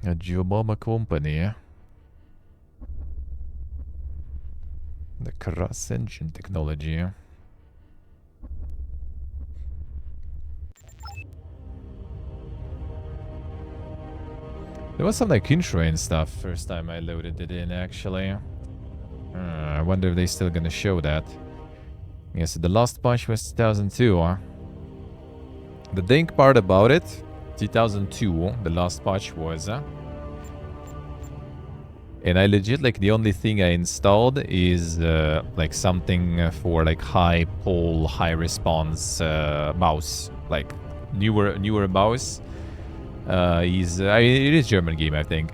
A Giobama company. The cross engine technology. There was some like intro and stuff first time I loaded it in actually. I wonder if they still gonna show that. Yes, the last patch was 2002. The dink part about it, 2002, the last patch was. And I legit, like, the only thing I installed is, like, something for, like, high pole, high response mouse. Like, newer mouse. It is German game, I think.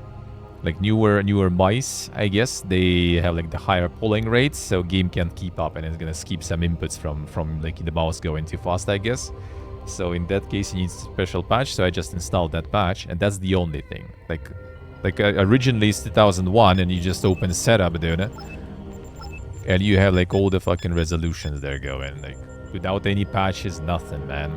Like, newer mice, I guess. They have, like, the higher polling rates, so game can't keep up, and it's gonna skip some inputs from like, the mouse going too fast, I guess. So in that case, you need a special patch, so I just installed that patch, and that's the only thing. Like originally it's 2001, and you just open setup, dude. And you have, like, all the fucking resolutions there going. Like, without any patches, nothing, man.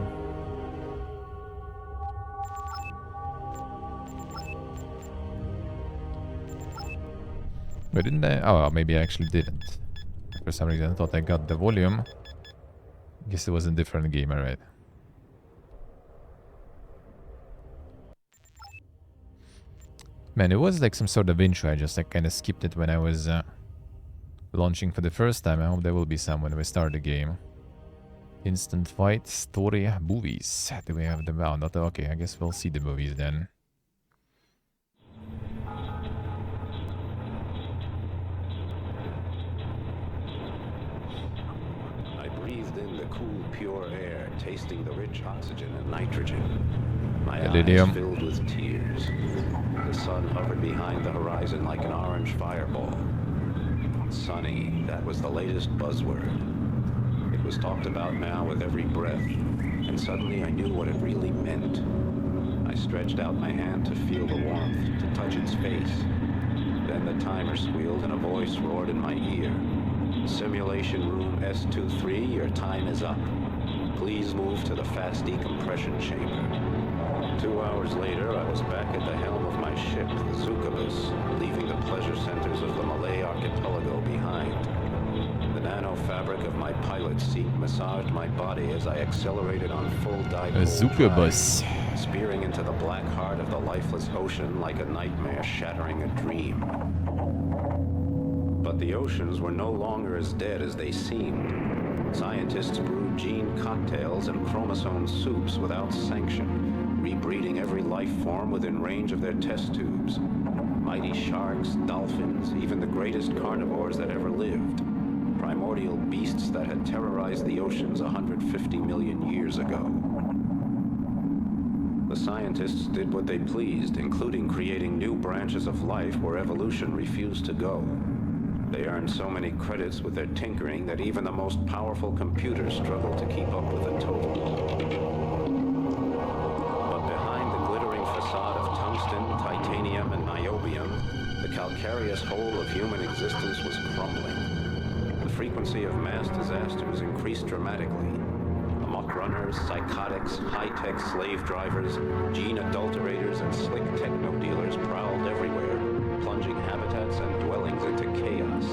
But didn't I? Oh, maybe I actually didn't. For some reason, I thought I got the volume. Guess it was a different game, alright. Man, it was like some sort of intro. I just like kind of skipped it when I was launching for the first time. I hope there will be some when we start the game. Instant fight, story, movies. Do we have them? Oh, not okay. I guess we'll see the movies then. I breathed in the cool, pure air, tasting the rich oxygen and nitrogen. My eyes filled with tears. The sun hovered behind the horizon like an orange fireball. Sunny, that was the latest buzzword. It was talked about now with every breath, and suddenly I knew what it really meant. I stretched out my hand to feel the warmth, to touch its face. Then the timer squealed and a voice roared in my ear. Simulation room S23, your time is up. Please move to the fast decompression chamber. 2 hours later, I was back at the helm of my ship, the Zukabus, leaving the pleasure centers of the Malay archipelago behind. The nano-fabric of my pilot's seat massaged my body as I accelerated on full dive. A Zukabus. Spearing into the black heart of the lifeless ocean like a nightmare shattering a dream. But the oceans were no longer as dead as they seemed. Scientists brewed gene cocktails and chromosome soups without sanction, rebreeding every life form within range of their test tubes. Mighty sharks, dolphins, even the greatest carnivores that ever lived. Primordial beasts that had terrorized the oceans 150 million years ago. The scientists did what they pleased, including creating new branches of life where evolution refused to go. They earned so many credits with their tinkering that even the most powerful computers struggled to keep up with the total. But behind the glittering facade of tungsten, titanium, and niobium, the calcareous whole of human existence was crumbling. The frequency of mass disasters increased dramatically. Amok runners, psychotics, high-tech slave drivers, gene adulterators, and slick techno dealers prowled everywhere, plunging habitats and dwellings into chaos.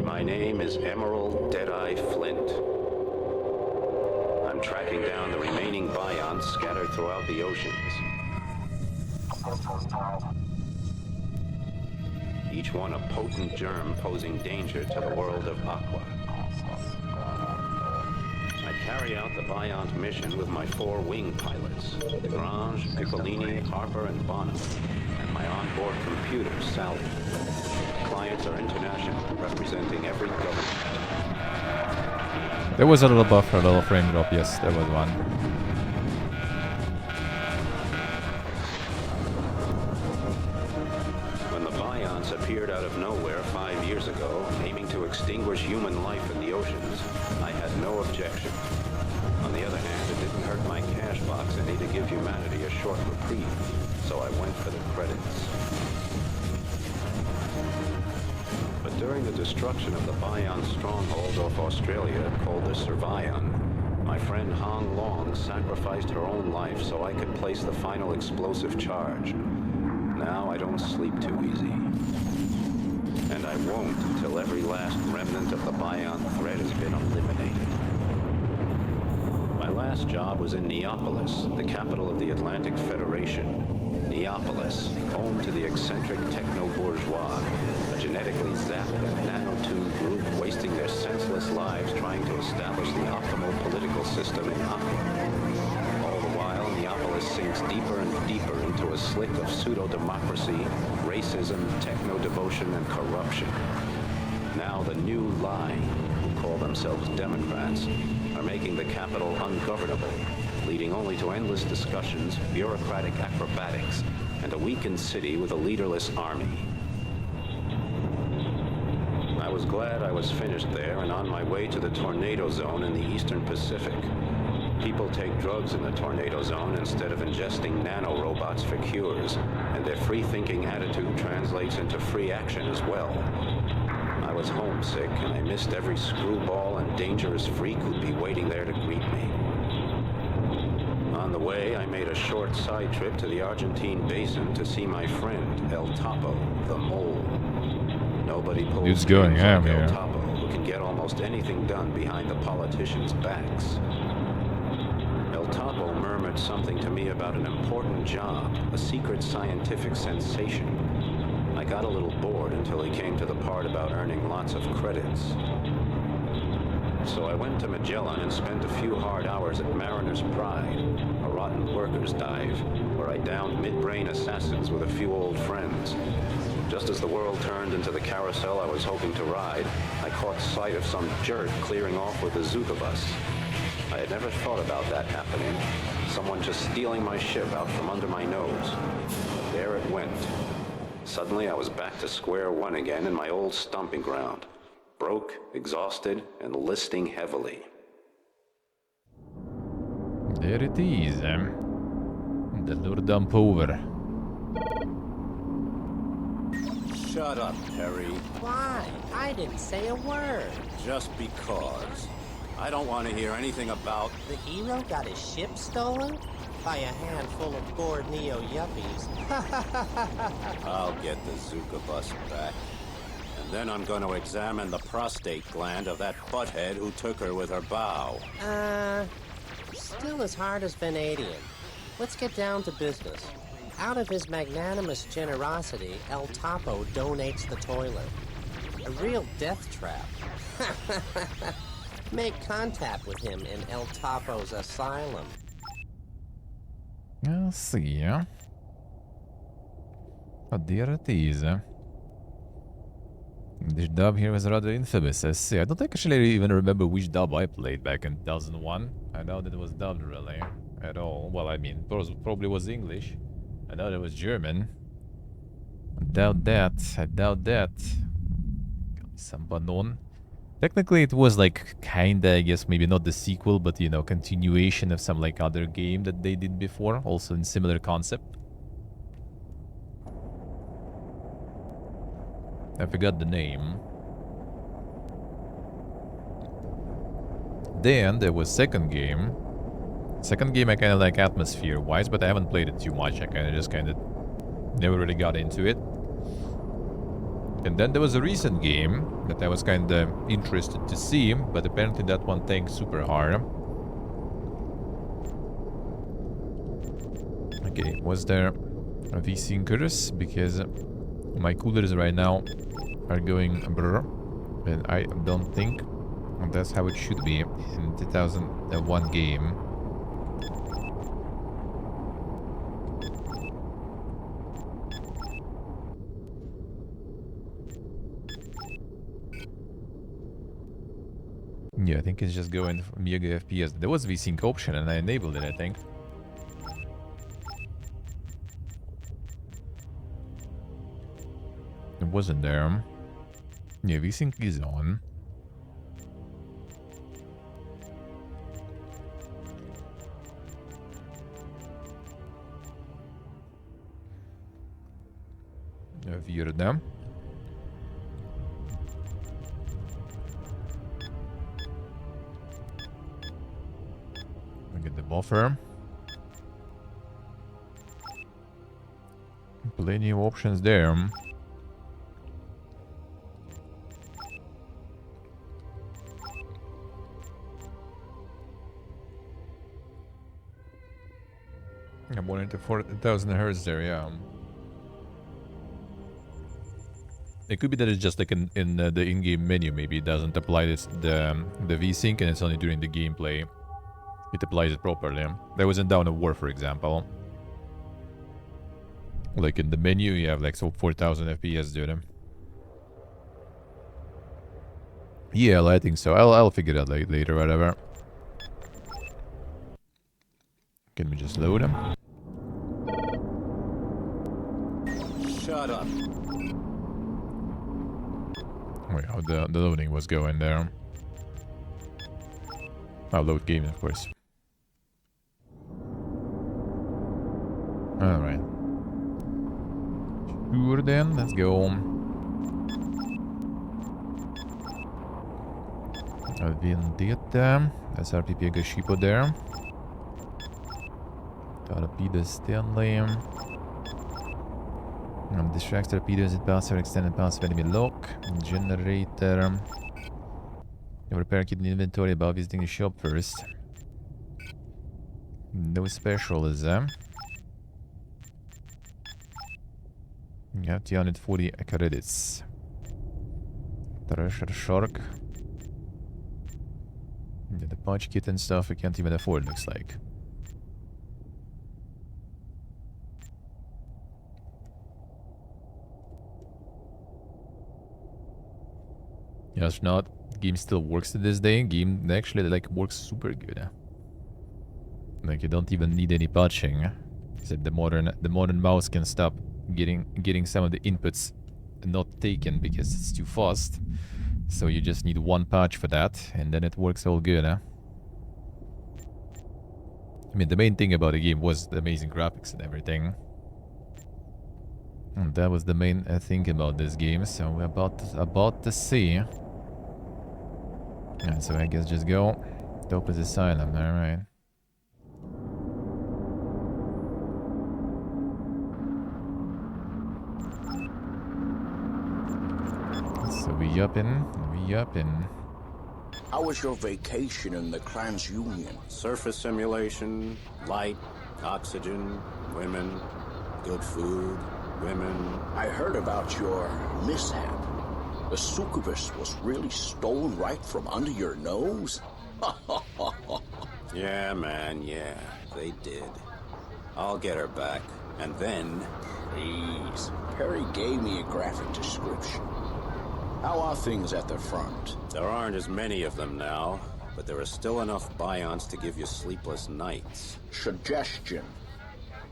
My name is Emerald Deadeye Flint. I'm tracking down the remaining bions scattered throughout the oceans. Each one a potent germ posing danger to the world of Aqua. I carry out the Biont mission with my 4 wing pilots, Lagrange, Piccolini, Harper, and Bonham, and my onboard computer, Sally. Clients are international, representing every government. There was a little buffer, a little frame drop, yes, there was one. When the Bionts appeared out of nowhere 5 years ago, aiming to extinguish human life in the oceans, I had no objection. On the other hand, it didn't hurt my cash box any to give humanity a short reprieve, so I went for the credits. But during the destruction of the Bion stronghold off Australia, called the Survion, My friend Hong Long sacrificed her own life so I could place the final explosive charge. Now I don't sleep too easy. And I won't until every last remnant of the Bion threat has been eliminated. My last job was in Neapolis, the capital of the Atlantic Federation. Neapolis, home to the eccentric techno-bourgeois, a genetically zapped and nanotuned group wasting their senseless lives trying to establish the optimal political system in Aqua. All the while, Neapolis sinks deeper and deeper into a slick of pseudo-democracy, racism, techno-devotion, and corruption. Now the new line, who call themselves Democrats, are making the capital ungovernable, leading only to endless discussions, bureaucratic acrobatics, and a weakened city with a leaderless army. I was glad I was finished there and on my way to the tornado zone in the Eastern Pacific. People take drugs in the tornado zone instead of ingesting nanorobots for cures, and their free-thinking attitude translates into free action as well. I was homesick, and I missed every screwball and dangerous freak who'd be waiting there to greet me. On the way, I made a short side trip to the Argentine basin to see my friend, El Topo, the mole. Nobody pulls strings like El Topo, who can get almost anything done behind the politicians' backs. El Topo murmured something to me about an important job, a secret scientific sensation. I got a little bored until he came to the part about earning lots of credits. So I went to Magellan and spent a few hard hours at Mariner's Pride, a rotten workers' dive, where I downed mid-brain assassins with a few old friends. Just as the world turned into the carousel I was hoping to ride, I caught sight of some jerk clearing off with a Zuka bus. I had never thought about that happening. Someone just stealing my ship out from under my nose. But there it went. Suddenly I was back to square one again in my old stomping ground. Broke, exhausted, and listing heavily. There it is. The Lord dump over. Shut up, Terry. Why? I didn't say a word. Just because. I don't want to hear anything about... The hero got his ship stolen? By a handful of bored neo-yuppies. I'll get the Zuka bus back. And then I'm going to examine the prostate gland of that butthead who took her with her bow. Still as hard as Vanadium. Let's get down to business. Out of his magnanimous generosity, El Topo donates the toilet. A real death trap. Make contact with him in El Topo's asylum. I'll see. Oh, there it is. This dub here was rather infamous, I see. I don't actually even remember which dub I played back in 2001. I doubt it was dubbed really at all. Well, I mean, probably was English. I doubt it was German. I doubt that. I doubt that. Some banon. Technically, it was like kinda, I guess, maybe not the sequel, but you know, continuation of some like other game that they did before, also in similar concept. I forgot the name. Then there was second game. Second game I kind of like atmosphere-wise, but I haven't played it too much. I kind of never really got into it. And then there was a recent game that I was kind of interested to see, but apparently that one tanked super hard. Okay, was there a V-Syncers? Because my coolers right now are going brr, and I don't think that's how it should be in 2001 game. Yeah, I think it's just going for mega FPS. There was V-Sync option and I enabled it, I think. It wasn't there. Yeah, V-Sync is on. Weird. Get the buffer. Plenty of options there. Yeah, more into 4,000 hertz there, yeah. It could be that it's just like in the in-game menu. Maybe it doesn't apply this the VSync, and it's only during the gameplay it applies it properly. That was in Dawn of War, for example. Like in the menu, you have like 4,000 FPS, dude. Yeah, I think so. I'll figure it out later, whatever. Can we just load them? Shut up. Wait, how the loading was going there. I'll load game, of course. Alright. Sure then, let's go. Vendetta. SRPP Gashipo there. Torpedo Stanley. Distracts torpedoes at pass or extended pass of enemy lock. Generator. Repair kit in inventory above visiting the shop first. No specialism. You have 240 credits. Treasure Shark. Yeah, the punch kit and stuff we can't even afford, looks like. Yeah, it's not. Game still works to this day. Game actually like works super good. Like you don't even need any patching. Except the modern mouse can stop getting some of the inputs not taken because it's too fast. So you just need one patch for that, and then it works all good. I mean, the main thing about the game was the amazing graphics and everything. And that was the main thing about this game. So we're about to see. And so I guess just go. Topaz Asylum, alright. So we up in. How was your vacation in the Clans Union? Surface simulation, light, oxygen, women, good food, women. I heard about your mishap. The succubus was really stolen right from under your nose? Yeah, man, yeah, they did. I'll get her back, and then... Please. Perry gave me a graphic description. How are things at the front? There aren't as many of them now, but there are still enough bions to give you sleepless nights. Suggestion.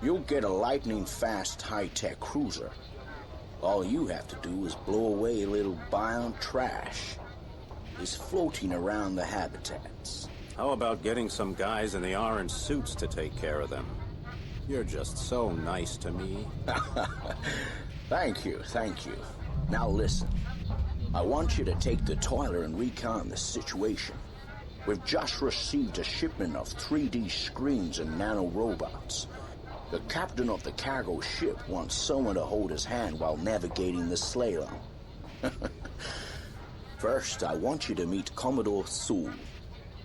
You'll get a lightning-fast high-tech cruiser. All you have to do is blow away a little bion trash. It's floating around the habitats. How about getting some guys in the orange suits to take care of them? You're just so nice to me. Thank you. Now listen. I want you to take the toiler and recon the situation. We've just received a shipment of 3D screens and nanorobots. The captain of the cargo ship wants someone to hold his hand while navigating the slalom. First, I want you to meet Commodore Sewell.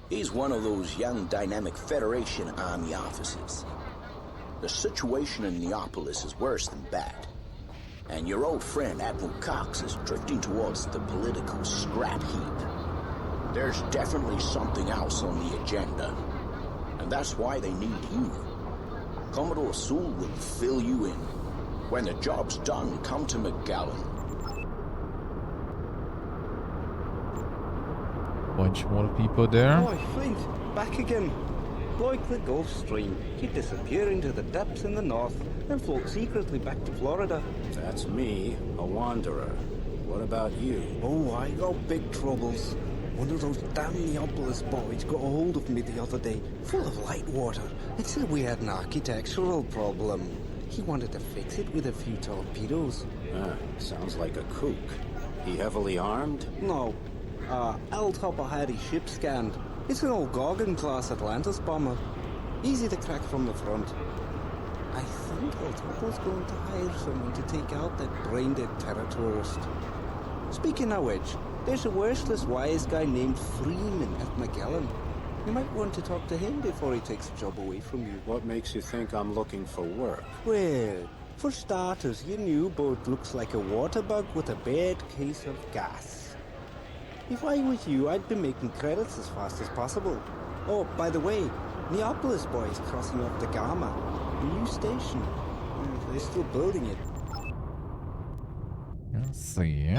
He's one of those young, dynamic Federation Army officers. The situation in Neopolis is worse than bad. And your old friend, Admiral Cox, is drifting towards the political scrap heap. There's definitely something else on the agenda. And that's why they need you. Commodore Sewell will fill you in. When the job's done, come to McGowan. Bunch more people there. Oh, Fleet, back again. Like the Gulf Stream, keep disappearing to the depths in the north, then float secretly back to Florida. That's me, a wanderer. What about you? Oh, I got big troubles. One of those damn Neopolis boys got a hold of me the other day, full of light water, and said we had an architectural problem. He wanted to fix it with a few torpedoes. Sounds like a kook. He heavily armed? No. L-Topper had his ship scanned. It's an old Gorgon-class Atlantis bomber. Easy to crack from the front. I think El Topo's going to hire someone to take out that brain-dead terror tourist. Speaking of which, there's a worthless wise guy named Freeman at Magellan. You might want to talk to him before he takes the job away from you. What makes you think I'm looking for work? Well, for starters, your new boat looks like a water bug with a bad case of gas. If I was you, I'd be making credits as fast as possible. Oh, by the way, Neapolis boys crossing off the Gamma. A new station. They're still building it. Let's see.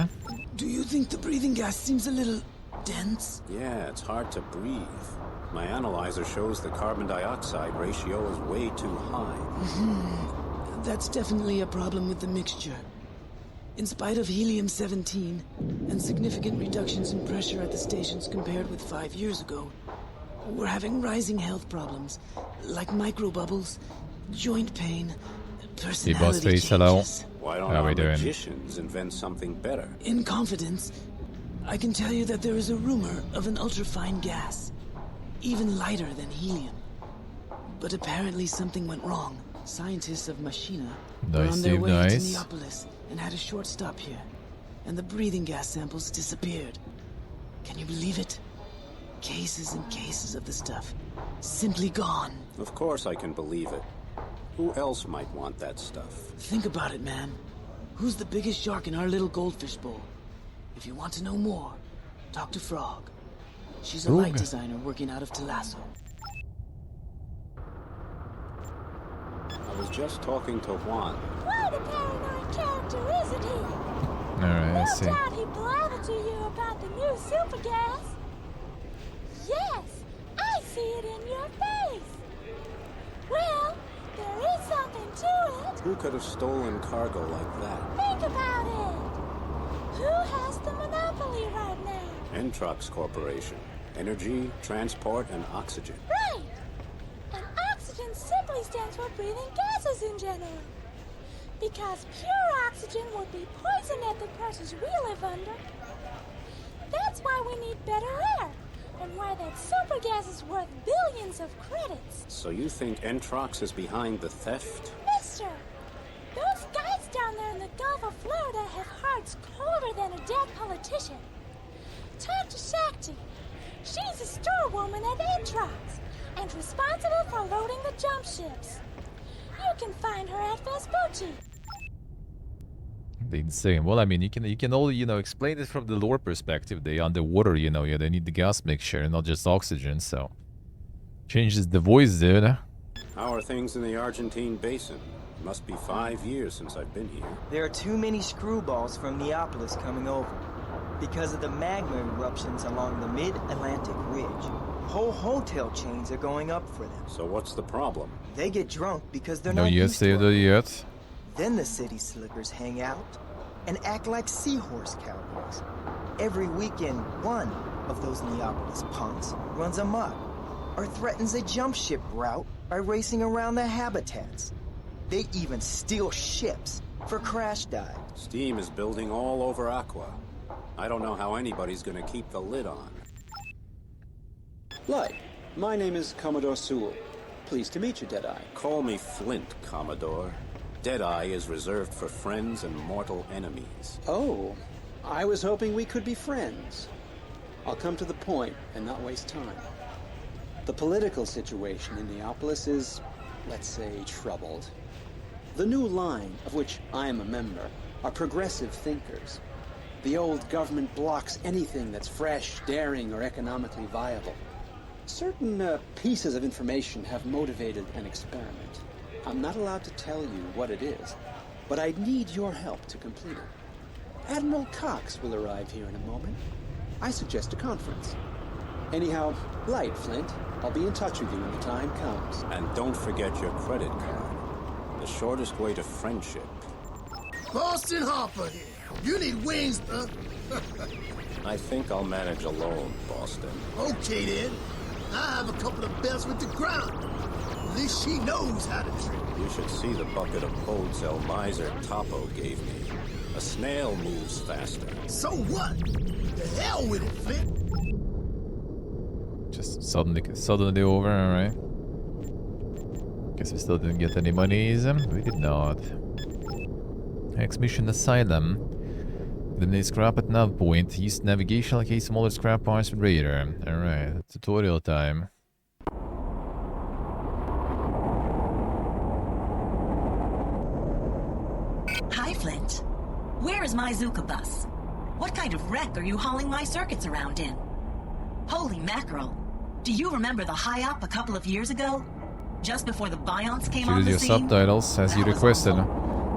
Do you think the breathing gas seems a little dense? Yeah, it's hard to breathe. My analyzer shows the carbon dioxide ratio is way too high. That's definitely a problem with the mixture. In spite of helium-17 and significant reductions in pressure at the stations compared with 5 years ago, we're having rising health problems, like microbubbles, joint pain, personality Face, hello. changes. Why don't How our we doing? magicians invent something better? In confidence, I can tell you that there is a rumor of an ultrafine gas, even lighter than helium. But apparently something went wrong. Scientists of Machina were on their way to Neapolis and had a short stop here, and the breathing gas samples disappeared. Can you believe it? Cases and cases of the stuff, simply gone. Of course I can believe it. Who else might want that stuff? Think about it, man. Who's the biggest shark in our little goldfish bowl? If you want to know more, talk to Frog. She's a light designer working out of Talasso. I was just talking to Juan. Quite a paranoid character, isn't he? Alright, let's see. No doubt he blathered to you about the new super gas. Yes, I see it in your face. Well, there is something to it. Who could have stolen cargo like that? Think about it. Who has the monopoly right now? Entrox Corporation. Energy, transport, and oxygen. Right. And oxygen simply stands for breathing gases in general. Because pure oxygen would be poison at the pressures we live under. That's why we need better air. And why that super gas is worth billions of credits. So you think Entrox is behind the theft? Mister, those guys down there in the Gulf of Florida have hearts colder than a dead politician. Talk to Shakti. She's a storewoman at Entrox and responsible for loading the jump ships. You can find her at Vespucci. Insane. Well, I mean, you can all, explain it from the lore perspective. They underwater, yeah, they need the gas mixture, not just oxygen, so changes the voice, dude. How are things in the Argentine basin? Must be 5 years since I've been here. There are too many screwballs from Neapolis coming over. Because of the magma eruptions along the mid-Atlantic ridge, whole hotel chains are going up for them. So what's the problem? They get drunk because they're No not yet used to saved it. it yet. Then the city slickers hang out and act like seahorse cowboys. Every weekend, one of those Neapolis punks runs amok or threatens a jump ship route by racing around their habitats. They even steal ships for crash dives. Steam is building all over Aqua. I don't know how anybody's gonna keep the lid on. Light, my name is Commodore Sewell. Pleased to meet you, Deadeye. Call me Flint, Commodore. Deadeye is reserved for friends and mortal enemies. Oh, I was hoping we could be friends. I'll come to the point and not waste time. The political situation in Neapolis is, let's say, troubled. The new line, of which I am a member, are progressive thinkers. The old government blocks anything that's fresh, daring, or economically viable. Certain pieces of information have motivated an experiment. I'm not allowed to tell you what it is, but I need your help to complete it. Admiral Cox will arrive here in a moment. I suggest a conference. Anyhow, Light, Flint. I'll be in touch with you when the time comes. And don't forget your credit card. The shortest way to friendship. Boston Harper here. You need wings, huh? I think I'll manage alone, Boston. Okay, then. I have a couple of bells with the ground. At least she knows how to trick. You should see the bucket of codes El Miser Topo gave me. A snail moves faster. So what? The hell with it, Flint. Just suddenly over, alright. Guess we still didn't get any monies. We did not. X-Mission Asylum. Eliminate scrap at nav point. Use navigation locate smaller scrap parts with radar. Alright, tutorial time. Hi, Flint. Where is my Zuka bus? What kind of wreck are you hauling my circuits around in? Holy mackerel. Do you remember the high-up a couple of years ago? Just before the Bionts came on the Choose your scene? subtitles as you requested.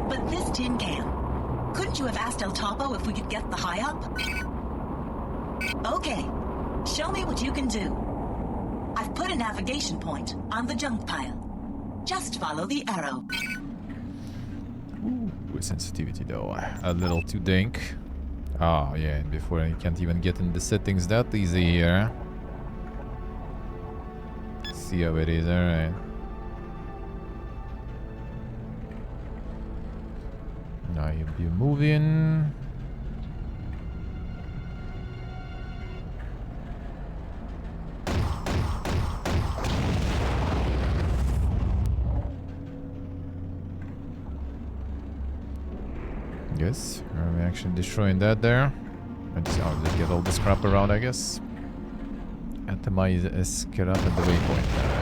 But this tin can. Couldn't you have asked El Topo if we could get the high-up? Okay. Show me what you can do. I've put a navigation point on the junk pile. Just follow the arrow. Ooh, sensitivity though. A little too dank. Oh yeah, and before you can't even get in the settings that easy here. See how it is, alright. Now you'll be moving. Yes, are we actually destroying that there? I'll just get all the scrap around, I guess. Atomize scrap at the waypoint. Alright.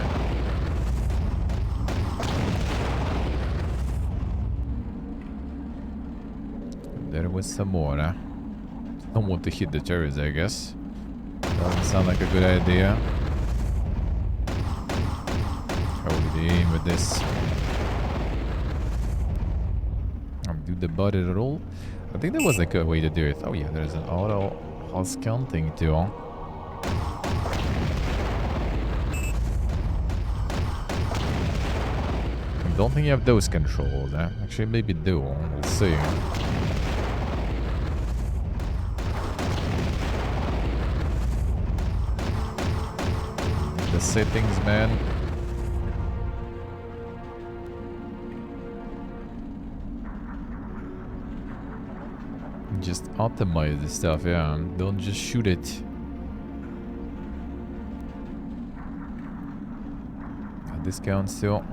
There was some more, huh? Don't want to hit the cherries, I guess. Doesn't sound like a good idea. How did he aim with this? Do the body roll. I think there was like a way to do it. Oh yeah, there's an auto hull thing too. I don't think you have those controls. Actually, maybe do. We'll see. The settings, man. Just optimize this stuff, yeah. Don't just shoot it. Discount still.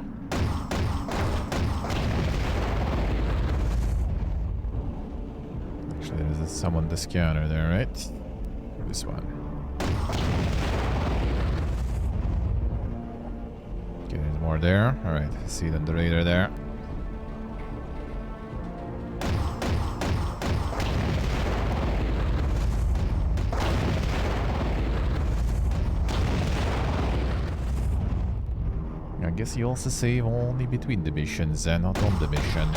Actually, there's someone the scanner there, right? This one. Okay, there's more there. Alright, see the radar there. I guess you also save only between the missions and not on the mission.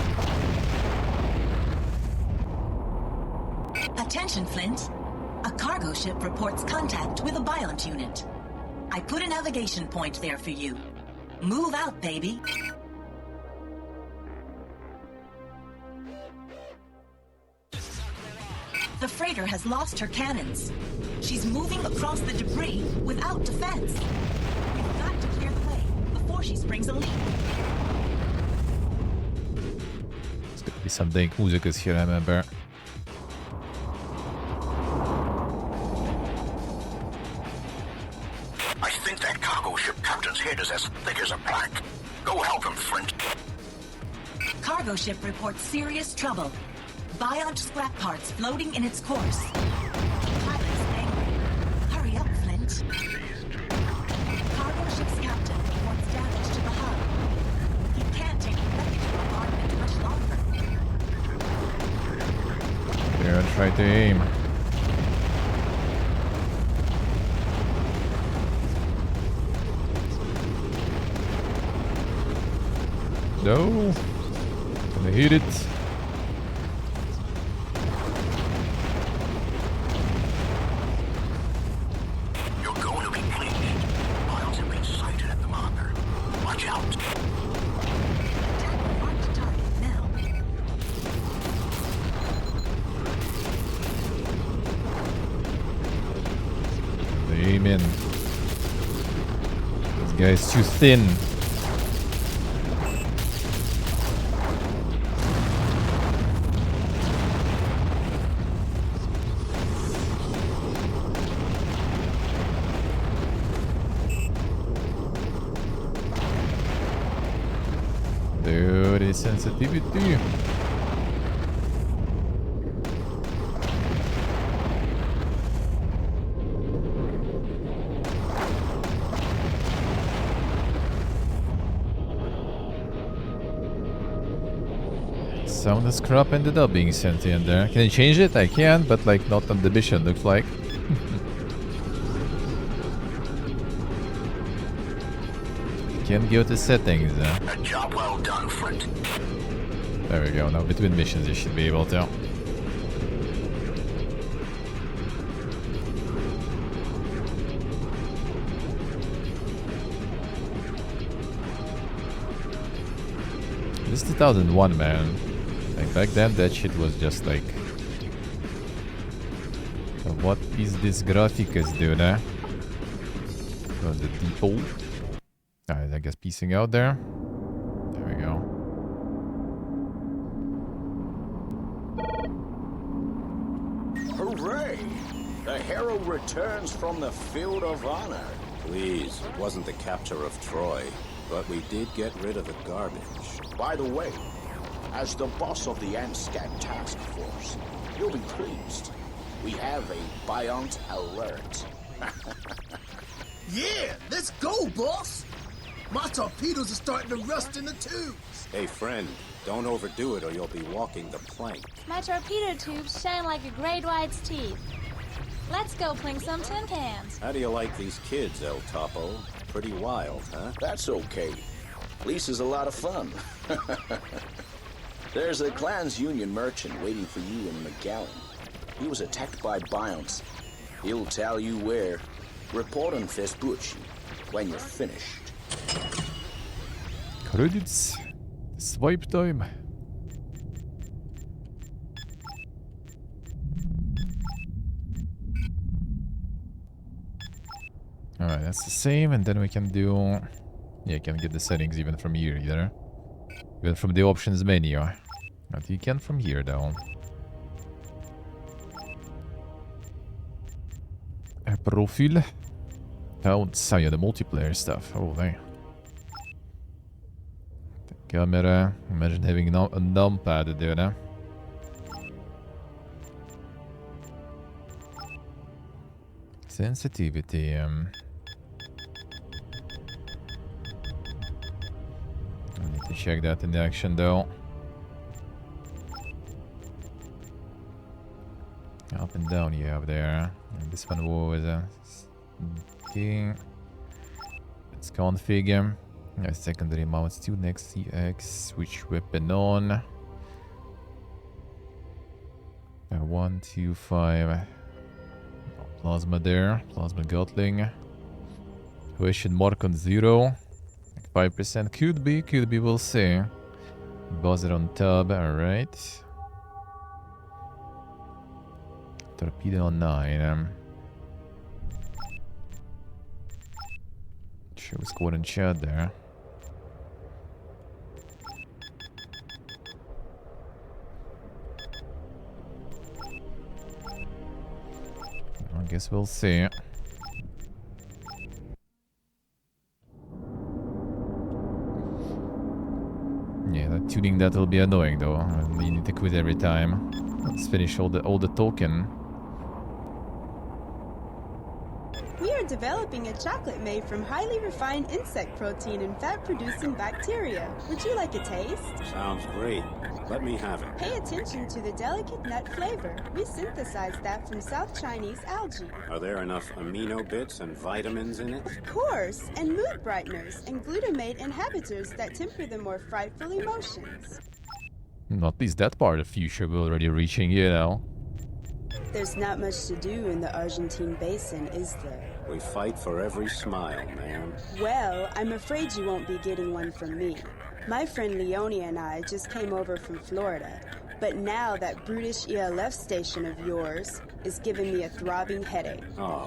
Attention, Flint. A cargo ship reports contact with a Biont unit. I put a navigation point there for you. Move out, baby. The freighter has lost her cannons. She's moving across the debris without defense. We've got to clear the way before she springs a leak. There's gonna be some dank music here, I remember. I think that cargo ship captain's head is as thick as a plank. Go help him, Flint. Cargo ship reports serious trouble. Biont scrap parts floating in its course. Pilot's angry. Hurry up, Flint. Cargo ship's captain reports damage to the hull. He can't take the wreckage bombardment much longer. There, I tried to aim. No. Gonna hit it. You're going to be pleased. Miles have been sighted at the marker. Watch out. Attack marked target now. Aim in. This guy's too thin. Dirty sensitivity. Sound as crap ended up being sentient there. Can I change it? I can, but like not on the mission, looks like. Can go to settings. A job well done, friend. There we go. Now between missions you should be able to. This is 2001, man. Like back then that shit was just like... So what is this graphics, dude, eh? Oh, the depot. Alright, I guess piecing out there. There we go. Hooray! The hero returns from the field of honor. Please, it wasn't the capture of Troy, but we did get rid of the garbage. By the way, as the boss of the ANSCAT task force, you'll be pleased. We have a Biont alert. Yeah, let's go, boss. My torpedoes are starting to rust in the tubes. Hey, friend, don't overdo it or you'll be walking the plank. My torpedo tubes shine like a great white's teeth. Let's go plink some tin cans. How do you like these kids, El Topo? Pretty wild, huh? That's okay. Lisa's a lot of fun. There's a Clans Union merchant waiting for you in McGowan. He was attacked by Bionts. He'll tell you where. Report on Vespucci when you're finished. Credits. Swipe time. Alright, that's the same, and then we can do... Yeah, you can get the settings even from here, either. Even from the options menu. But you can from here, though. Profile. Oh, yeah, the multiplayer stuff. Oh, dang. The camera. Imagine having a numpad there, huh? Sensitivity. I need to check that in the action, though. Up and down you have there. And this one was okay. Let's configure. Secondary mounts to next CX. Switch weapon on. 1, 2, 5. Plasma there. Plasma Gatling. Question mark on 0. 5%. Could be, we'll see. Buzzer on tab, alright. Torpedo on 9. Show squad and chat there. I guess we'll see. Yeah, that tuning that will be annoying though. You need to quit every time. Let's finish all the token. We are developing a chocolate made from highly refined insect protein and fat-producing bacteria. Would you like a taste? Sounds great. Let me have it. Pay attention to the delicate nut flavor. We synthesized that from South Chinese algae. Are there enough amino bits and vitamins in it? Of course, and mood brighteners and glutamate inhibitors that temper the more frightful emotions. At least that part of future we're already reaching, you know. There's not much to do in the Argentine basin, is there? We fight for every smile, man. Well, I'm afraid you won't be getting one from me. My friend Leone and I just came over from Florida, but now that brutish ELF station of yours is giving me a throbbing headache.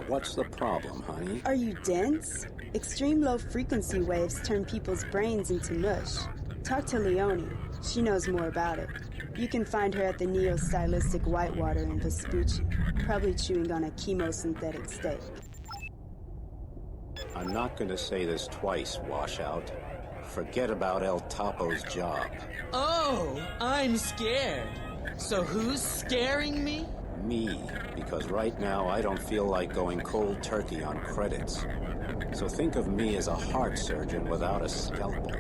What's the problem, honey? Are you dense? Extreme low frequency waves turn people's brains into mush. Talk to Leone. She knows more about it. You can find her at the Neo-Stylistic Whitewater in Vespucci, probably chewing on a chemosynthetic steak. I'm not going to say this twice, washout, Forget about El Topo's job. Oh, I'm scared. So who's scaring me? Me, because right now I don't feel like going cold turkey on credits. So think of me as a heart surgeon without a scalpel.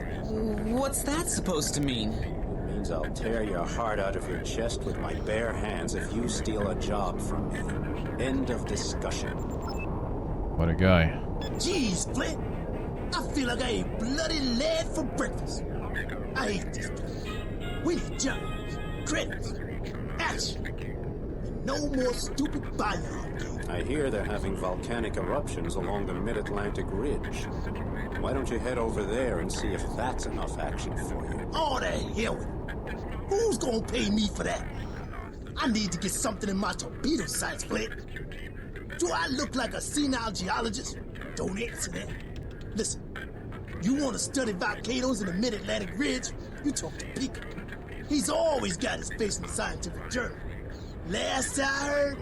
What's that supposed to mean? It means I'll tear your heart out of your chest with my bare hands if you steal a job from me. End of discussion. What a guy. Jeez, Flint. I feel like I ate bloody lead for breakfast. I hate this place. We need jobs, credits, action, and no more stupid bylaw games. I hear they're having volcanic eruptions along the Mid-Atlantic Ridge. Why don't you head over there and see if that's enough action for you? Oh, the hell with it. Who's gonna pay me for that? I need to get something in my torpedo sights, Flint. Do I look like a senile geologist? Don't answer that. Listen, you want to study volcanoes in the Mid-Atlantic Ridge? You talk to Pico. He's always got his face in the scientific journal. Last I heard,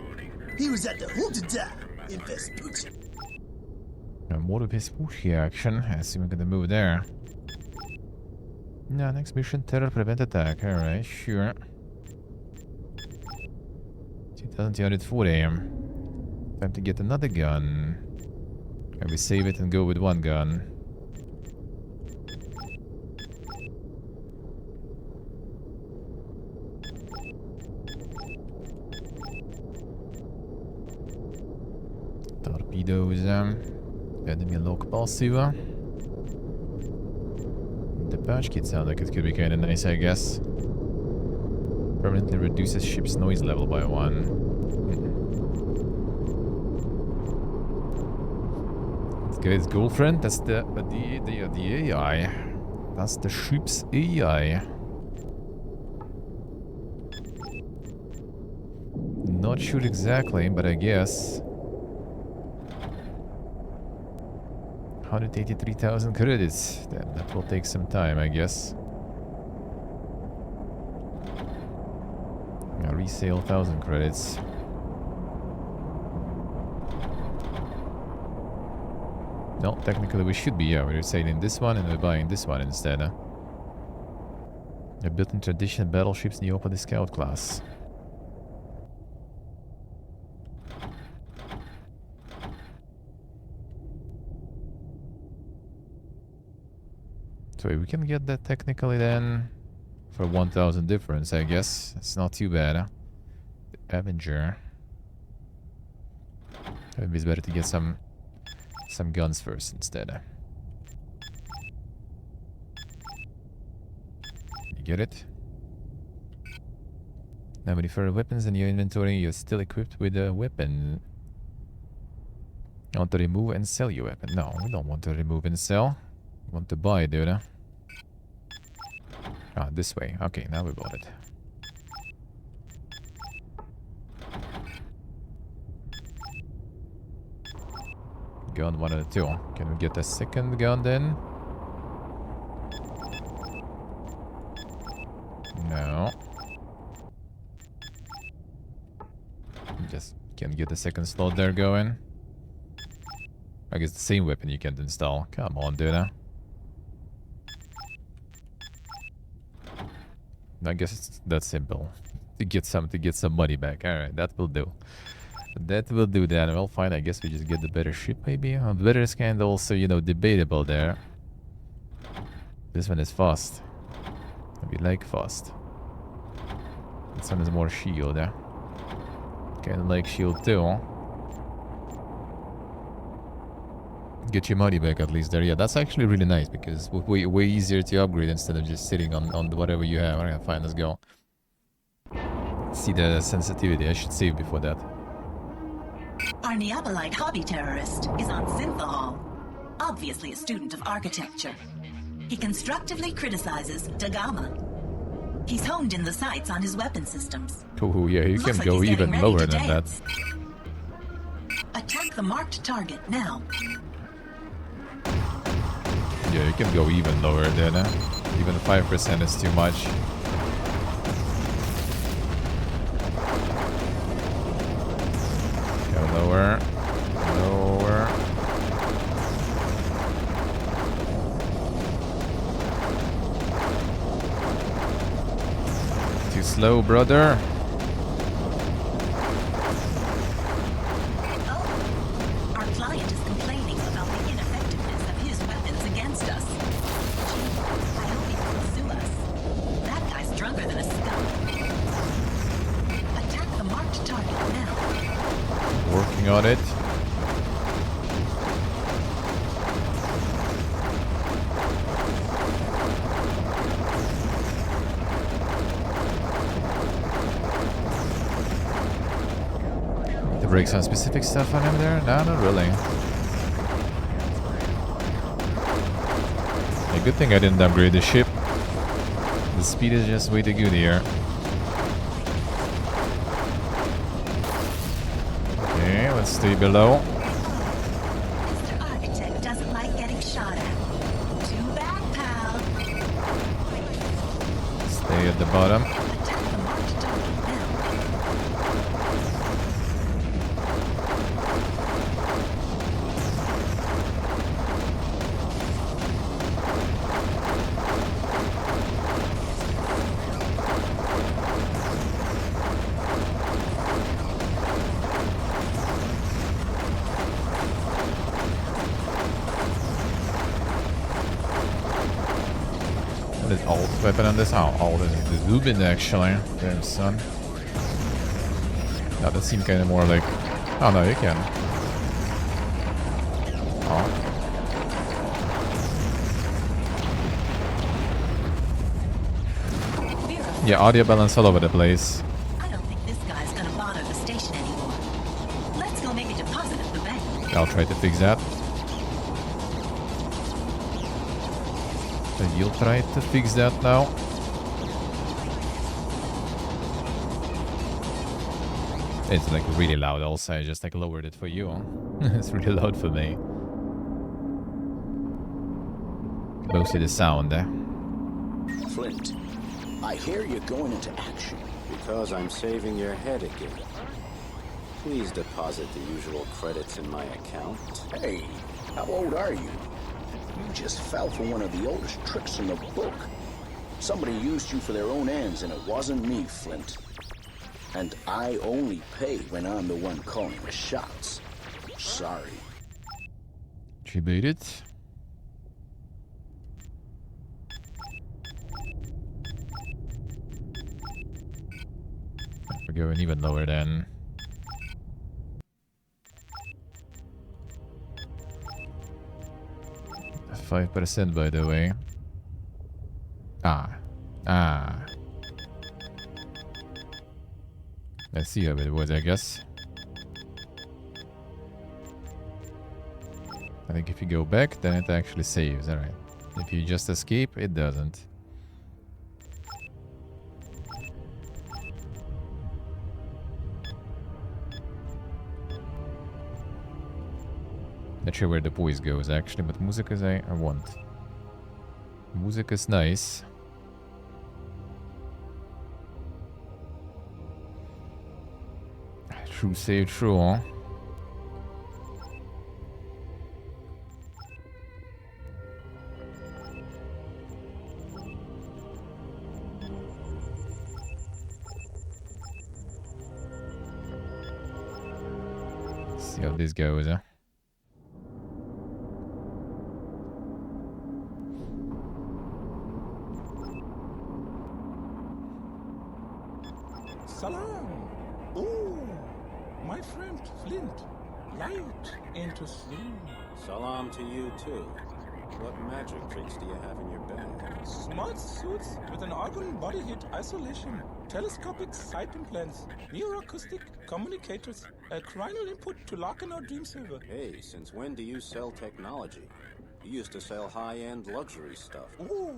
he was at the Junta in Vespucci. More of Vespucci action. I assume we're gonna move there. No, next mission, terror prevent attack. Alright, sure. 2240. Time to get another gun. Can we save it and go with one gun? Torpedoes. Enemy lock passiva. The patch kit sound like it could be kinda nice, I guess. Permanently reduces ship's noise level by 1. This guy's girlfriend, that's the AI. That's the ship's AI. Not sure exactly, but I guess 183,000 credits. That will take some time, I guess. Resale 1,000 credits. No, technically we should be, yeah. We're sailing this one and we're buying this one instead. A built-in tradition battleships Neopody Scout class. So we can get that technically then for 1,000 difference, I guess. It's not too bad. The Avenger. Maybe it's better to get some guns first instead. You get it? Now many further weapons in your inventory, you're still equipped with a weapon. You want to remove and sell your weapon? No, we don't want to remove and sell. We want to buy, dude. Ah, this way. Okay, now we bought it. Gun 1 and 2. Can we get a second gun then? No. Just can't get the second slot there going. I guess the same weapon you can't install. Come on, dude. I guess it's that simple. To get some money back. Alright, that will do. That will do then. Well, fine, I guess we just get the better ship maybe. The better scan also, you know, debatable there. This one is fast. We like fast. This one is more shield, yeah. Kinda like shield too. Get your money back at least there. Yeah, that's actually really nice because way easier to upgrade instead of just sitting on whatever you have. Alright, fine, let's go. See the sensitivity. I should save before that. Our Neapolite hobby terrorist is on Synthahol, obviously a student of architecture. He constructively criticizes Dagama. He's honed in the sights on his weapon systems. Oh yeah, you can Looks like go he's even getting lower ready to than that. dance. Attack the marked target now. Yeah, you can go even lower than even 5% is too much. Go lower. Lower. slow, brother. Oh, our client is complaining about the ineffectiveness of his weapons against us. I hope he won't sue us. That guy's drunker than a skunk. Attack the marked target now. Working on it. Break some specific stuff on him there? No, not really. A good thing I didn't upgrade the ship. The speed is just way too good here. Okay, let's stay below. Mr. Architect doesn't like getting shot at. Too bad, pal. Stay at the bottom. Weapon on this? How old is it? The Lubin actually. Damn son. No, that seemed kind of more like. Oh no, you can. Oh. Yeah, audio balance all over the place. I don't think this guy's gonna bother the station anymore. Let's go make a deposit at the bank. I'll try to fix that. You'll try to fix that now. It's like really loud also. I just like lowered it for you. It's really loud for me. Mostly the sound there. Flint, I hear you're going into action. Because I'm saving your head again. Please deposit the usual credits in my account. Hey, how old are you? You just fell for one of the oldest tricks in the book. Somebody used you for their own ends, and it wasn't me, Flint. And I only pay when I'm the one calling the shots. Sorry. She beat it. We're going even lower then. 5% by the way. Let's see how it was, I guess. I think if you go back, then it actually saves. Alright. If you just escape, it doesn't. Not sure where the voice goes actually, but music is I want. Music is nice. True save true, huh? See how this goes, huh? Salam! Oh, my friend Flint, light into sleep. Salam to you too. What magic tricks do you have in your bag? Smart suits with an argon body heat isolation, telescopic sight implants, neuroacoustic communicators, a cranial input to lock in our dream server. Hey, since when do you sell technology? You used to sell high-end luxury stuff. Oh,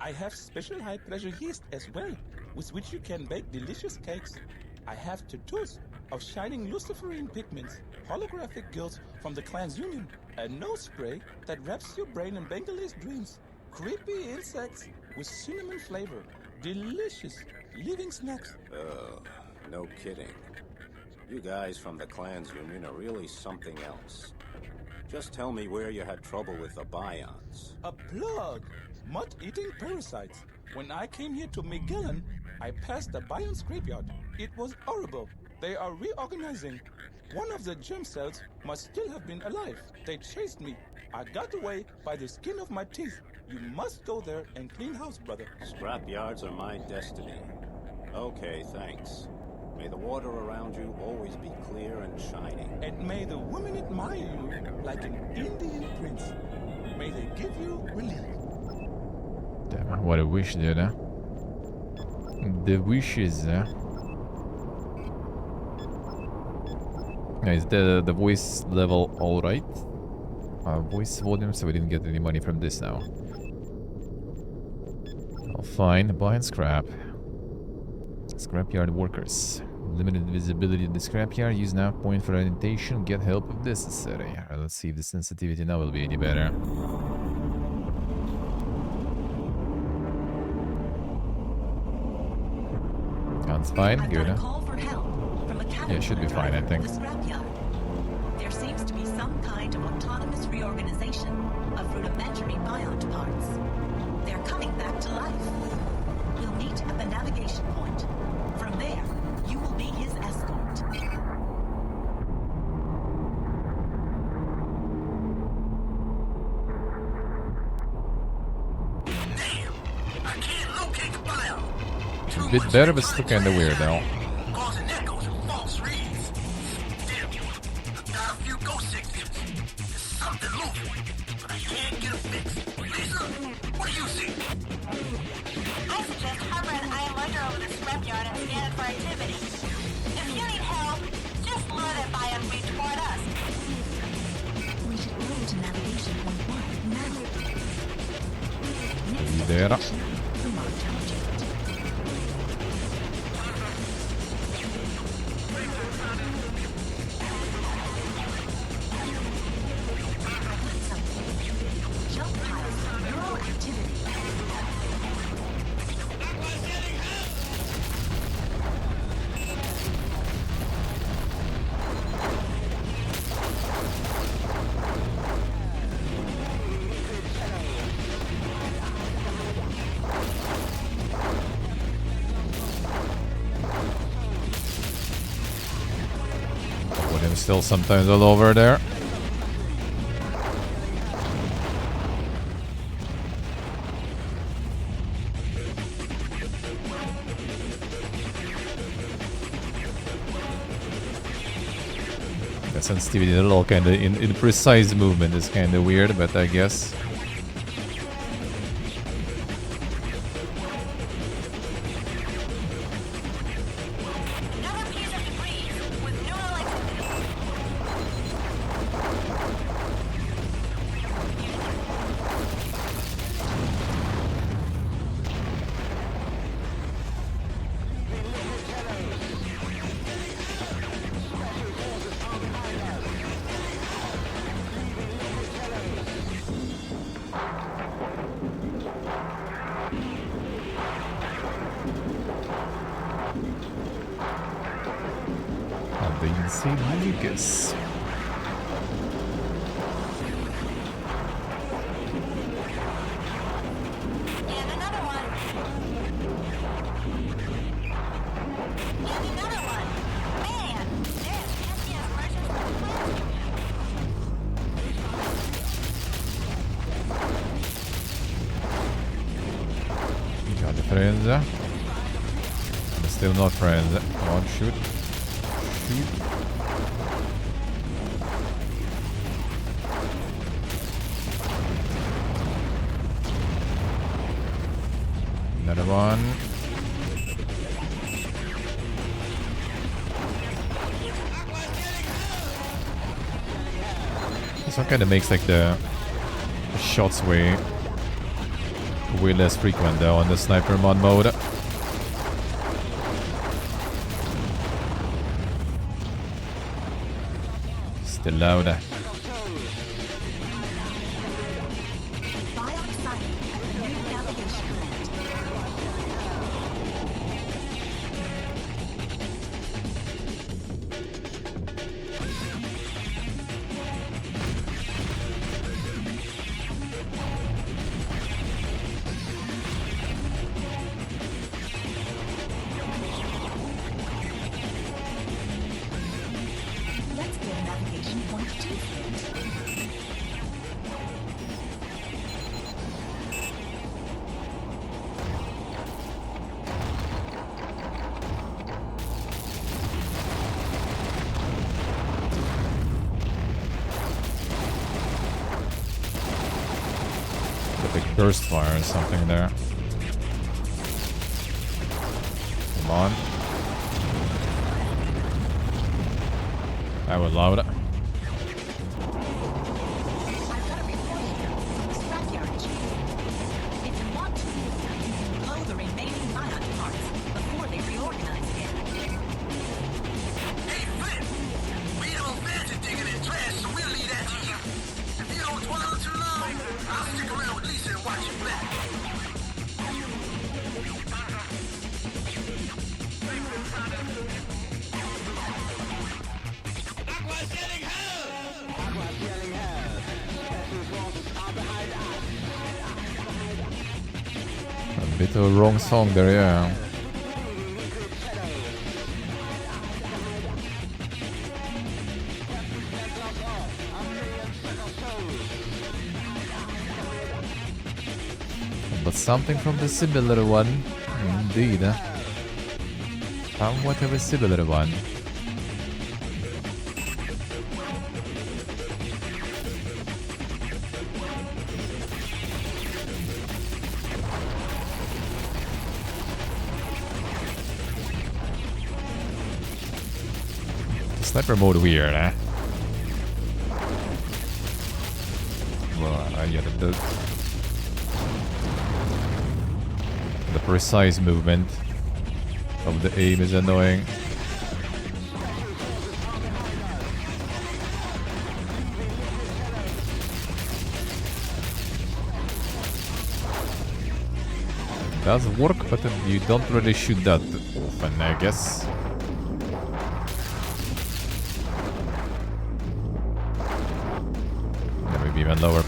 I have special high-pressure yeast as well, with which you can bake delicious cakes. I have tattoos of shining luciferine pigments, holographic girls from the Clan's Union, a nose spray that wraps your brain in Bengalese dreams, creepy insects with cinnamon flavor, delicious living snacks. Oh, no kidding. You guys from the Clan's Union are really something else. Just tell me where you had trouble with the bions. A plug! Mud-eating parasites. When I came here to Magellan, I passed the bion scrapyard. It was horrible. They are reorganizing. One of the germ cells must still have been alive. They chased me. I got away by the skin of my teeth. You must go there and clean house, brother. Scrapyards are my destiny. Okay, thanks. May the water around you always be clear and shining. And may the women admire you like an Indian prince. May they give you relief. Damn, what a wish, dude, huh? The wishes, huh? Is the voice level alright? Voice volume, so we didn't get any money from this now. I'll find buy and scrap. Scrapyard workers. Limited visibility in the scrapyard. Use nav point for orientation. Get help if necessary. Alright, let's see if the sensitivity now will be any better. Sounds fine. Good, huh? Yeah, it should be fine, I think. There seems to be some kind of autonomous reorganization of rudimentary biont parts. They're coming back to life. We'll meet at the navigation point. From there, you will be his escort. Damn! I can't locate the bion. A bit better, but still kinda weird though. Causing echoes and false reads. Damn you. Got a few ghost signatures. There's something moving, but I can't get a fix. Lisa, what do you see? I suggest Harper and I wander over the scrapyard and scan it for activity. If you need help, just lure that bion read toward us. We should go to navigation point 1 now. There. Still sometimes all over there. The sensitivity a little kind of in precise movement is kind of weird, but I guess. Lucas. And another one. And another one. Man, there's Cassian's versions of the You got the friends. Still not friends. Come on, shoot. Shoot. Another one. This one kind of makes like the shots way less frequent though on the sniper mod mode. Still louder. The big burst fire or something there. Come on. I would love it. Bit of a wrong song there, yeah. But something from the similar one, indeed. Somewhat of a similar one. Sniper mode weird, eh? Well, yeah, the precise movement of the aim is annoying. It does work, but you don't really shoot that often, I guess. Even lower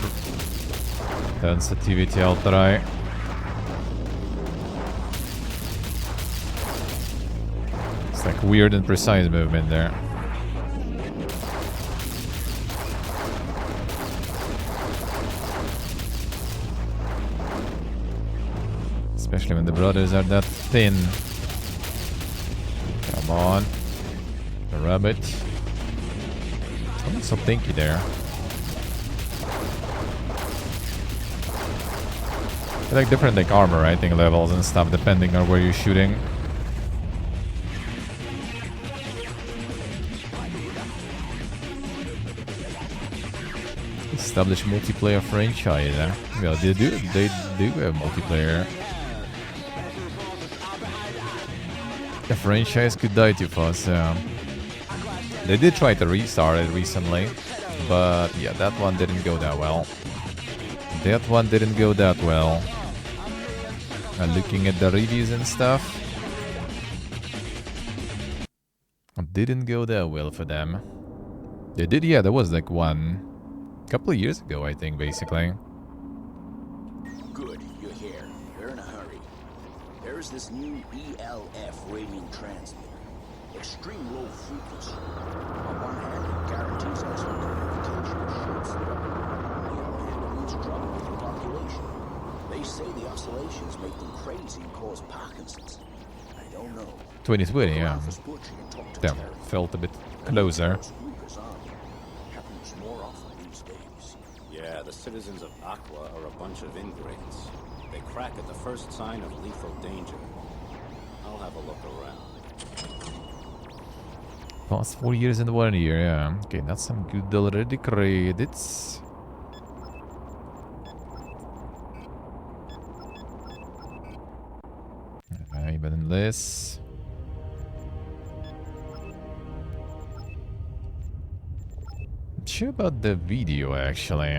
sensitivity, I'll try. It's like weird and precise movement there. Especially when the brothers are that thin. Come on. The rabbit. Something's so pinky there. I like different like armor, I think, levels and stuff depending on where you're shooting. Establish multiplayer franchise. Well, they do have multiplayer. The franchise could die too fast. They did try to restart it recently, but yeah, that one didn't go that well. That one didn't go that well. And looking at the reviews and stuff, it didn't go that well for them. They did, yeah, there was like one a couple of years ago, I think, basically. Good, you're here. We're in a hurry. There's this new ELF radio transmitter. Extreme low frequency. On one hand, it guarantees excellent communication with ships. On the other hand, it means trouble with the population. They say the oscillations make them crazy and cause Parkinson's. I don't know. 2020, yeah. Damn, felt a bit closer. Yeah, the citizens of Aqua are a bunch of ingrates. They crack at the first sign of lethal danger. I'll have a look around. Past 4 years and 1 year, yeah. Okay, that's some good already credits. Even less. Not sure about the video actually.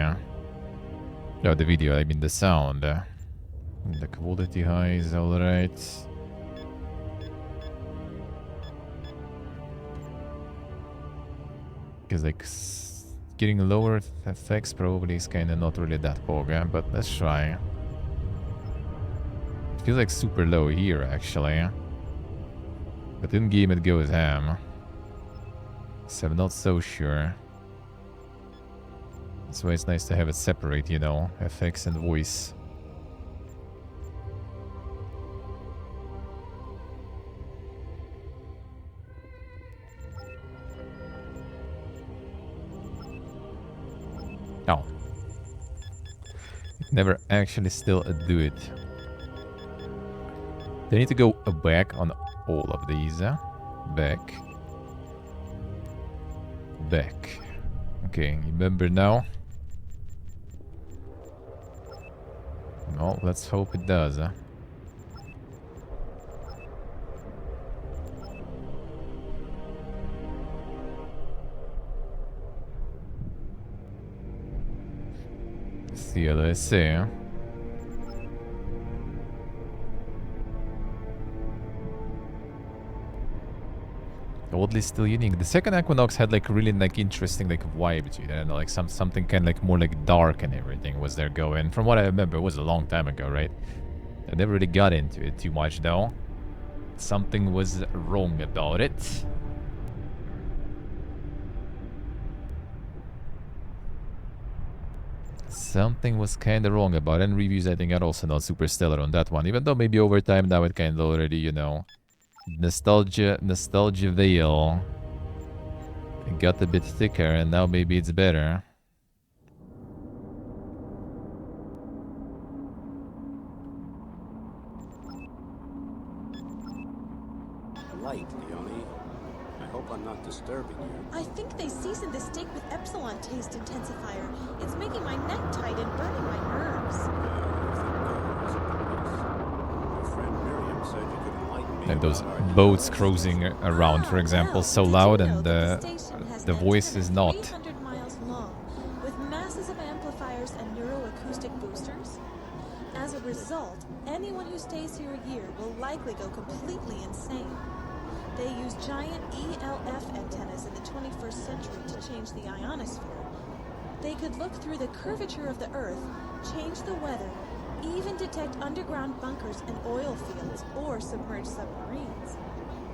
No, the video, I mean the sound. The quality high is alright. Because like getting lower effects probably is kind of not really that boggy, but let's try. It feels like super low here actually. But in game it goes ham. So I'm not so sure. That's why it's nice to have it separate, you know, effects and voice. Oh. Never actually still do it. They need to go back on all of these. Back. Back. Okay, remember now? Well, let's hope it does. See, let's see. Oddly still unique. The second AquaNox had like really like interesting like vibe to it. I don't know, like something kind of like more like dark and everything was there going. From what I remember, it was a long time ago, right? I never really got into it too much though. Something was wrong about it. Something was kind of wrong about it. And reviews I think are also not super stellar on that one. Even though maybe over time now it kind of already, you know, nostalgia veil. It got a bit thicker and now maybe it's better. Light, Leonie. I hope I'm not disturbing you. I think they seasoned the steak with Epsilon taste intensifier. It's making my neck tight and burning my nerves. Your friend Miriam said you could enlighten me. And those boats cruising around, for example, so loud and the voice is not. 300 miles long, with masses of amplifiers and neuroacoustic boosters. As a result, anyone who stays here a year will likely go completely insane. They use giant ELF antennas in the 21st century to change the ionosphere. They could look through the curvature of the Earth, change the weather, even detect underground bunkers and oil fields or submerged submarines.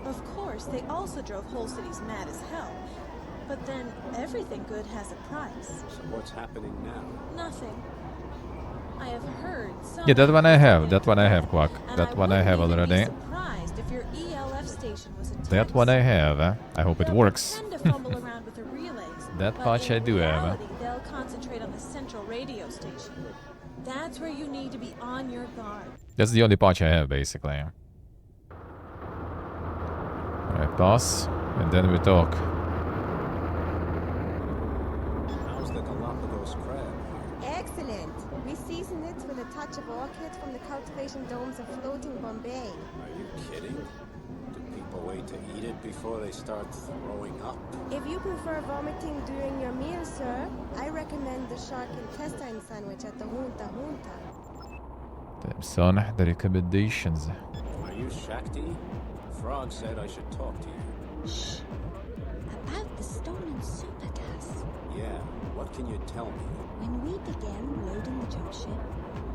Of course, they also drove whole cities mad as hell. But then, everything good has a price. So what's happening now? Nothing. I have heard some... Yeah, that one I have. That one I have, Quack. That one I have already. Surprised if your ELF station was intense. That one I have. I hope it works. Tend to fumble around with the relays, That but patch I in do have. reality, they'll concentrate on the central radio station. That's where you need to be on your guard. That's the only patch I have, basically. Alright, pass. And then we talk. How's the Galapagos crab? Excellent. We season it with a touch of orchid from the cultivation domes of floating Bombay. Are you kidding? Do people wait to eat it before they start throwing up? If you prefer vomiting during your meal, sir, I recommend the shark intestine sandwich at the Junta Junta. Damn, son, the recommendations. Are you Shakti? Frog said I should talk to you. Shh. About the stolen supergas. Yeah, what can you tell me? When we began loading the jump ship,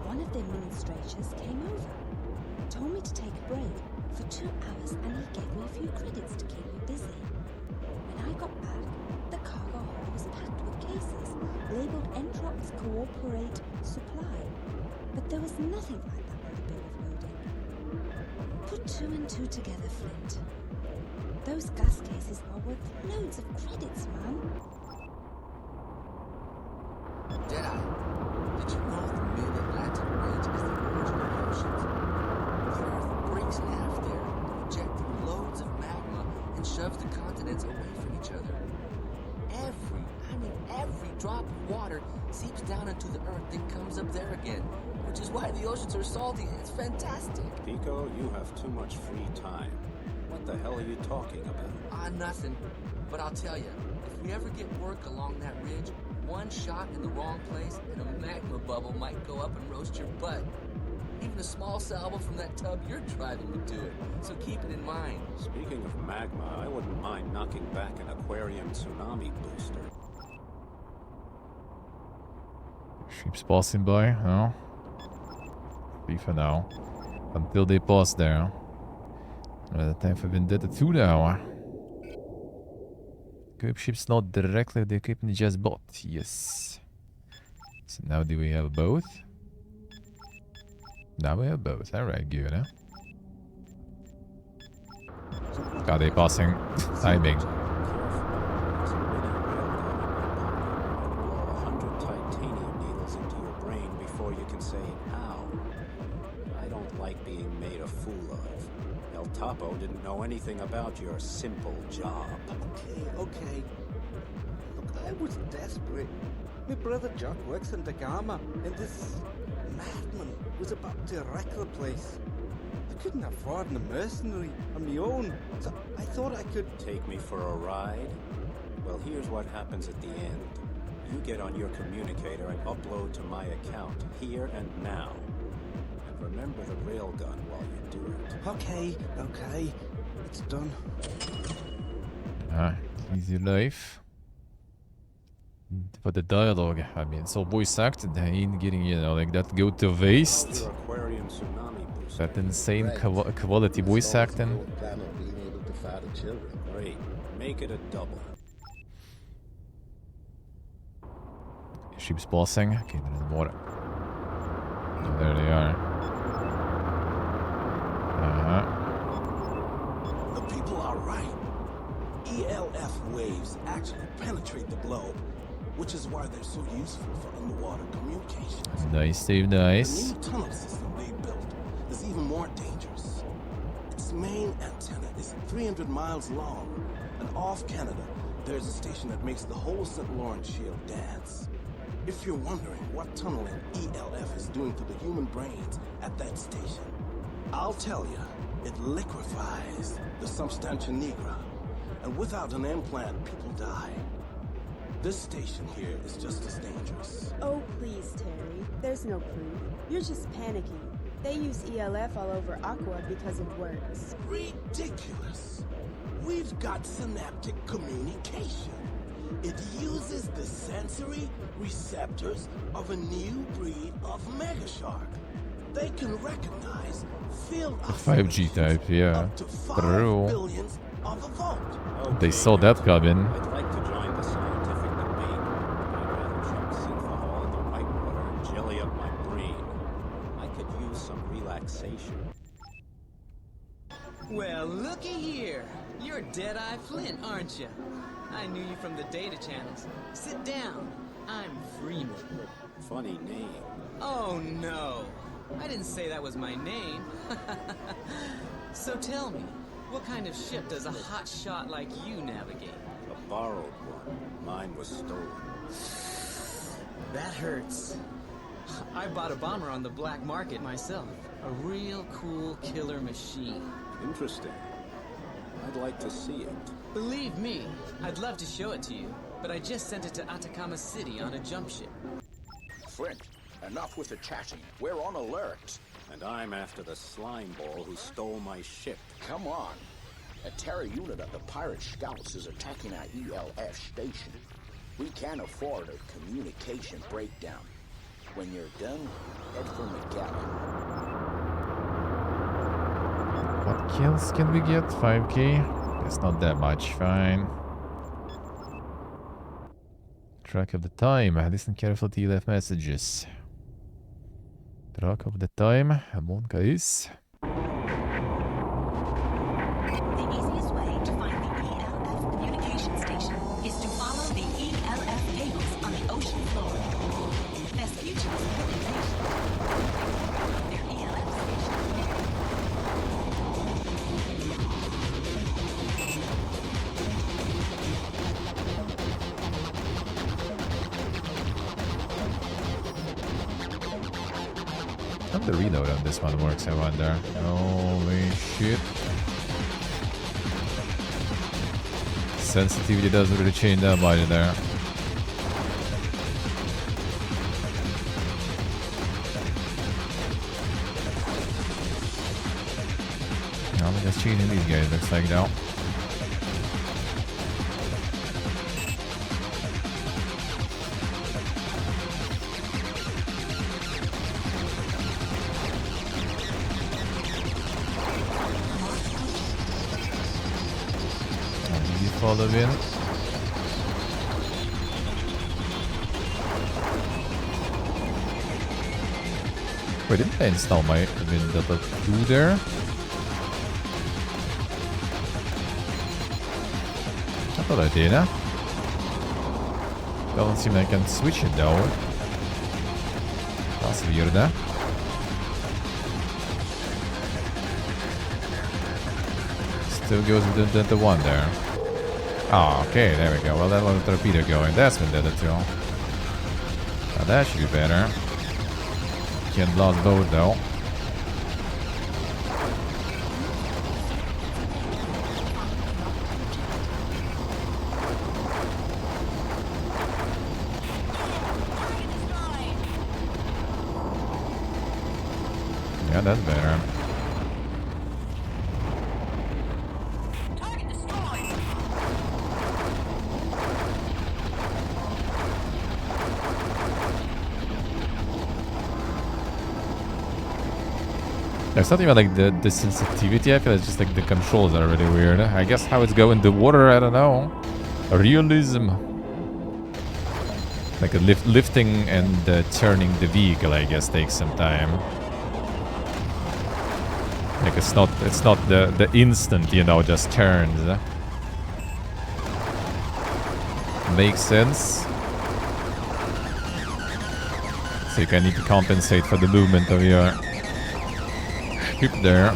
one of the administrators came over. Told me to take a break for 2 hours and he gave me a few credits to keep me busy. When I got back, the cargo hold was packed with cases labeled Entrops Cooperate Supply. But there was nothing like that on the bill of lading. Put 2 and 2 together, Flint. Those gas cases are worth loads of credits, man. Deadeye, did you know the mid-Atlantic Ridge is the origin of the oceans? The Earth breaks in half there, ejecting loads of magma and shoves the continents away from each other. Every drop of water seeps down into the Earth, then comes up there again, which is why the oceans are salty. It's fantastic. Pico, you have too much free time. What the hell are you talking about? Nothing. But I'll tell you, if we ever get work along that ridge, one shot in the wrong place and a magma bubble might go up and roast your butt. Even a small salvo from that tub you're driving would do it, so keep it in mind. Speaking of magma, I wouldn't mind knocking back an aquarium tsunami booster. Ships passing by, no? Be for now. Until they pass there. Time for Vendetta 2 now. Equip ships not directly with the equipment just bought. Yes. So now do we have both? Now we have both. Alright, good, huh? Are they passing? Timing. 100 titanium needles into your brain before before you can say how. I don't like being made a fool of. El Topo didn't know anything about your simple job. Okay. Look, I was desperate. My brother Jack works in the Gamma, and this madman was about to wreck the place. I couldn't afford a mercenary on my own, so I thought I could... Take me for a ride? Well, here's what happens at the end. You get on your communicator and upload to my account, here and now. And remember the railgun while you do it. Okay. It's done. Easy life. But the dialogue, I mean, it's all voice acted. They ain't getting, you know, like that go to waste. That insane quality voice acting. Plan on being able to father children. Great. Make it a double. Ship's passing. Okay, there's more. Oh, there they are. The people are right. ELF waves actually penetrate the globe, which is why they're so useful for underwater communications. Nice, Steve, nice. The new tunnel system they built is even more dangerous. Its main antenna is 300 miles long, and off Canada, there's a station that makes the whole St. Lawrence Shield dance. If you're wondering what tunneling ELF is doing to the human brains at that station, I'll tell you, it liquefies the substantia nigra, and without an implant, people die. This station here is just as dangerous. Oh, please, Terry. There's no proof. You're just panicking. They use ELF all over Aqua because it works. Ridiculous. We've got synaptic communication. It uses the sensory receptors of a new breed of megashark. They can recognize field 5G type, yeah. True. billions of a volt. They saw that coming. I'd like to join the scientific debate. I'd rather chuck synthahol in the whitewater and jelly up my brain. I could use some relaxation. Well, looky here. You're Deadeye Flint, aren't you? I knew you from the data channels. Sit down. I'm Freeman. Funny name. Oh, no. I didn't say that was my name. So tell me, what kind of ship does a hot shot like you navigate? A borrowed one. Mine was stolen. That hurts. I bought a bomber on the black market myself. A real cool killer machine. Interesting. I'd like to see it. Believe me, I'd love to show it to you, but I just sent it to Atacama City on a jump ship. Flint, enough with the chatting. We're on alert. And I'm after the slime ball who stole my ship. Come on. A terror unit of the pirate scouts is attacking our ELF station. We can't afford a communication breakdown. When you're done, head for McGallen. What kills can we get? 5k? It's not that much, fine. Track of the time. Listen carefully to left messages. Track of the time. Monka is. The easiest way to find the ELF communication station is to follow the ELF cables on the ocean floor. Vespucci's civilization. Their ELF station. How the reload on this one works, I wonder. Holy shit. Sensitivity doesn't really change that much there. I'm just cheating these guys, looks like now. Follow in. Wait, didn't I install my Windows 2 there? I thought I did, huh? Doesn't seem like I can switch it though. That's weird, eh? Still goes with the one there. Oh, okay, there we go. Well, that was a torpedo going. That's been dead too. Now that should be better. Can't blast both though. Yeah, that's better. It's not even like the sensitivity, I feel it's just like the controls are really weird. I guess how it's going in the water, I don't know. Realism. Like lifting and turning the vehicle, I guess, takes some time. Like it's not the instant, you know, just turns. Makes sense. So you kind of need to compensate for the movement of your ship there.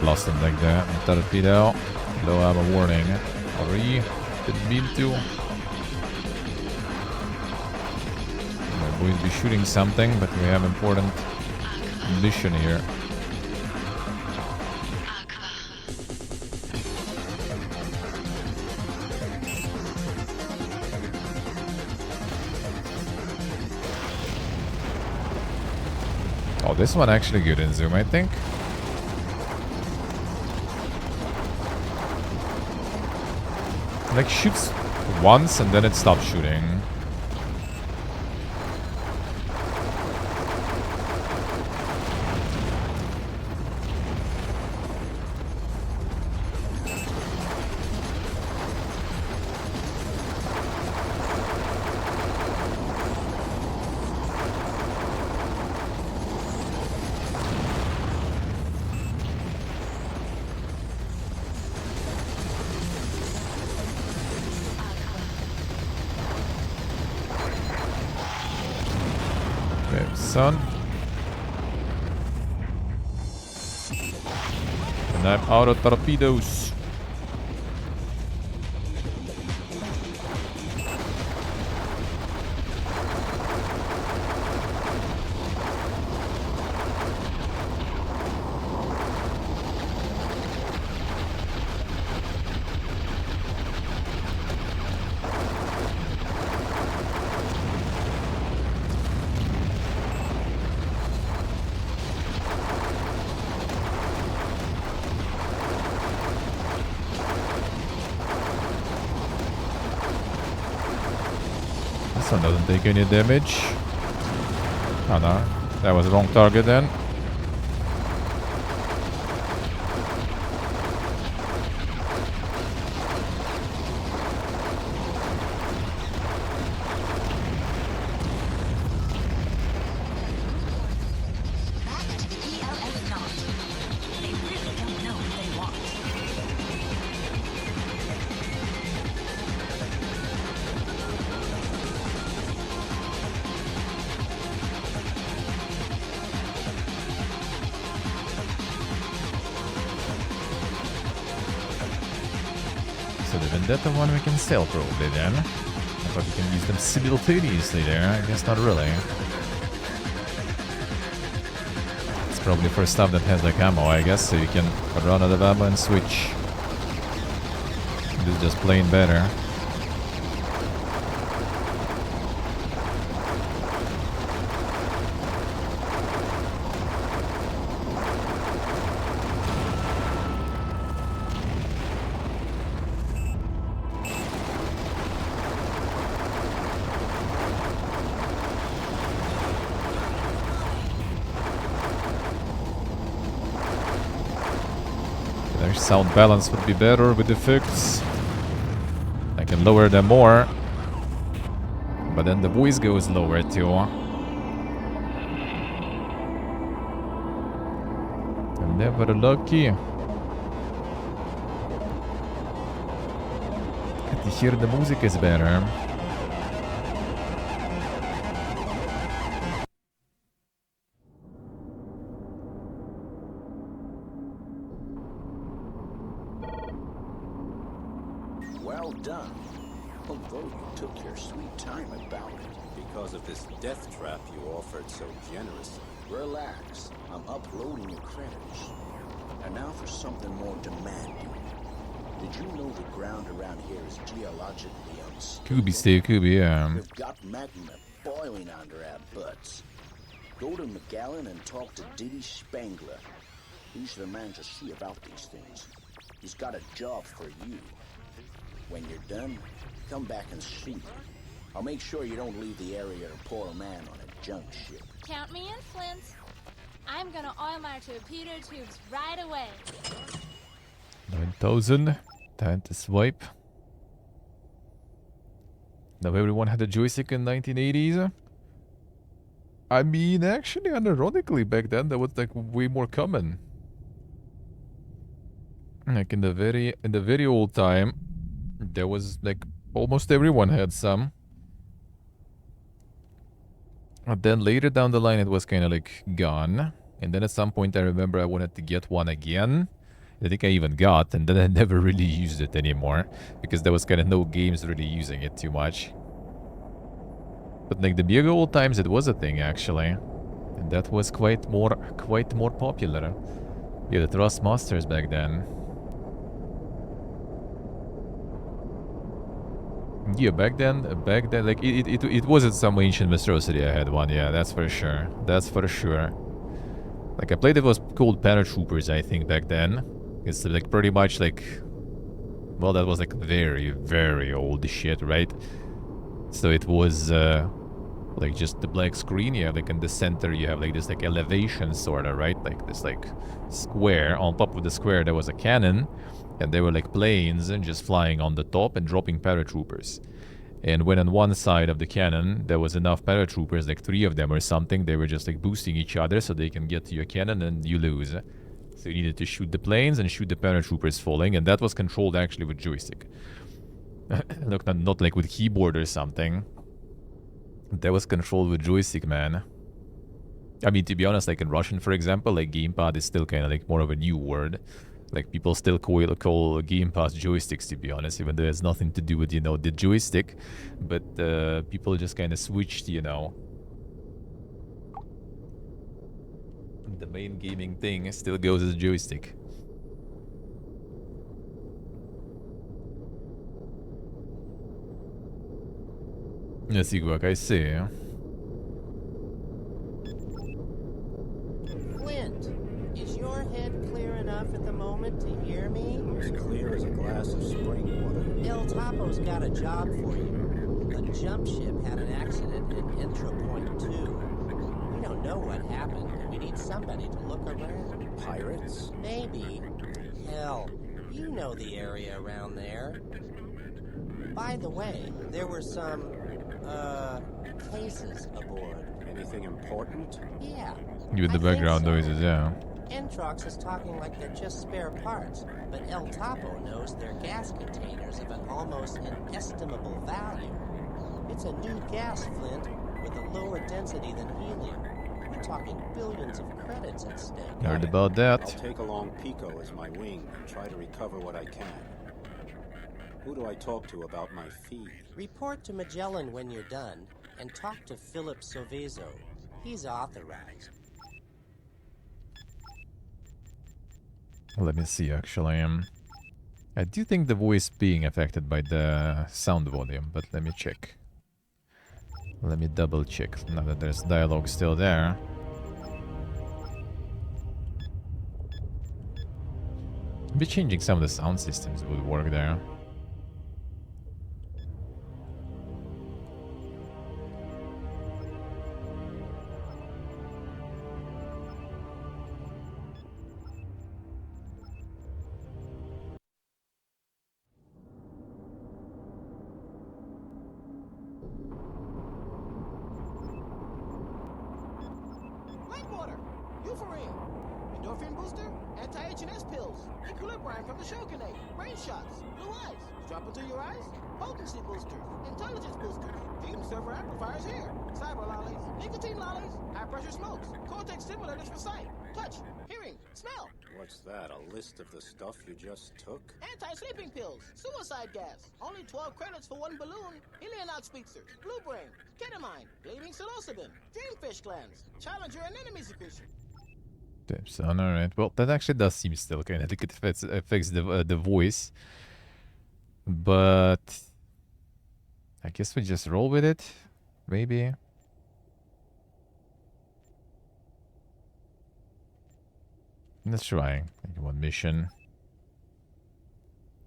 Blasting like that. Torpedo. Low ammo warning. Hurry. Didn't mean to. My boys be shooting something, but we have important mission here. Oh, this one actually good in zoom, I think. Like shoots once and then it stops shooting. Son. And I'm out of torpedoes. This one doesn't take any damage. Oh no, that was the wrong target then. So the Vendetta one we can sell probably then. I thought you can use them simultaneously there. I guess not really. It's probably for stuff that has like ammo, I guess, so you can run out of ammo and switch. This is just plain better. Sound balance would be better with effects. I can lower them more. But then the voice goes lower too. I'm never lucky. To hear the music is better. Well done. Although you took your sweet time about it. Because of this death trap you offered so generously. Relax. I'm uploading your credits. And now for something more demanding. Did you know the ground around here is geologically unstable? Could be Steve, could be, yeah. We've got magma boiling under our butts. Go to Magellan and talk to Diddy Spangler. He's the man to see about these things. He's got a job for you. When you're done, come back and see me. I'll make sure you don't leave the area a poor man on a junk ship. Count me in, Flint. I'm gonna oil my torpedo tubes right away. 9,000. Time to swipe. Now everyone had a joystick in 1980s. I mean, actually, unironically, back then that was like way more common. Like in the very old time, there was like almost everyone had some. And then later down the line, it was kind of like gone. And then at some point, I remember I wanted to get one again. I think I even got, and then I never really used it anymore because there was kind of no games really using it too much. But like the big old times, it was a thing actually, and that was quite more popular. Yeah, the Thrustmasters back then. Yeah, back then, like it wasn't some ancient monstrosity. I had one, yeah, that's for sure. That's for sure. Like I played, it was called Paratroopers, I think, back then. It's like pretty much like, well, that was like very, very old shit, right? So it was like just the black screen. Yeah, like in the center you have like this like elevation sorta, right? Like this like square. On top of the square there was a cannon, and they were like planes and just flying on the top and dropping paratroopers. And when on one side of the cannon there was enough paratroopers, like 3 of them or something, they were just like boosting each other so they can get to your cannon and you lose. So you needed to shoot the planes and shoot the paratroopers falling, and that was controlled actually with joystick. Look, not like with keyboard or something. That was controlled with joystick, man. I mean, to be honest, like in Russian, for example, like gamepad is still kind of like more of a new word. Like people still call gamepads joysticks, to be honest, even though it has nothing to do with, you know, the joystick. But people just kind of switched, you know. The main gaming thing still goes as joystick. Let's see what I see. Flint, is your head clear enough at the moment to hear me? As clear as a glass of spring water. El Topo's got a job for you. The jump ship had an accident in Intro Point 2. We don't know what happened, and we need somebody to look around. Pirates? Maybe. Hell, you know the area around there. By the way, there were some, cases aboard. Anything important? Yeah. With the background noises, yeah. Entrox is talking like they're just spare parts, but El Topo knows they're gas containers of an almost inestimable value. It's a new gas, Flint, with a lower density than helium. We're talking billions of credits at stake. Heard about that. I'll take along Pico as my wing and try to recover what I can. Who do I talk to about my fee? Report to Magellan when you're done, and talk to Philip Sovezo. He's authorized. Let me see, actually. I do think the voice being affected by the sound volume, but let me check. Let me double check now that there's dialogue still there. Maybe changing some of the sound systems would work there. Luciferine. Endorphin booster, anti-HNS pills, equilibrium from the Shogunate, brain shots, blue eyes, drop into your eyes, potency boosters, intelligence boosters, dream server amplifiers here, cyber lollies, nicotine lollies, high pressure smokes, cortex stimulators for sight, touch, hearing, smell. What's that, a list of the stuff you just took? Anti-sleeping pills, suicide gas, only 12 credits for one balloon, Helionox speedsters, blue brain, ketamine, bleeding psilocybin, dreamfish glands, challenger and enemy secretion. Son, alright. Well, that actually does seem still kind of like it affects the voice. But I guess we just roll with it, maybe. Let's try. One mission.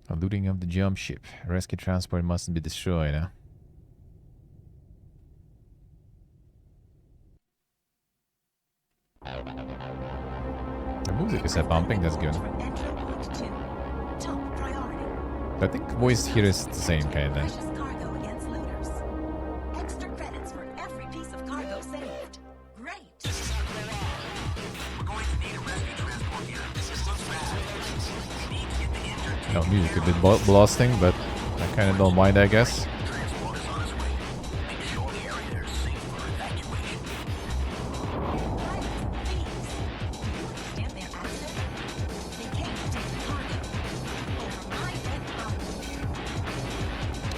A looting of the jump ship. Rescue transport mustn't be destroyed, huh? The music is bumping, that's good. I think voice here is the same kinda. Extra credits for every piece of cargo saved. Great. No, music a bit blasting, but I kinda don't mind, I guess.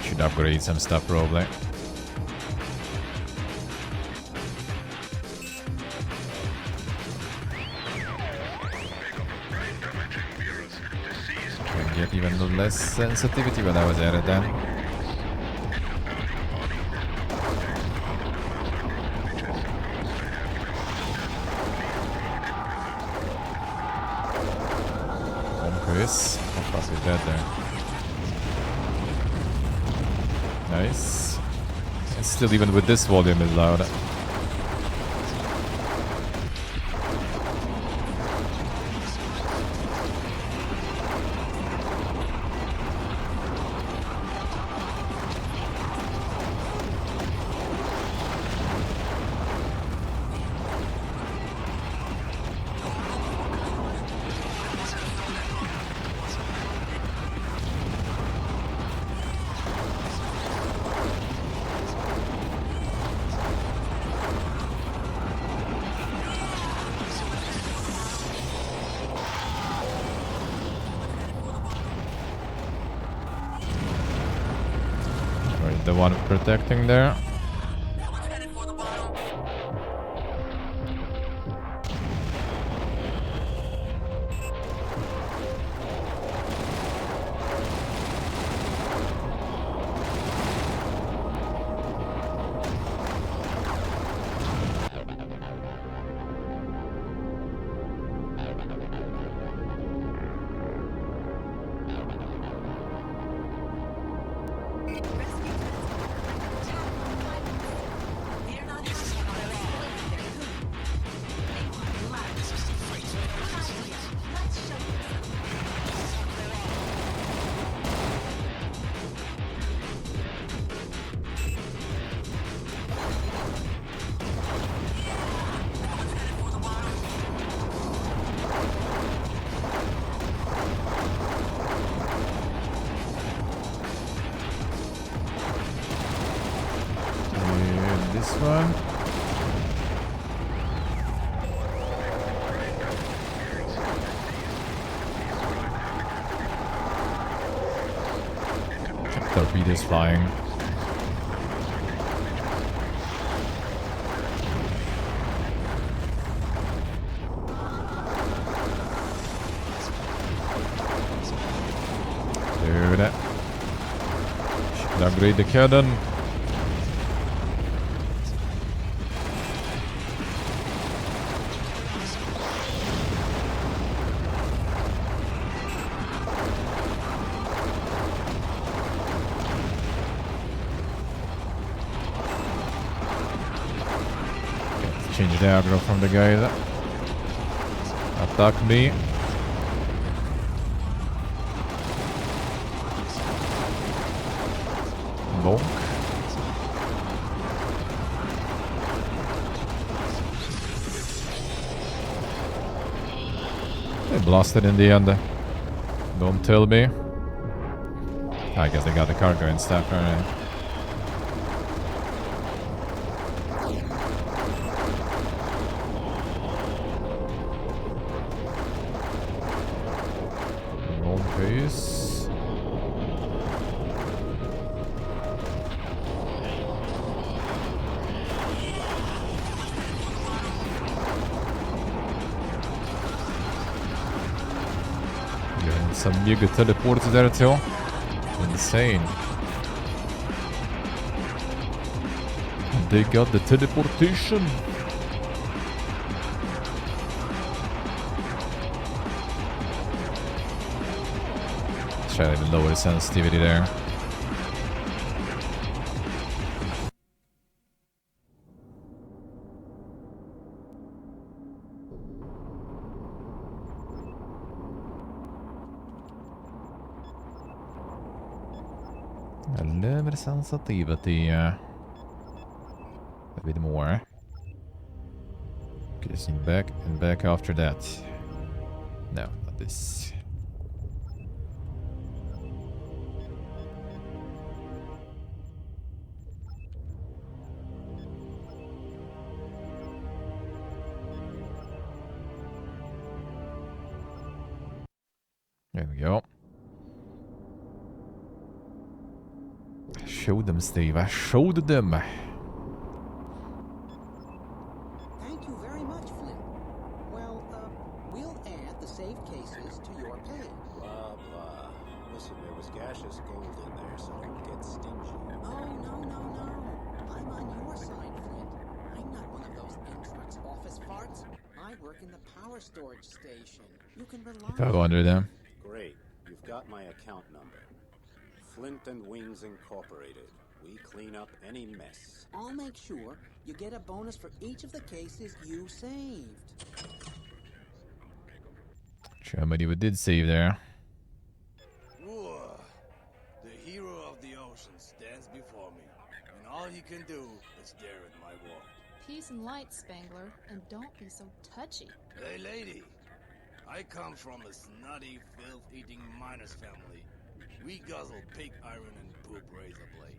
Should upgrade some stuff probably. Can get even less sensitivity when I was at it then. Chris, how fast is that there? Nice. And still, even with this volume, is loud. The one protecting there. This one. Torpedoes flying. Dude. Should upgrade the cannon. Change the aggro from the guy that attacked me. Bonk. Blasted in the end. Don't tell me. I guess they got the cargo and stuff, alright. Wrong case. Some mega teleports där too. Insane. They got the teleportation. Try to even lower sensitivity there. Lower sensitivity. A bit more. Guessing back and back after that. No, not this. There we go. Show them, Steve. I showed them. Thank you very much, Flint. Well, we'll add the saved cases to your pay. Blah, blah. Listen, there was gaseous gold in there, so don't get stingy. Oh, no. I'm on your side, Flint. I'm not one of those Amtrak's office farts. I work in the power storage station. You can rely Go under them. Great. You've got my account number. Flint and Wings Incorporated. We clean up any mess. I'll make sure you get a bonus for each of the cases you saved. Somebody we did save there. Whoa. The hero of the ocean stands before me, and all he can do is stare at my ward. Peace and light, Spangler, and don't be so touchy. Hey, lady. I come from a snotty, filth-eating miner's family. We guzzle pig iron and poop razor blades.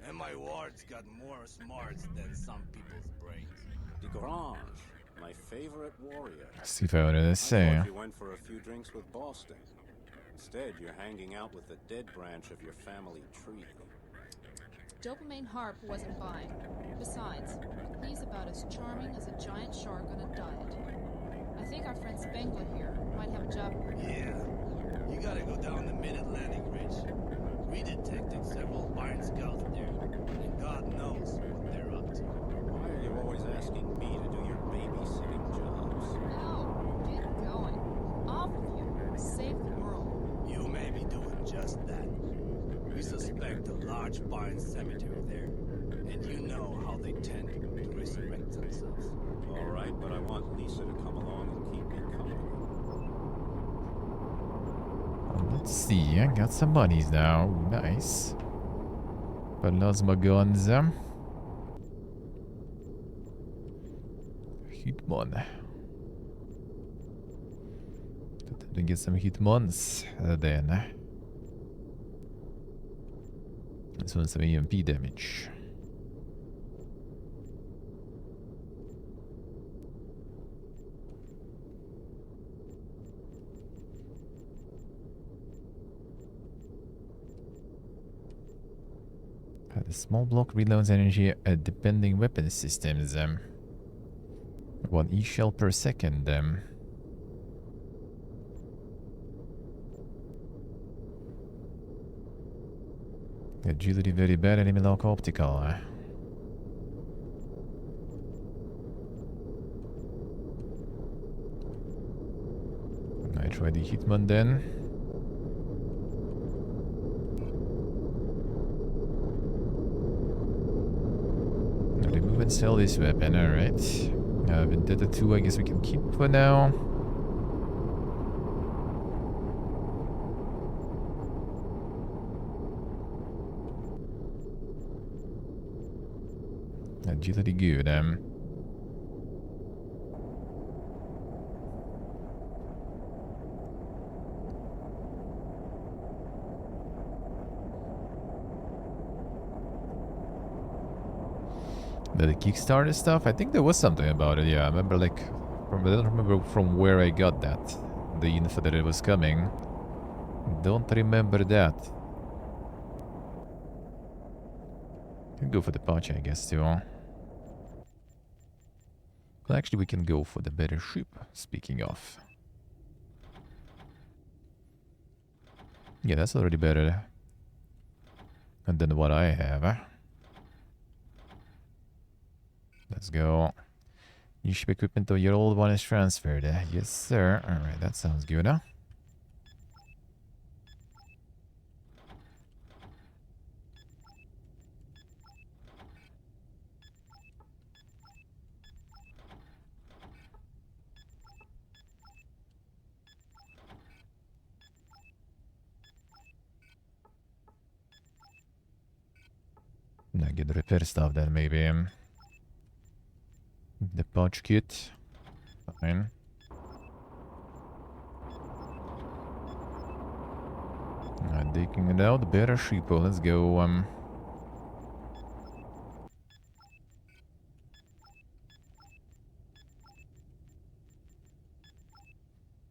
And my ward's got more smarts than some people's brains. DeGrange, my favorite warrior. See if I wanted to I say. thought you went for a few drinks with Boston. Instead, you're hanging out with the dead branch of your family tree. Dopamine Harp wasn't buying. Besides, he's about as charming as a giant shark on a diet. I think our friend Spangler here might have a job. Yeah. You gotta go down the Mid-Atlantic Ridge. We detected several Bayern scouts there, and God knows what they're up to. Why are you always asking me to do your babysitting jobs? No, get going. Off with you. Save the world. You may be doing just that. We suspect a large Bayern cemetery there, and you know how they tend to resurrect themselves. All right, but I want Lisa to come along and keep me company. Let's see. I got some monies now. Nice. Plasma guns. Hitmon. To get some hitmons then. This one's some EMP damage. The small block reloads energy depending weapon systems. 1 e-shell per second. Agility very bad, enemy lock optical. I try the Hitman then. Remove and sell this weapon, alright. Vendetta 2 I guess we can keep for now. Agility good. The Kickstarter stuff? I think there was something about it, yeah. I remember like... I don't remember from where I got that. The info that it was coming. Don't remember that. Can go for the pouch, I guess, too. Well, actually, we can go for the better ship, speaking of. Yeah, that's already better than what I have. Let's go. New ship equipment of your old one is transferred. Yes, sir. Alright, that sounds good, huh? Now get the repair stuff then, maybe. The pouch kit. Fine. Taking it out. Better sheeple. Let's go.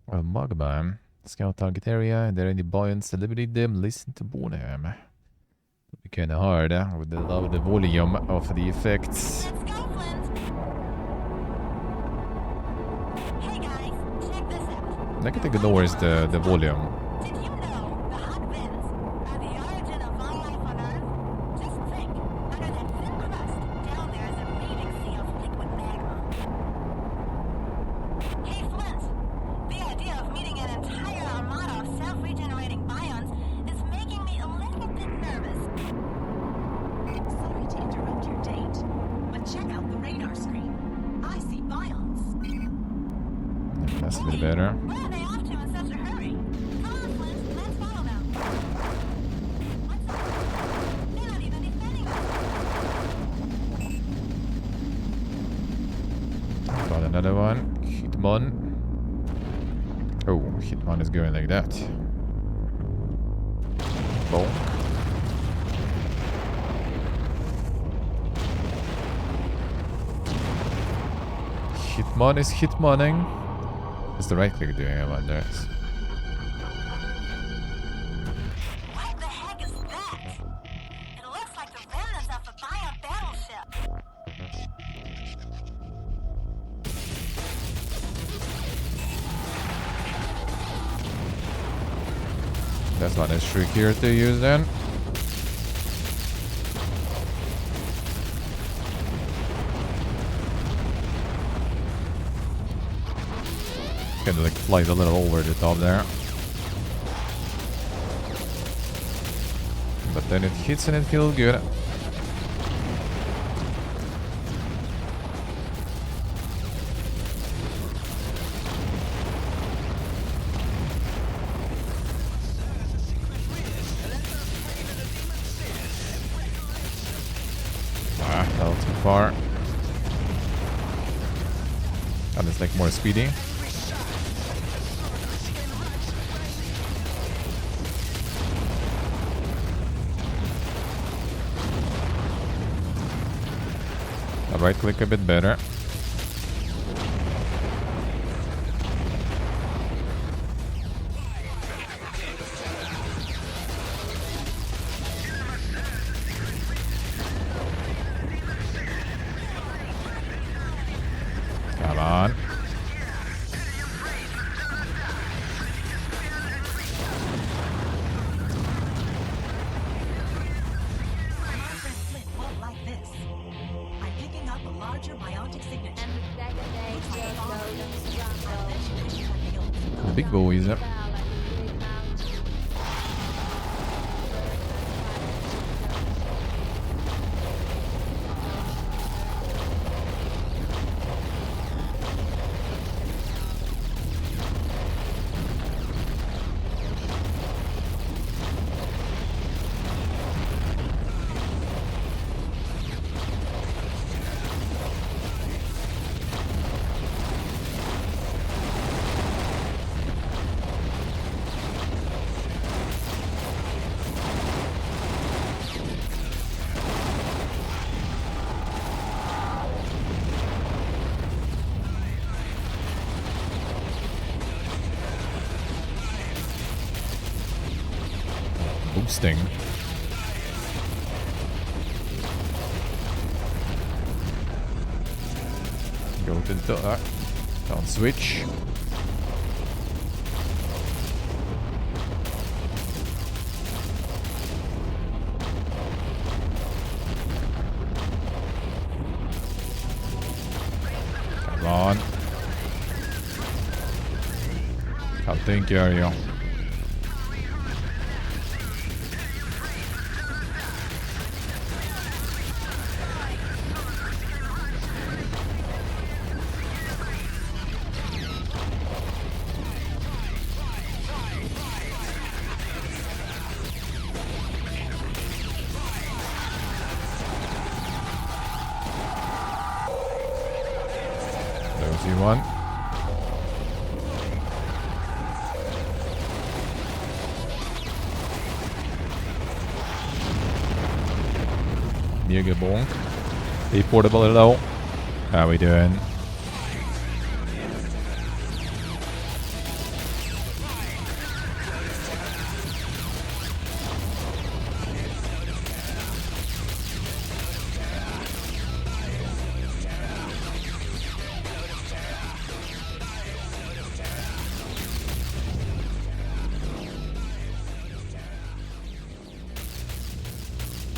Well, Magma. Scout target area. Are there any buoyants? Eliminate them. Listen to Boomerathon. It'll be kinda hard with the volume of the effects. Negative ignores the volume. That's a bit better. Got another one. Hitmon. Oh, Hitmon is going like that. Boom. Hitmon is hitmoning. What's the right click doing? I wonder. What the heck is that? It looks like the remnants of a Bion battleship. That's not as trickier to use then. Kind of like flies a little over the top there. But then it hits and it feels good. Ah, a little too far. And it's like more speedy. Right click a bit better. Come on. The big boys up. sting. Go to the down switch. Come on. I'll take care of you. There's one. Mega bonk. Hey, portable, hello. How we doing?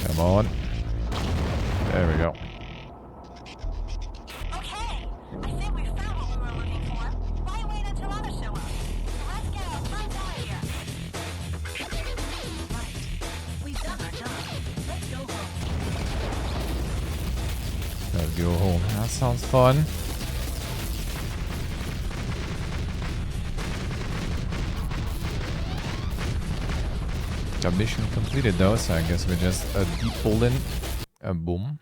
Come on. There we go. Okay, I think we found what we were looking for. Why wait until others show up? Let's get our friends out of here. Right. We've done our job. Let's go home. Let's go home. That sounds fun. Mission completed though, so I guess we just deep pulled in. Boom.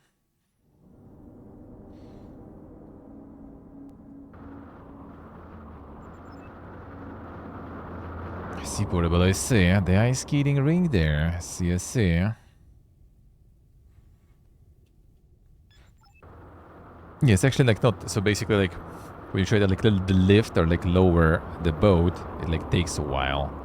I see portable, I see. The ice skating ring there. I see. Yeah, it's actually like not, so basically like when you try to like the lift or like lower the boat, it like takes a while.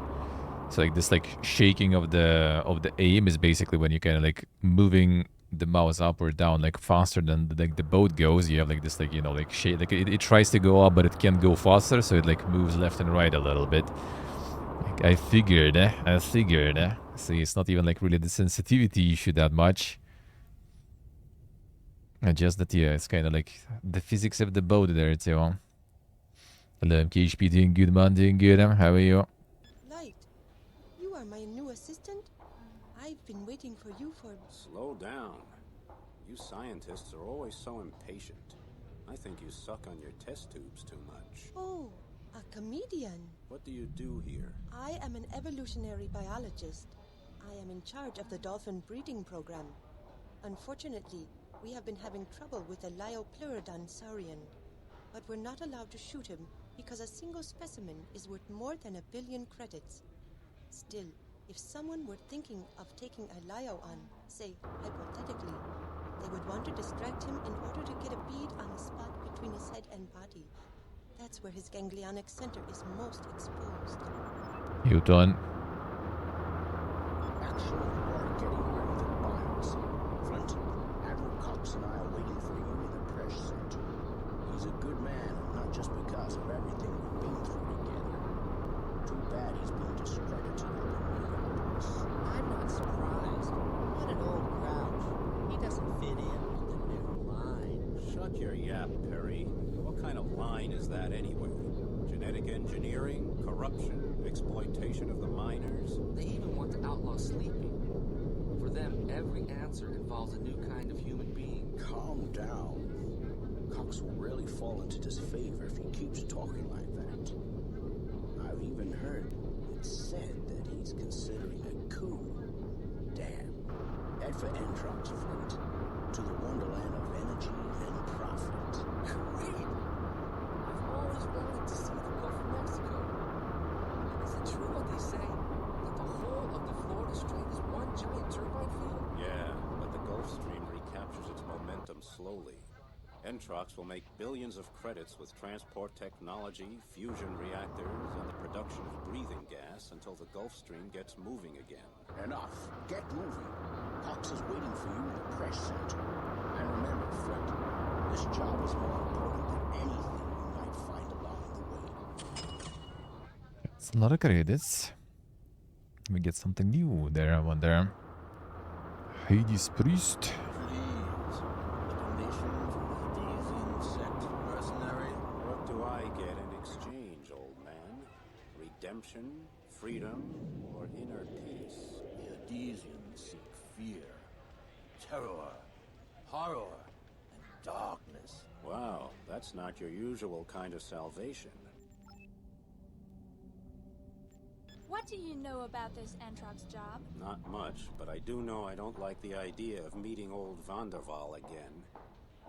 So like this like shaking of the aim is basically when you kind of like moving the mouse up or down like faster than like the boat goes. You have like this like, you know, like shake, like it tries to go up but it can't go faster, so it like moves left and right a little bit. Like I figured. See, it's not even like really the sensitivity issue that much. Just that, yeah, it's kind of like the physics of the boat there too. Hello, MKHP, doing good, man, doing good. How are you? You are my new assistant? I've been waiting for you for... Slow down. You scientists are always so impatient. I think you suck on your test tubes too much. Oh, a comedian. What do you do here? I am an evolutionary biologist. I am in charge of the dolphin breeding program. Unfortunately, we have been having trouble with the Liopleurodon saurian. But we're not allowed to shoot him because a single specimen is worth more than 1 billion credits. Still, if someone were thinking of taking a Lio on, say, hypothetically, they would want to distract him in order to get a bead on the spot between his head and body. That's where his ganglionic center is most exposed. You done? Actually, we're getting ready to bounce. Flint, Admiral Cox and I are waiting for you in the press center. He's a good man, not just because of everything we've been through together. Too bad he's been discredited up in Minneapolis. I'm not surprised. What an old grouch. He doesn't fit in with the new line. Shut your yap, Perry. What kind of line is that anyway? Genetic engineering, corruption, exploitation of the miners? They even want to outlaw sleeping. For them, every answer involves a new kind of human being. Calm down. Cox will really fall into disfavor if he keeps talking like that. I've even heard it said that he's considering a coup. Damn. Head for Entrox, Flint. To the wonderland of energy and profit. Great! I've always wanted to see the Gulf of Mexico. Is it true what they say? That the whole of the Florida Strait is one giant turbine field? Yeah, but the Gulf Stream recaptures its momentum slowly. Entrox will make billions of credits with transport technology, fusion reactors, and the production of breathing gas until the Gulf Stream gets moving again. Enough. Get moving. Cox is waiting for you in the press center. And remember, Flint, this job is more important than anything you might find along the way. It's a lot of credits. We get something new there, I wonder. Hades Priest. Please. A donation from the Desian sect mercenary? What do I get in exchange, old man? Redemption, freedom, or inner peace? The Adesians seek fear, terror, horror, and darkness. Wow, that's not your usual kind of salvation. What do you know about this Entrox job? Not much, but I do know I don't like the idea of meeting old Vanderval again.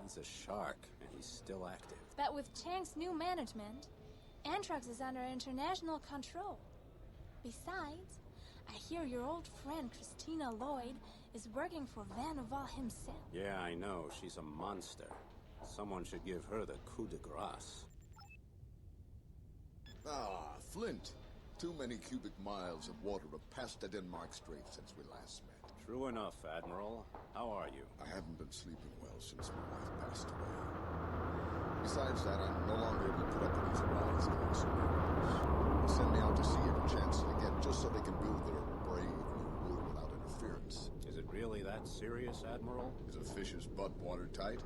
He's a shark, and he's still active. But with Chang's new management, Entrox is under international control. Besides, I hear your old friend Christina Lloyd is working for Vanderval himself. Yeah, I know. She's a monster. Someone should give her the coup de grace. Ah, Flint. Too many cubic miles of water have passed the Denmark Strait since we last met. True enough, Admiral. How are you? I haven't been sleeping well since my wife passed away. Besides that, I'm no longer able to put up with these rise going scenarios. They send me out to sea every chance they get just so they can build their brave new wood without interference. Is it really that serious, Admiral? Is a fish's butt watertight?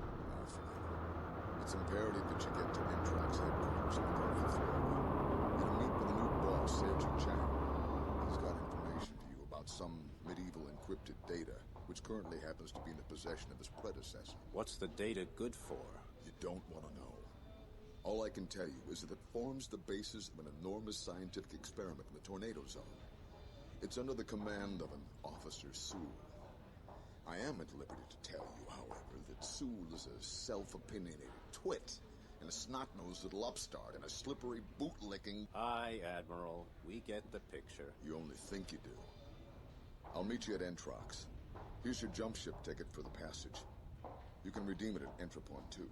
Ah, fine. It's imperative that you get to Entrox headquarters in the Gulf of Florida. You'll meet with the new boss, Sergeant Chang. He's got information for you about some medieval encrypted data, which currently happens to be in the possession of his predecessor. What's the data good for? You don't want to know. All I can tell you is that it forms the basis of an enormous scientific experiment in the tornado zone. It's under the command of an Officer Sewell. I am at liberty to tell you, however, that Sewell is a self-opinionated twit, and a snot-nosed little upstart, and a slippery boot-licking... Aye, Admiral. We get the picture. You only think you do. I'll meet you at Entrox. Here's your jump ship ticket for the passage. You can redeem it at Entropoint 2.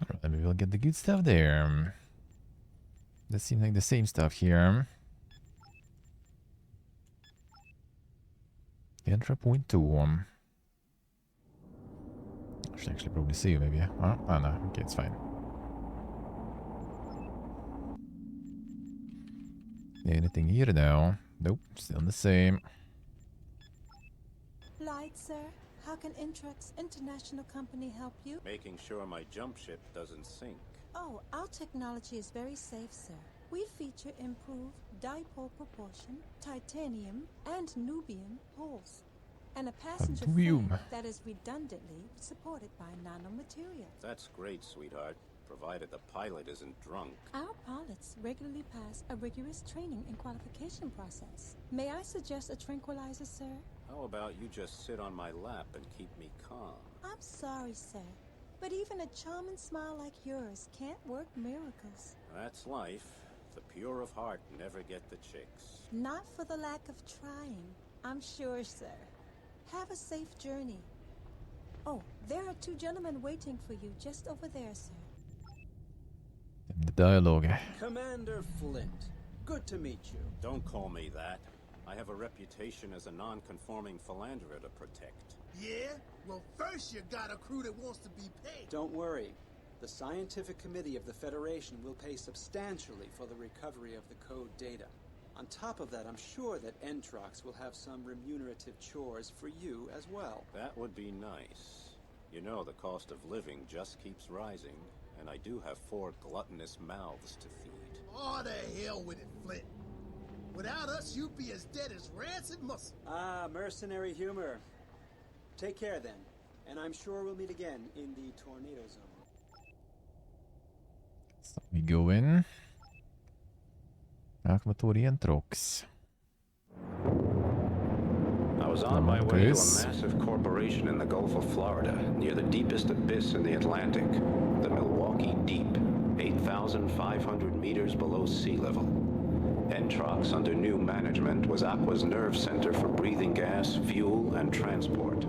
Alright, maybe we'll get the good stuff there. That seems like the same stuff here. Entropoint 2. I should actually probably see you, maybe. Oh, no. Okay, it's fine. Anything here now? Nope, still the same. Light, sir. How can Entrox International Company help you? Making sure my jump ship doesn't sink. Oh, our technology is very safe, sir. We feature improved dipole propulsion, titanium, and nubium hulls, and a passenger frame that is redundantly supported by nanomaterial. That's great, sweetheart, provided the pilot isn't drunk. Our pilots regularly pass a rigorous training and qualification process. May I suggest a tranquilizer, sir? How about you just sit on my lap and keep me calm? I'm sorry, sir, but even a charming smile like yours can't work miracles. That's life. The pure of heart never get the chicks. Not for the lack of trying, I'm sure, sir. Have a safe journey. Oh, there are two gentlemen waiting for you just over there, sir. The dialogue. Commander Flint, good to meet you. Don't call me that. I have a reputation as a non-conforming philanderer to protect. Yeah? Well, first you got a crew that wants to be paid. Don't worry. The Scientific Committee of the Federation will pay substantially for the recovery of the code data. On top of that, I'm sure that Entrox will have some remunerative chores for you as well. That would be nice. You know, the cost of living just keeps rising, and I do have 4 gluttonous mouths to feed. Oh, the hell with it, Flint. Without us, you'd be as dead as rancid muscle. Ah, mercenary humor. Take care then, and I'm sure we'll meet again in the tornado zone. So we go in. Aquatori Entrox. I was on my way to a massive corporation in the Gulf of Florida, near the deepest abyss in the Atlantic, the Milwaukee Deep, 8,500 meters below sea level. Entrox, under new management, was Aqua's nerve center for breathing gas, fuel, and transport.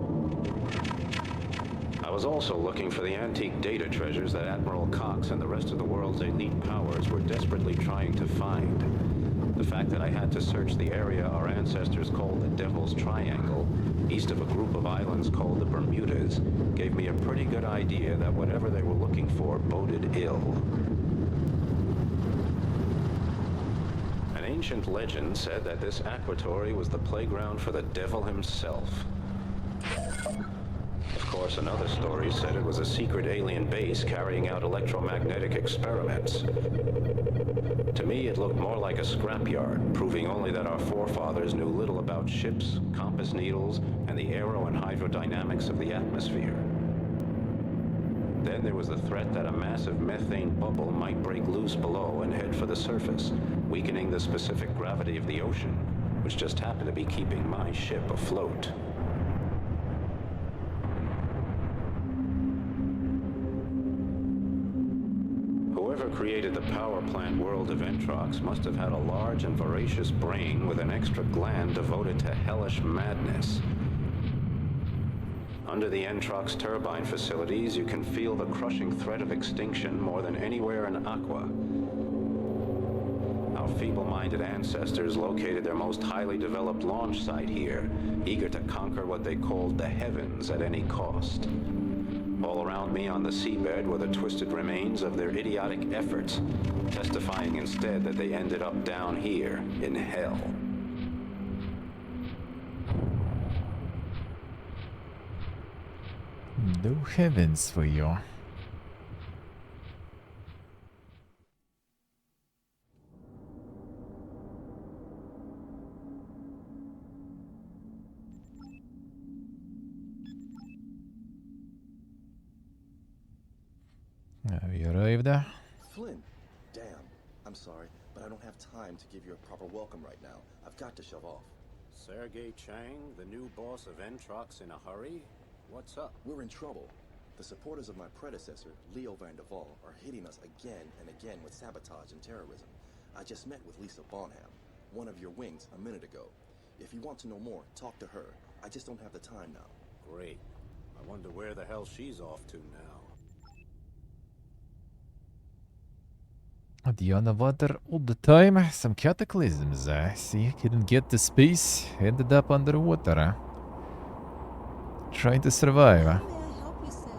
I was also looking for the antique data treasures that Admiral Cox and the rest of the world's elite powers were desperately trying to find. The fact that I had to search the area our ancestors called the Devil's Triangle, east of a group of islands called the Bermudas, gave me a pretty good idea that whatever they were looking for boded ill. An ancient legend said that this aquatory was the playground for the devil himself. Of course, another story said it was a secret alien base carrying out electromagnetic experiments. To me, it looked more like a scrapyard, proving only that our forefathers knew little about ships, compass needles, and the aero and hydrodynamics of the atmosphere. Then there was the threat that a massive methane bubble might break loose below and head for the surface, weakening the specific gravity of the ocean, which just happened to be keeping my ship afloat. Whoever created the power plant world of Entrox must have had a large and voracious brain with an extra gland devoted to hellish madness. Under the Entrox turbine facilities, you can feel the crushing threat of extinction more than anywhere in Aqua. Our feeble-minded ancestors located their most highly developed launch site here, eager to conquer what they called the heavens at any cost. All around me on the seabed were the twisted remains of their idiotic efforts, testifying instead that they ended up down here in hell. No heavens for you. Have you arrived there? Flynn, damn. I'm sorry, but I don't have time to give you a proper welcome right now. I've got to shove off. Sergei Chang, the new boss of Entrox, in a hurry? What's up? We're in trouble. The supporters of my predecessor, Leo Van der Waal, are hitting us again and again with sabotage and terrorism. I just met with Lisa Bonham, one of your wings, a minute ago. If you want to know more, talk to her. I just don't have the time now. Great. I wonder where the hell she's off to now. The underwater all the time. Some cataclysms. See, couldn't get to space. Ended up underwater. Trying to survive. How may I help you, sir?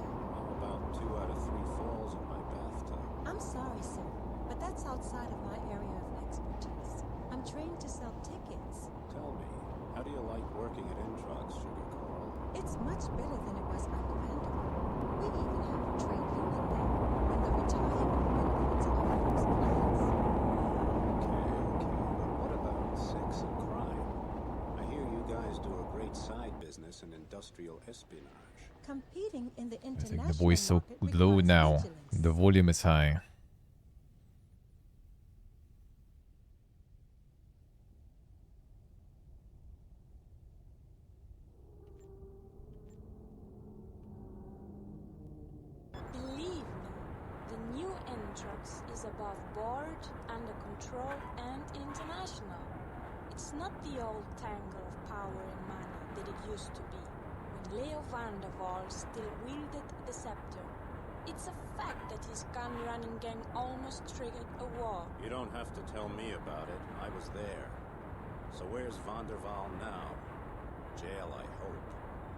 About 2 out of 3 falls in my bathtub. I'm sorry, sir, but that's outside of my area of expertise. I'm trained to sell tickets. Tell me, how do you like working at Entrox, Sugar Coral? It's much better than it was under Vanderbilt. We even have a trade union there, and the retirement benefits are first class. What about sex and crime? I hear you guys do a great side business in industrial espionage. Competing in the I think international the voice is so market low requires now. vigilance. The volume is high. Believe me, the new Entrox is above board, under control, and international. It's not the old tangle of power and money that it used to be, when Leo Van der Waal still wielded the scepter. It's a fact that his gun-running gang almost triggered a war. You don't have to tell me about it. I was there. So where's Van der Waal now? Jail, I hope.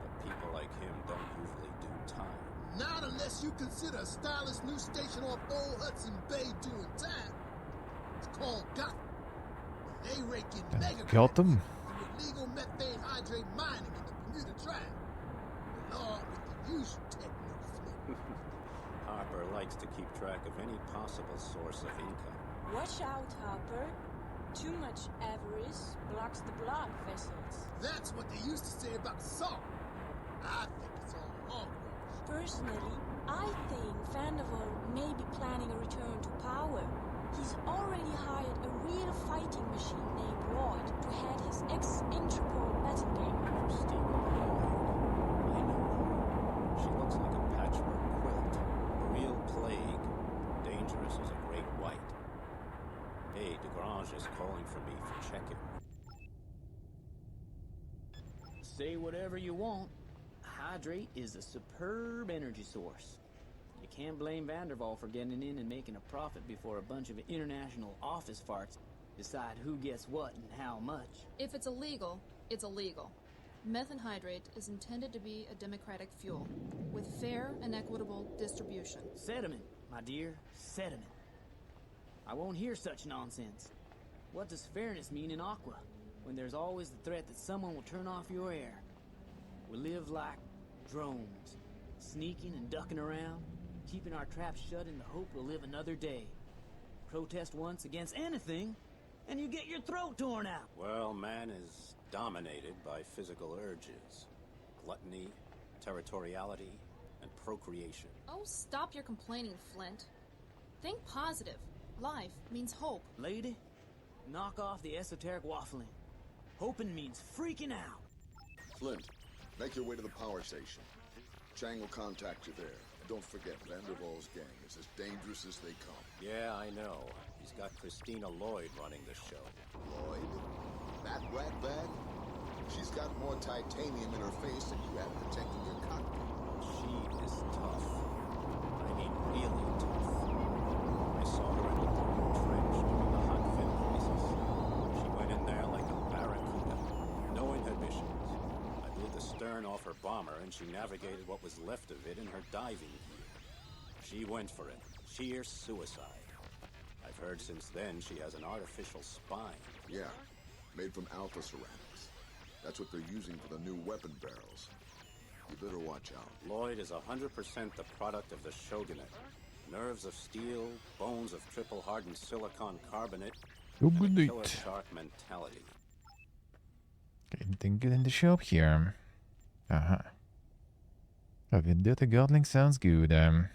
But people like him don't usually do time. Not unless you consider a stylish new station off Old Hudson Bay doing time. It's called Gotham. They rake in mega Gotham? and illegal methane hydrate mining in the Bermuda Triangle. Along with the usual techno. Harper likes to keep track of any possible source of income. Watch out, Harper. Too much avarice blocks the blood vessels. That's what they used to say about salt. I think it's all hogwash. Personally, I think Van der Waal may be planning a return to power. He's already hired a real fighting machine named Lloyd to head his ex-Interpol battle gang. I know her. She looks like a patchwork quilt. A real plague. Dangerous as a great white. Hey, DeGrange is calling for me for check-in. Say whatever you want. Hydrate is a superb energy source. You can't blame Vanderval for getting in and making a profit before a bunch of international office farts decide who gets what and how much. If it's illegal, it's illegal. Methanhydrate is intended to be a democratic fuel, with fair and equitable distribution. Sediment, my dear, sediment. I won't hear such nonsense. What does fairness mean in Aqua, when there's always the threat that someone will turn off your air? We live like drones, sneaking and ducking around, keeping our traps shut in the hope we'll live another day. Protest once against anything, and you get your throat torn out. Well, man is dominated by physical urges. Gluttony, territoriality, and procreation. Oh, stop your complaining, Flint. Think positive. Life means hope. Lady, knock off the esoteric waffling. Hoping means freaking out. Flint, make your way to the power station. Chang will contact you there. And don't forget, Vanderval's gang is as dangerous as they come. Yeah, I know. He's got Christina Lloyd running the show. Lloyd? That rat bag? She's got more titanium in her face than you have protecting your cockpit. She is tough. I mean, really tough. I saw her in the Blue Trench during the hot fin crisis. She went in there like a barracuda. No inhibitions. I blew the stern off her bomber and she navigated what was left of it in her diving gear. She went for it. Sheer suicide. I've heard since then she has an artificial spine. Yeah, made from alpha ceramics. That's what they're using for the new weapon barrels. You better watch out. Lloyd is 100% the product of the Shogunate. Nerves of steel, bones of triple-hardened silicon carbonate, and a killer shark mentality. Anything good in the shop here? Uh-huh. A Vendetta Godling sounds good. A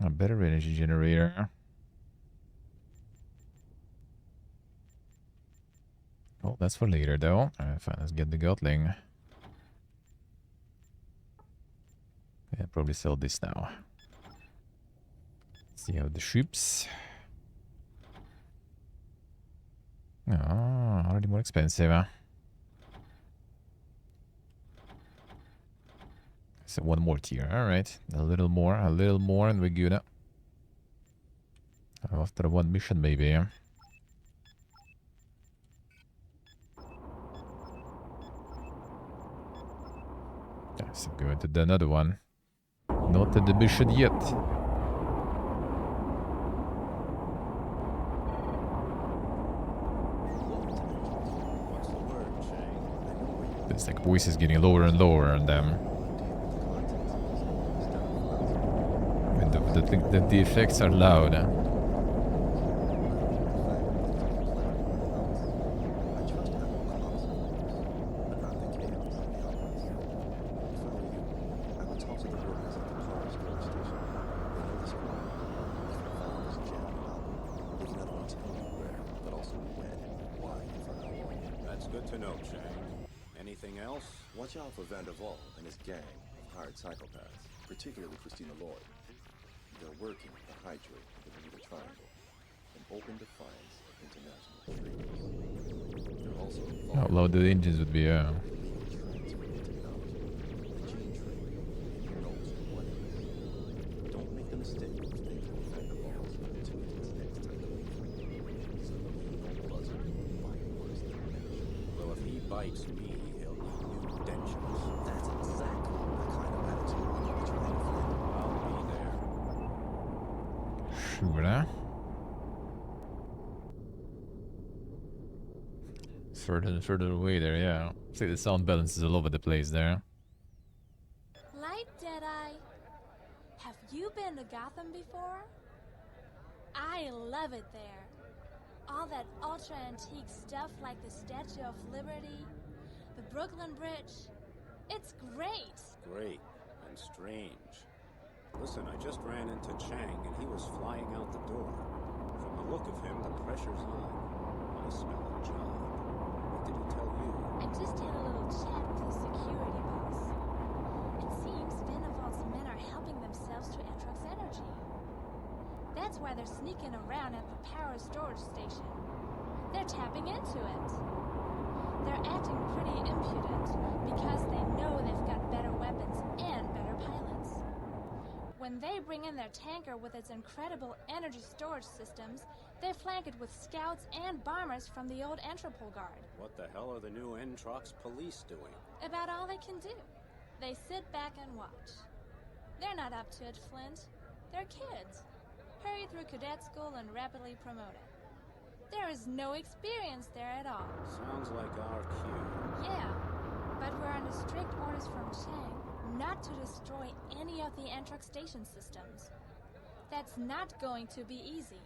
better energy generator. Oh, that's for later though. Alright, fine, let's get the Gatling. Yeah, probably sell this now. See how the ships. Oh, already more expensive, huh? So one more tier, alright. A little more, and we're good. After one mission, maybe. So go into the another one. Not in the mission yet. It's like voice is getting lower and lower on them. And the effects are loud. Watch out for Vanderval and his gang of hired psychopaths, particularly Christina Lloyd. They're working to hydrate the Bermuda Triangle, an open defiance of international treaties. They're also involved. How loud the engines would be, yeah. Don't make the mistake of thinking Vanderval's opportunities next time. Some evil buzzard will bite worse than mentioned. Well, if he bites me, that's exactly the kind of attitude we need to try and find. I'll be there. Sure. Further and further away there, yeah. See, the sound balance is all over the place there. Light Deadeye, have you been to Gotham before? I love it there. All that ultra-antique stuff like the Statue of Liberty, the Brooklyn Bridge. It's great. Great and strange. Listen, I just ran into Chang and he was flying out the door. From the look of him, the pressure's on. I smell a job. What did he tell you? I just had a little chat with his security boss. It seems Vanderval's men are helping themselves to Atrox energy. That's why they're sneaking around at the power storage station. They're tapping into it. They're acting pretty impudent because they know they've got better weapons and better pilots. When they bring in their tanker with its incredible energy storage systems, they flank it with scouts and bombers from the old Entropol Guard. What the hell are the new Entrox police doing? About all they can do. They sit back and watch. They're not up to it, Flint. They're kids. Hurry through cadet school and rapidly promoted. There is no experience there at all. Sounds like our cue. Yeah, but we're under strict orders from Chang not to destroy any of the Entrox station systems. That's not going to be easy.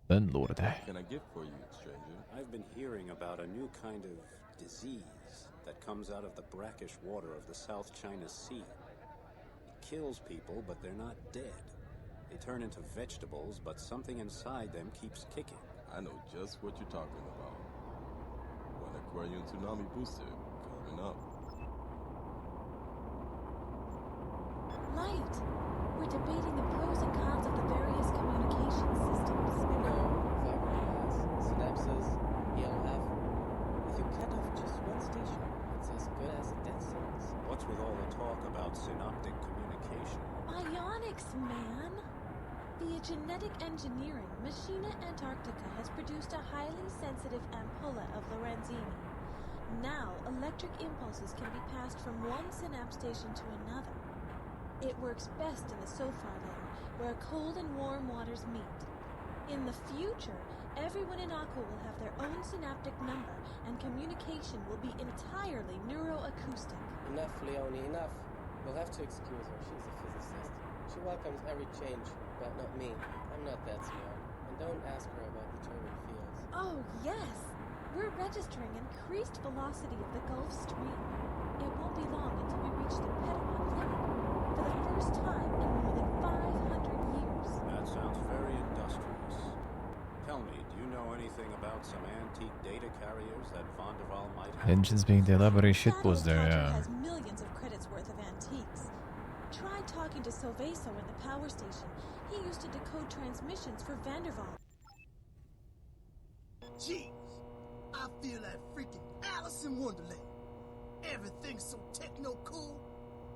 Then Lord. What can I get for you, stranger? I've been hearing about a new kind of disease that comes out of the brackish water of the South China Sea. It kills people, but they're not dead. They turn into vegetables, but something inside them keeps kicking. I know just what you're talking about. One Aquarium Tsunami Booster coming up. Light! We're debating the pros and cons of the various communication systems. You know, fiber glass, synapses, ELF. If you cut off just one station, it's as good as a dead sentence. What's with all the talk about synoptic communication? Ionics, man! Via genetic engineering, Machina Antarctica has produced a highly sensitive ampulla of Lorenzini. Now, electric impulses can be passed from one synapse station to another. It works best in the Sophar layer, where cold and warm waters meet. In the future, everyone in Aqua will have their own synaptic number, and communication will be entirely neuroacoustic. Enough, Leonie, enough. You'll have to excuse her. She's a physicist. She welcomes every change, but not me. I'm not that smart. And don't ask her about the turbine fields. Oh, yes! We're registering increased velocity of the Gulf Stream. It won't be long until we reach the Pedimon limit. For the first time in more than 500 years. That sounds very industrious. Tell me, do you know anything about some antique data carriers that Van der Waal might have? Engines being the elaborate shit was there, Roger yeah. has millions of credits worth of antiques. Try talking to Silveso in the power station. He used to decode transmissions for Van der Waal. Jeez, I feel like freaking Alice in Wonderland. Everything's so techno-cool.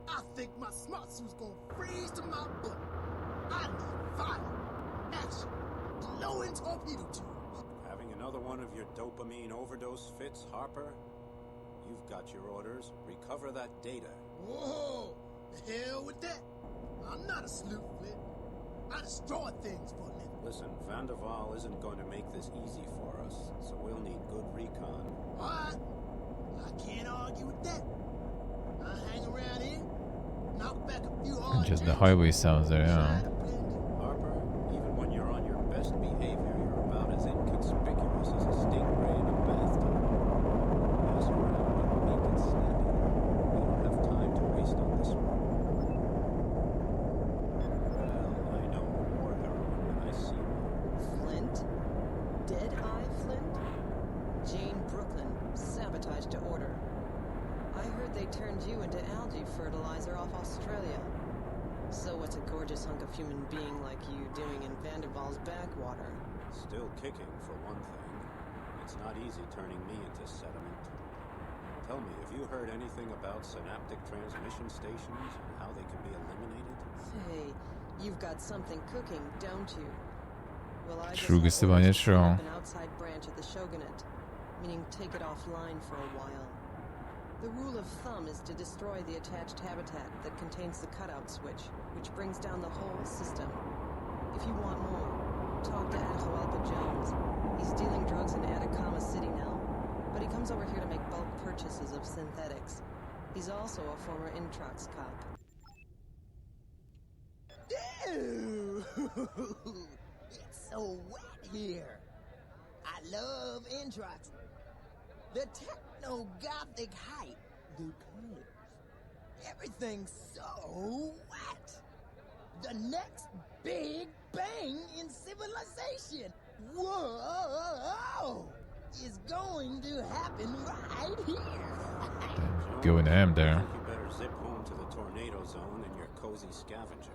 I think my smart suit's gonna freeze to my butt. I need fire, action, glowing torpedo tubes. Having another one of your dopamine overdose fits, Harper? You've got your orders. Recover that data. Whoa, the hell with that. I'm not a sleuth, Flint. I destroy things for a living. Listen, Van der Waal isn't going to make this easy for us, so we'll need good recon. All right, I can't argue with that. I hang around here, knock back a few hard Just the tanks, highway sounds there, yeah. Harper, even when you're on your best behavior, you're about as inconspicuous as a stingray in a bathtub. Pass around and make it snappy. We don't have time to waste on this one. Well, I know more heroin than I see. Flint? Dead-Eye Flint? Jane Brooklyn, sabotaged to order. I heard they turned you into algae fertilizer off Australia. So what's a gorgeous hunk of human being like you doing in Van der Waal's backwater? Still kicking, for one thing. It's not easy turning me into sediment. Tell me, have you heard anything about synaptic transmission stations and how they can be eliminated? Hey, you've got something cooking, don't you? Well, I just Zdecydowanie have orders to set true. up an outside branch of the Shogunate, meaning take it offline for a while. The rule of thumb is to destroy the attached habitat that contains the cutout switch, which brings down the whole system. If you want more, talk to Atahualpa Jones. He's dealing drugs in Atacama City now, but he comes over here to make bulk purchases of synthetics. He's also a former Introx cop. Dude, it's so wet here. I love Introx. The techno-gothic hype, the colors, everything's so wet. The next big bang in civilization, whoa, is going to happen right here. Going ham there. I think you better zip home to the tornado zone in your cozy scavenger.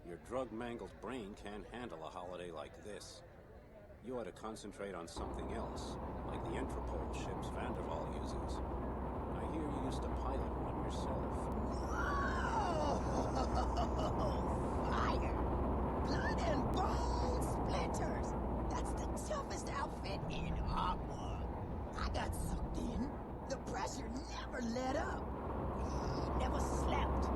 Your drug-mangled brain can't handle a holiday like this. You ought to concentrate on something else, like the Interpol ships Vanderval uses. I hear you used to pilot one yourself. Fire! Blood and bone splinters! That's the toughest outfit in Aqua. I got sucked in. The pressure never let up. We never slept.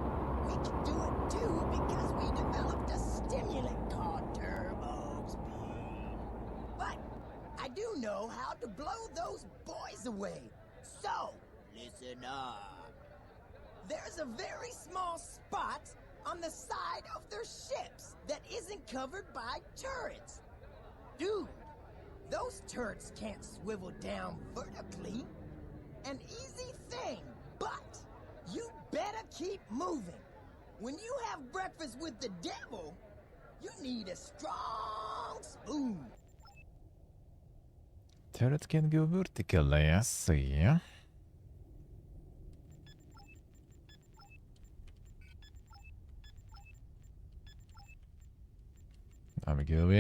We can do it too because we developed a stimulant called turbo speed. But I do know how to blow those boys away. So, listen up. There's a very small spot on the side of their ships that isn't covered by turrets. Dude, those turrets can't swivel down vertically. An easy thing, but you better keep moving. When you have breakfast with the devil, you need a strong spoon. Turret can go vertical, I see. Now we go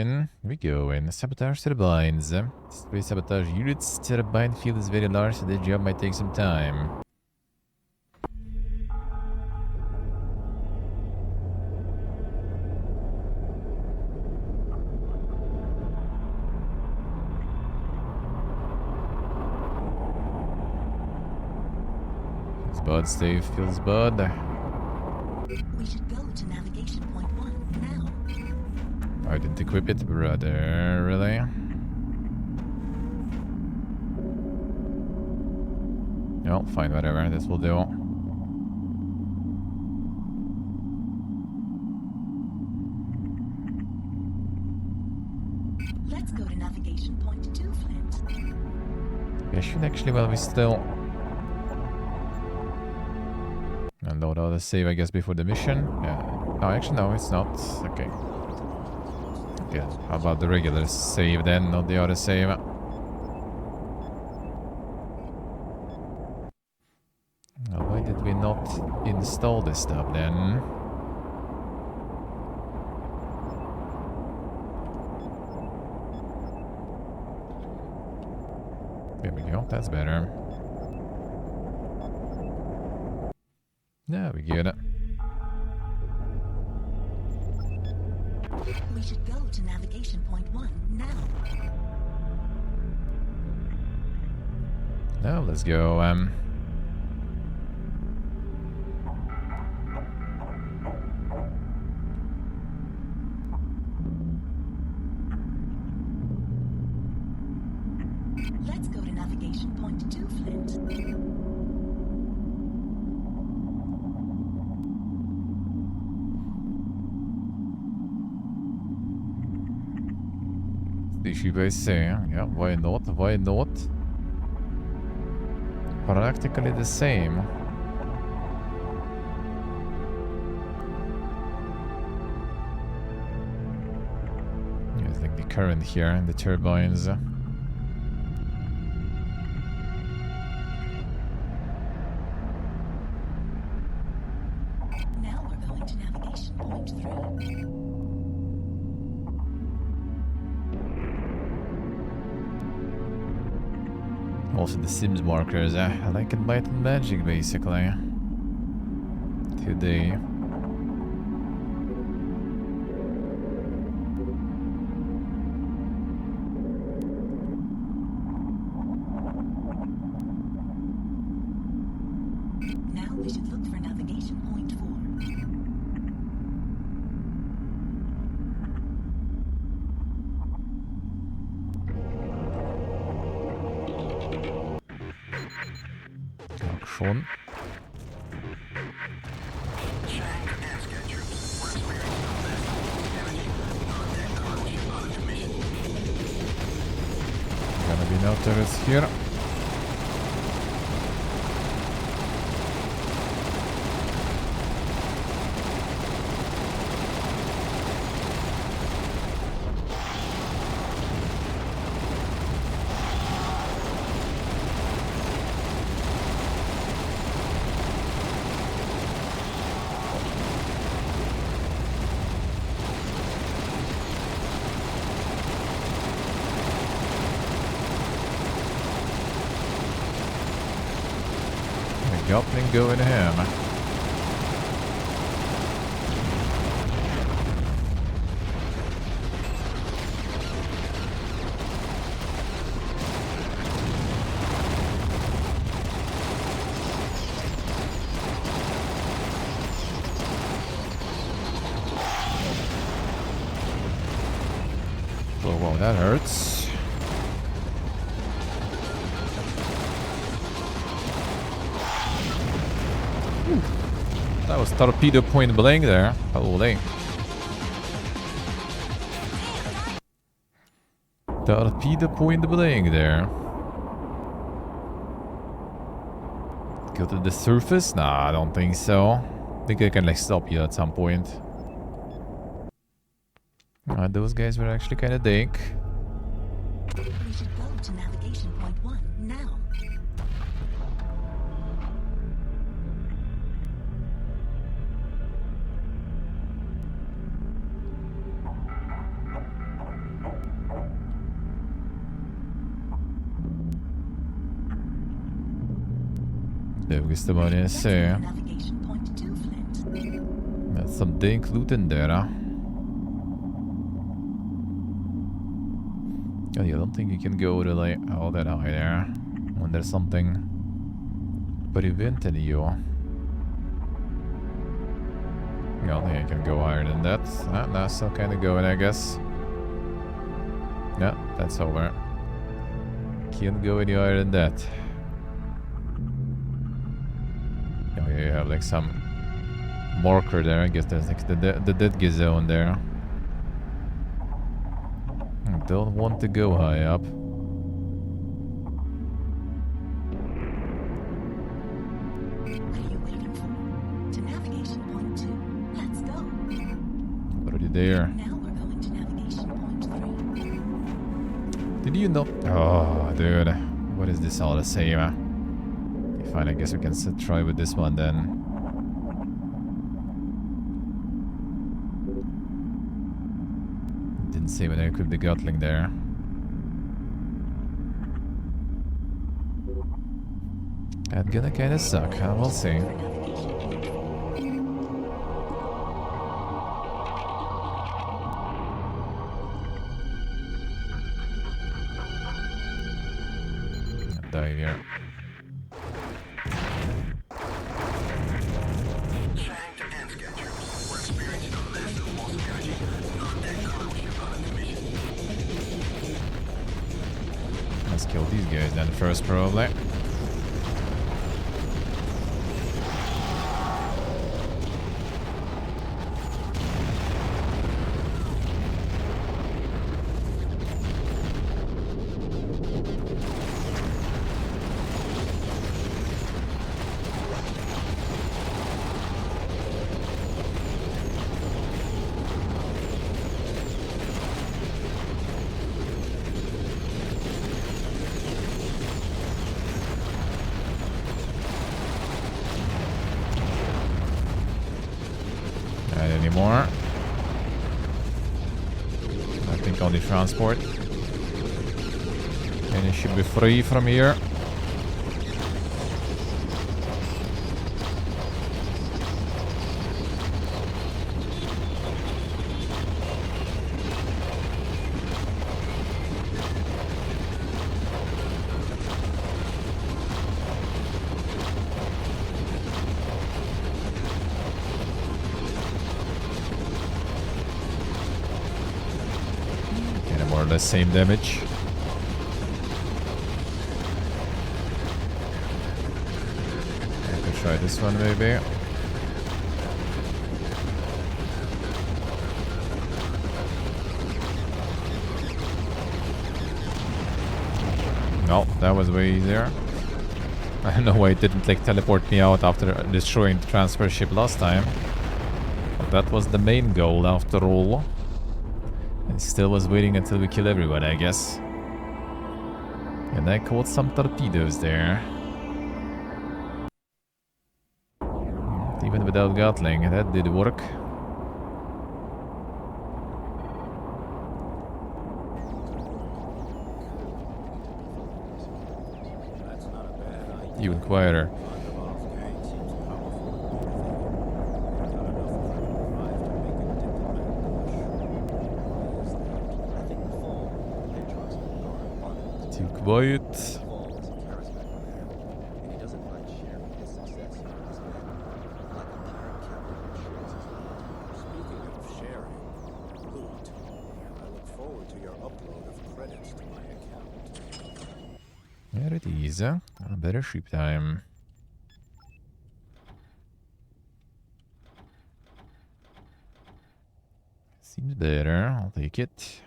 in. Sabotage turbines. Display sabotage units. Turbine field is very large, so the job might take some time. Feels bad, Steve. Feels bad. We should go to navigation point 1 now. I didn't equip it, brother. Really? No, fine, whatever. This will do. Let's go to navigation point 2, Flint. I should actually, well, we still... Unload all the save, I guess, before the mission. Yeah. No, actually, no, it's not. Okay. Yeah, how about the regular save then, not the other save? Now, why did we not install this stuff then? There we go, that's better. There we get it. We should go to navigation point 1 now. Now let's go. Let's go to navigation point 2, Flint. Issue by saying, yeah, why not? Why not? Practically the same. Yeah, it's like the current here and the turbines. Now we're going to navigation point 3. Also the Sims markers, I like it light and magic basically. Today. Now we should look for navigation point 4. Schon. Gonna be no turrets here. Gatling going ham. Oh, wow, that hurts. That was torpedo point blank there. Holy. Torpedo point blank there. Go to the surface? Nah, I don't think so. I think I can like stop you at some point. Those guys were actually kind of dank. We should go to navigation point 1 now. Questo vuole essere. That's some dank loot in there, huh? Oh, yeah, I don't think you can go to like all that high there when there's something preventing you. I don't think I can go higher than that. No, still kind of going, I guess. Yeah, that's over. Can't go any higher than that. Oh, yeah, you have like some marker there. I guess there's like the dead zone there. I don't want to go high up. Already there. Now we're going to navigation point 3. Did you know? Oh, dude. What is this all the same? Fine, I guess we can try with this one then. Didn't say when I equipped the Gatling there. That's gonna kinda suck, huh? We'll see. Die here. Let's kill these guys then first, probably. Anymore. I think only transport. And it should be free from here. The same damage. I could try this one maybe. No, that was way easier. I don't know why it didn't like teleport me out after destroying the transfer ship last time. But that was the main goal after all. And still was waiting until we kill everyone, I guess. And I caught some torpedoes there. Even without Gatling, that did work. You Inquirer. Too quiet. Vanderval is a charismatic man, and he doesn't mind sharing his success with his men, like a pirate captain who shares his loot. Speaking of sharing, loot, I look forward to your upload of credits to my account. There it is. Better ship time. Seems better. I'll take it.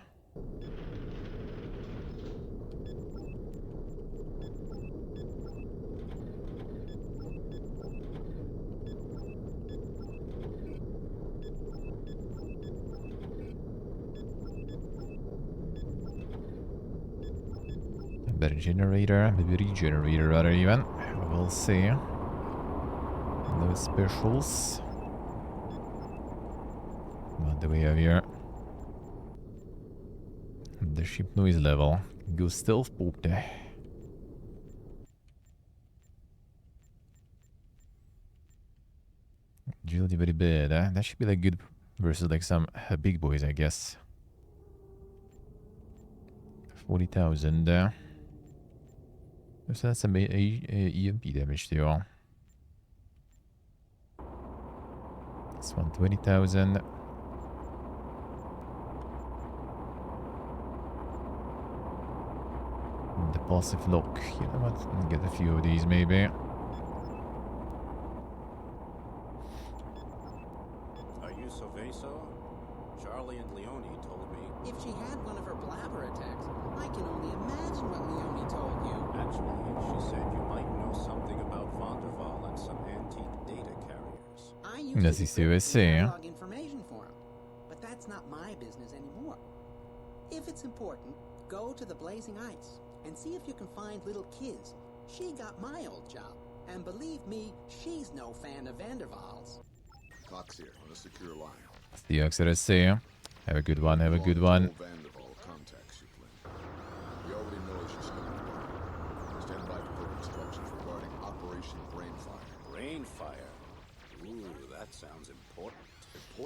Better generator, maybe regenerator rather even. We'll see. No specials. What do we have here? The ship noise level. Go stealth borte. Agility very bad. That should be like good versus like some big boys, I guess. 40,000. So that's some EMP damage too. This one 20,000. The passive lock. You know what? I'll get a few of these maybe. Are you Soveso? Charlie and Leone told me. If she had one of her blabber attacks, I can only imagine what Leone told you. Actually, she said you might know something about Vanderval and some antique data carriers. I used to see. log information for him, but that's not my business anymore. If it's important, go to the Blazing Ice and see if you can find little Kiz. She got my old job, and believe me, she's no fan of Vanderval's. Cox here on a secure line. It's the XRSC. Have a good one, have a good one. Vanderval contacts you, Flynn. We already know she's coming. Stand by for further instructions regarding Operation Rainfire. Rainfire? Ooh, that sounds important.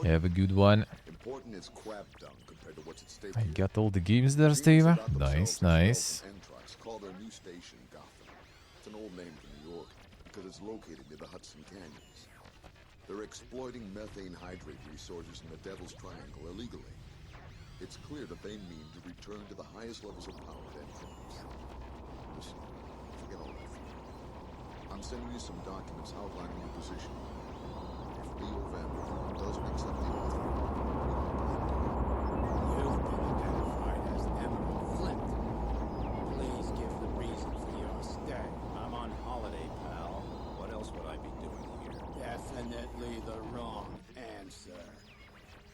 Have a good one. Important is crab dung compared to what's at stake. I got all the games there, Steve. Nice, nice. Entrox call their new station Gotham. It's an old name for New York because it's located near the Hudson Canyons. They're exploiting methane hydrate resources in the Devil's Triangle illegally. It's clear that they mean to return to the highest levels of power at Entrox. Listen, forget all that for now. I'm sending you some documents outlining your position. If Leo Vanderval doesn't accept the offer, You've been identified as Emerald Flint. Please give the reason for your stay. I'm on holiday, pal. What else would I be doing here? Definitely the wrong answer.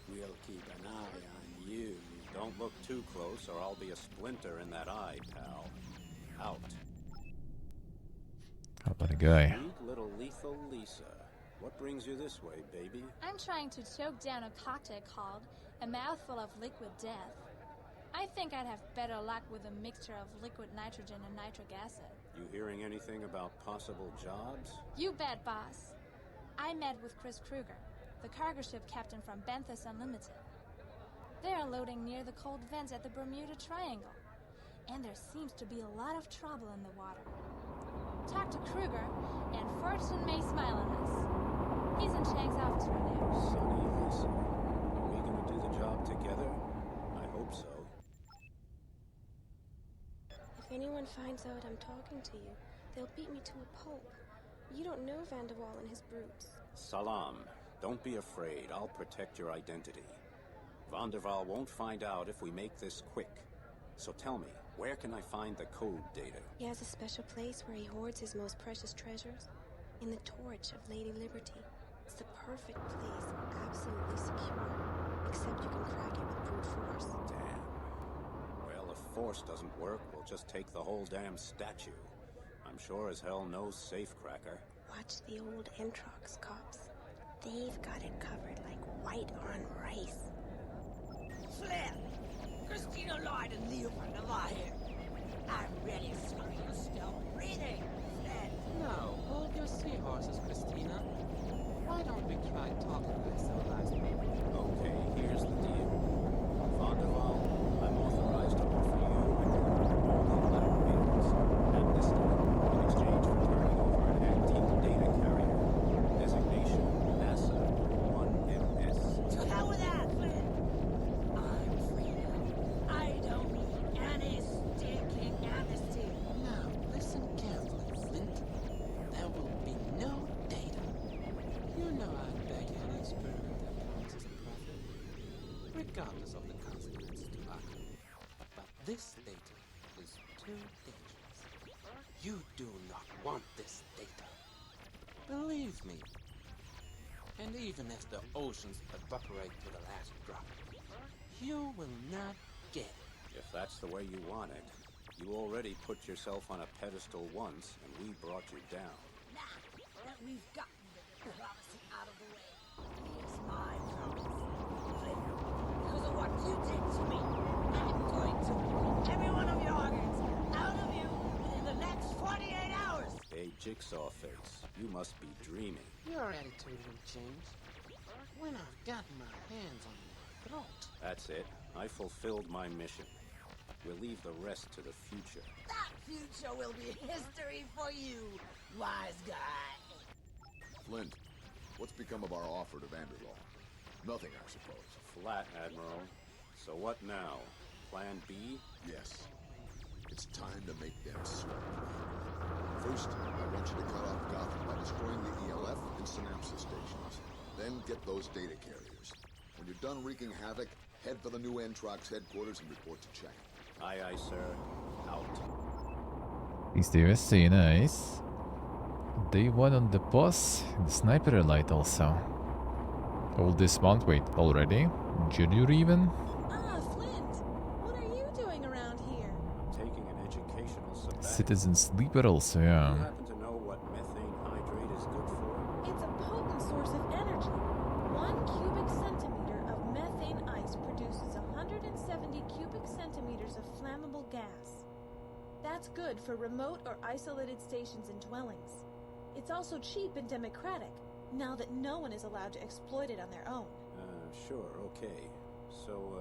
We'll keep an eye on you. Don't look too close or I'll be a splinter in that eye, pal. Out. How about a guy? Sweet little lethal Lisa. What brings you this way, baby? I'm trying to choke down a cocktail called A Mouthful of Liquid Death. I think I'd have better luck with a mixture of liquid nitrogen and nitric acid. You hearing anything about possible jobs? You bet, boss. I met with Chris Kruger, the cargo ship captain from Benthus Unlimited. They are loading near the cold vents at the Bermuda Triangle, and there seems to be a lot of trouble in the water. Talk to Kruger, and fortune may smile on us. He's in Chang's office right now. Sonny Lisa. Are we gonna do the job together? I hope so. If anyone finds out I'm talking to you, they'll beat me to a pulp. You don't know Vanderval and his brutes. Salam. Don't be afraid. I'll protect your identity. Vanderval won't find out if we make this quick. So tell me, where can I find the code data? He has a special place where he hoards his most precious treasures. In the torch of Lady Liberty. It's the perfect place, absolutely secure. Except you can crack it with brute force. Damn. Well, if force doesn't work, we'll just take the whole damn statue. I'm sure as hell no safecracker. Watch the old Entrox cops. They've got it covered like white on rice. Flynn! Christina Lloyd and Leo Vanderval here. I'm ready, so you're still breathing. Flynn! Now, hold your seahorses, Christina. Why don't we try talking like civilized people? Okay, here's the deal. Vanderval, I'm authorized to offer you and your all the black regardless of the consequences to Aqua. But this data is too dangerous. You do not want this data. Believe me. And even if the oceans evaporate to the last drop, you will not get it. If that's the way you want it, you already put yourself on a pedestal once, and we brought you down. Now that we've gotten the diplomacy out of the way, here's my promise. Flynn, because of what you did to me, I'm going to pull every one of your organs out of you within the next 48 hours. Hey, Jigsaw Face, you must be dreaming. Your attitude will change when I've gotten my hands on your throat. That's it. I fulfilled my mission. We'll leave the rest to the future. That future will be history for you, wise guy. Flint, what's become of our offer to Vanderlaw? Nothing, I suppose. Flat, Admiral. So what now? Plan B? Yes. It's time to make them sweat. First, I want you to cut off Gotham by destroying the ELF and synapses stations. Then get those data carriers. When you're done wreaking havoc, head for the new Entrox headquarters and report to Chang. Aye, aye, sir. Out. These there, say nice. Day 1 on the boss. The sniper light also. All this month, wait, already? Junior even? Ah, Flint! What are you doing around here? Taking an educational sabbatical. Citizen sleeper also, Do yeah. you happen to know what methane hydrate is good for? It's a potent source of energy. 1 cubic centimeter of methane ice produces 170 cubic centimeters of flammable gas. That's good for remote or isolated stations and dwellings. It's also cheap and democratic, now that no one is allowed to exploit it on their own. Sure, okay. So,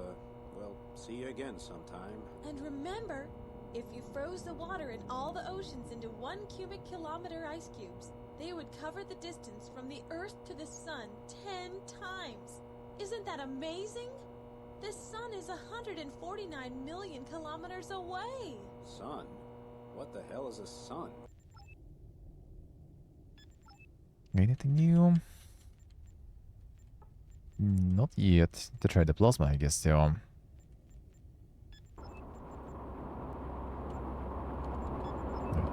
well, see you again sometime. And remember, if you froze the water in all the oceans into 1 cubic kilometer ice cubes, they would cover the distance from the Earth to the Sun 10 times. Isn't that amazing? The Sun is 149 million kilometers away. Sun? What the hell is a sun? Anything new? Not yet. To try the plasma, I guess, yeah.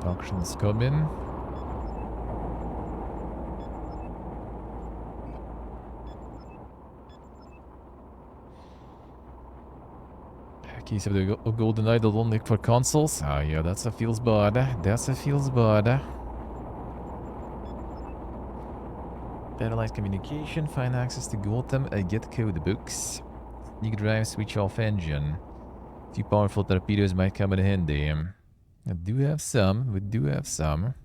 Auctions coming. Case of the Golden Idol only for consoles. Ah, yeah, that's a feels bad. That's a feels bad. Paralyzed communication, find access to Gotham, get code books. Sneak drive, switch off engine. Few powerful torpedoes might come in handy. I do have some, we do have some.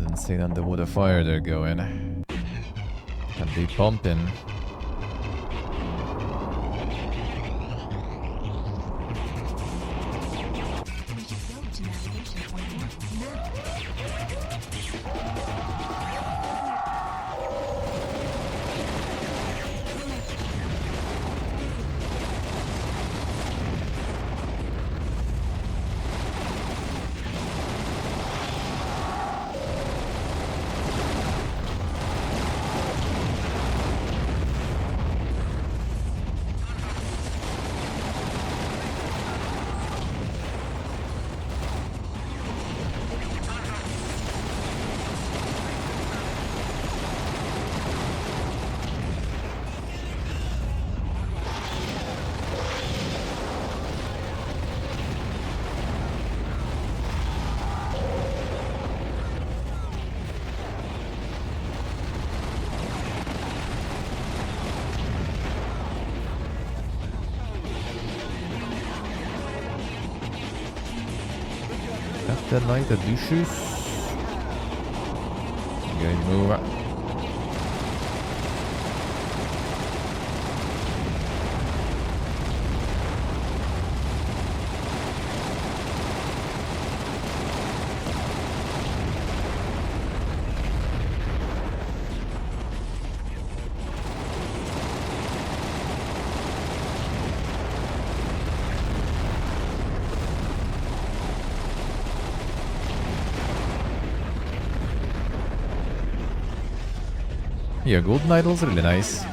Insane underwater fire they're going. And they pumping. After night the douches. Game move. Yeah, Golden Idol's really nice.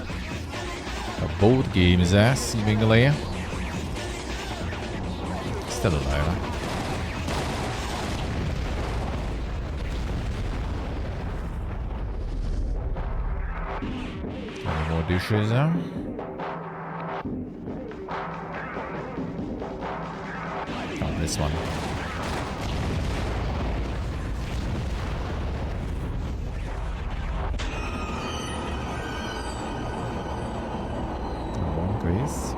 Both games, seemingly. Still alive. Any more dishes? Oh, this one. Grace.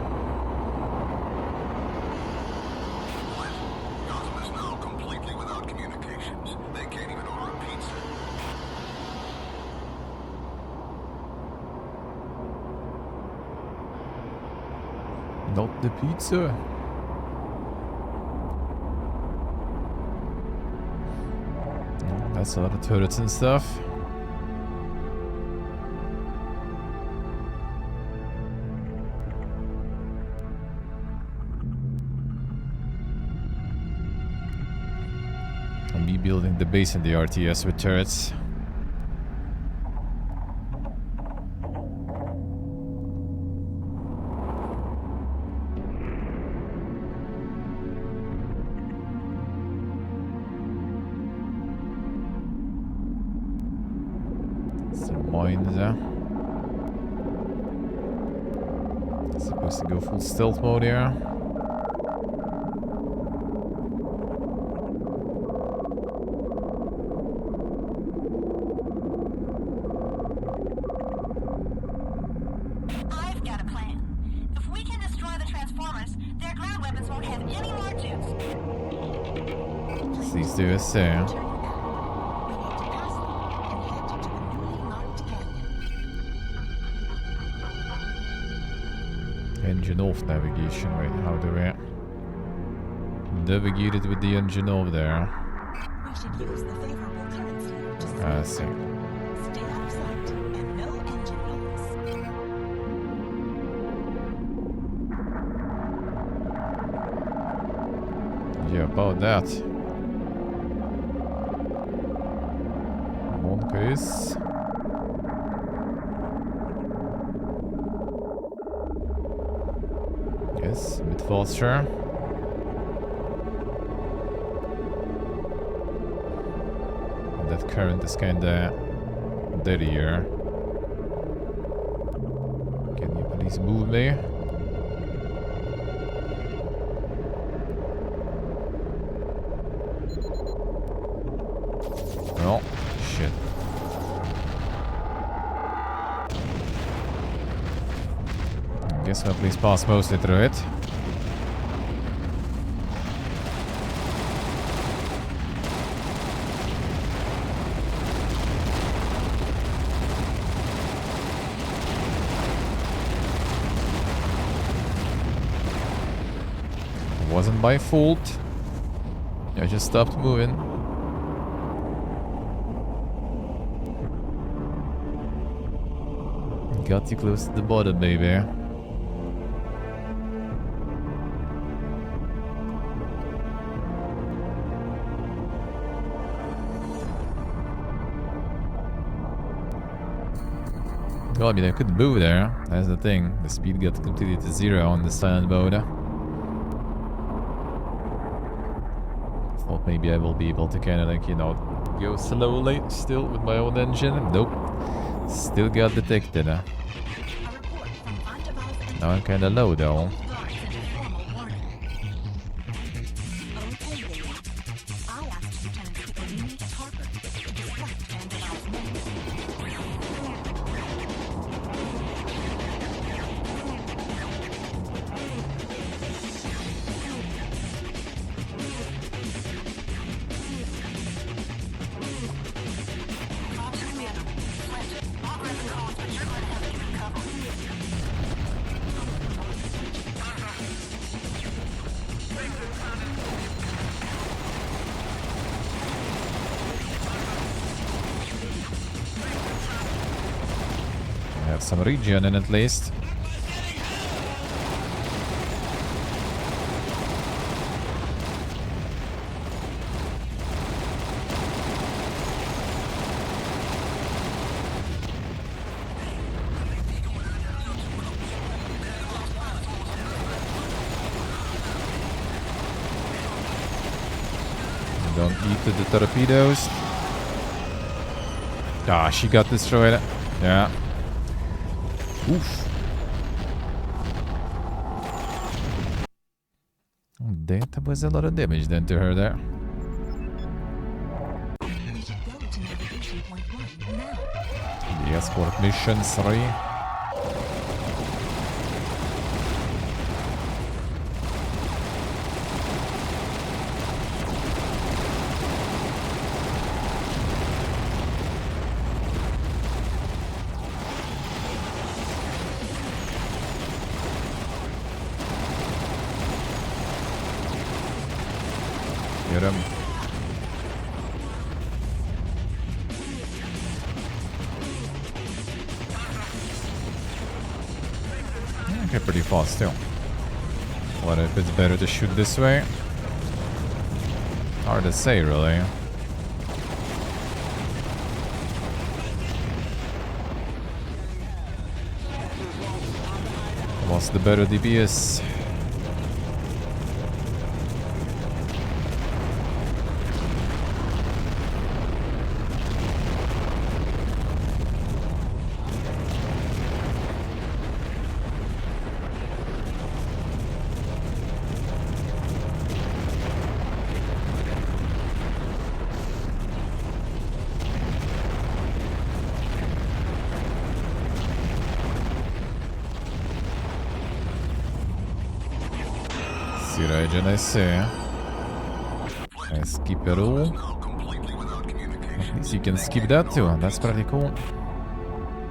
Gotham is now completely without communications. They can't even order a pizza. Not the pizza. That's a lot of turrets and stuff. Me building the base in the RTS with turrets. Some mines. Supposed to go full stealth mode here. These do a sound. Engine off navigation. Wait, how do we navigate it with the engine off there? We should use the favorable currents here to I see. stay out of sight and no engine noise. Yeah, about that. One case. Yes, a bit faster. That current is kinda dead here. Can you please move me? Oh, shit. I guess I'll please pass mostly through it. Wasn't my fault. I just stopped moving. Got too close to the bottom, maybe. Well, I mean, I couldn't move there. That's the thing. The speed got completely to zero on the silent mode. Thought maybe I will be able to kind of like, you know, go slowly still with my own engine. Nope. Still got detected. Now I'm kind of low though. Have some regen in at least. Eat the torpedoes. Ah, she got destroyed. Yeah. Oof. Oh, that was a lot of damage done to her there. The escort mission 3. Get him. Okay, pretty fast still. What if it's better to shoot this way? Hard to say, really. What's the better DPS? I see. I skip it all. At least you can skip that too. That's pretty cool.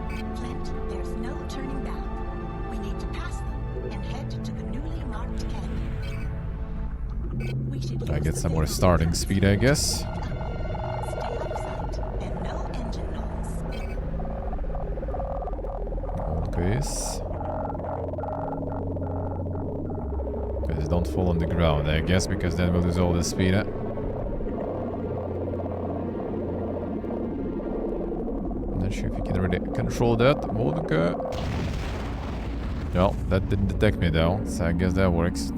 Flint, there's no turning back. We need to pass them and head to the newly marked canyon. I get some more starting speed, I guess. Stay out of sight and no engine noise. Hold base. Guys, don't fall on the ground, I guess, because then we'll lose all the speed. Not sure if you can really control that. Vodka. No, that didn't detect me though, so I guess that works.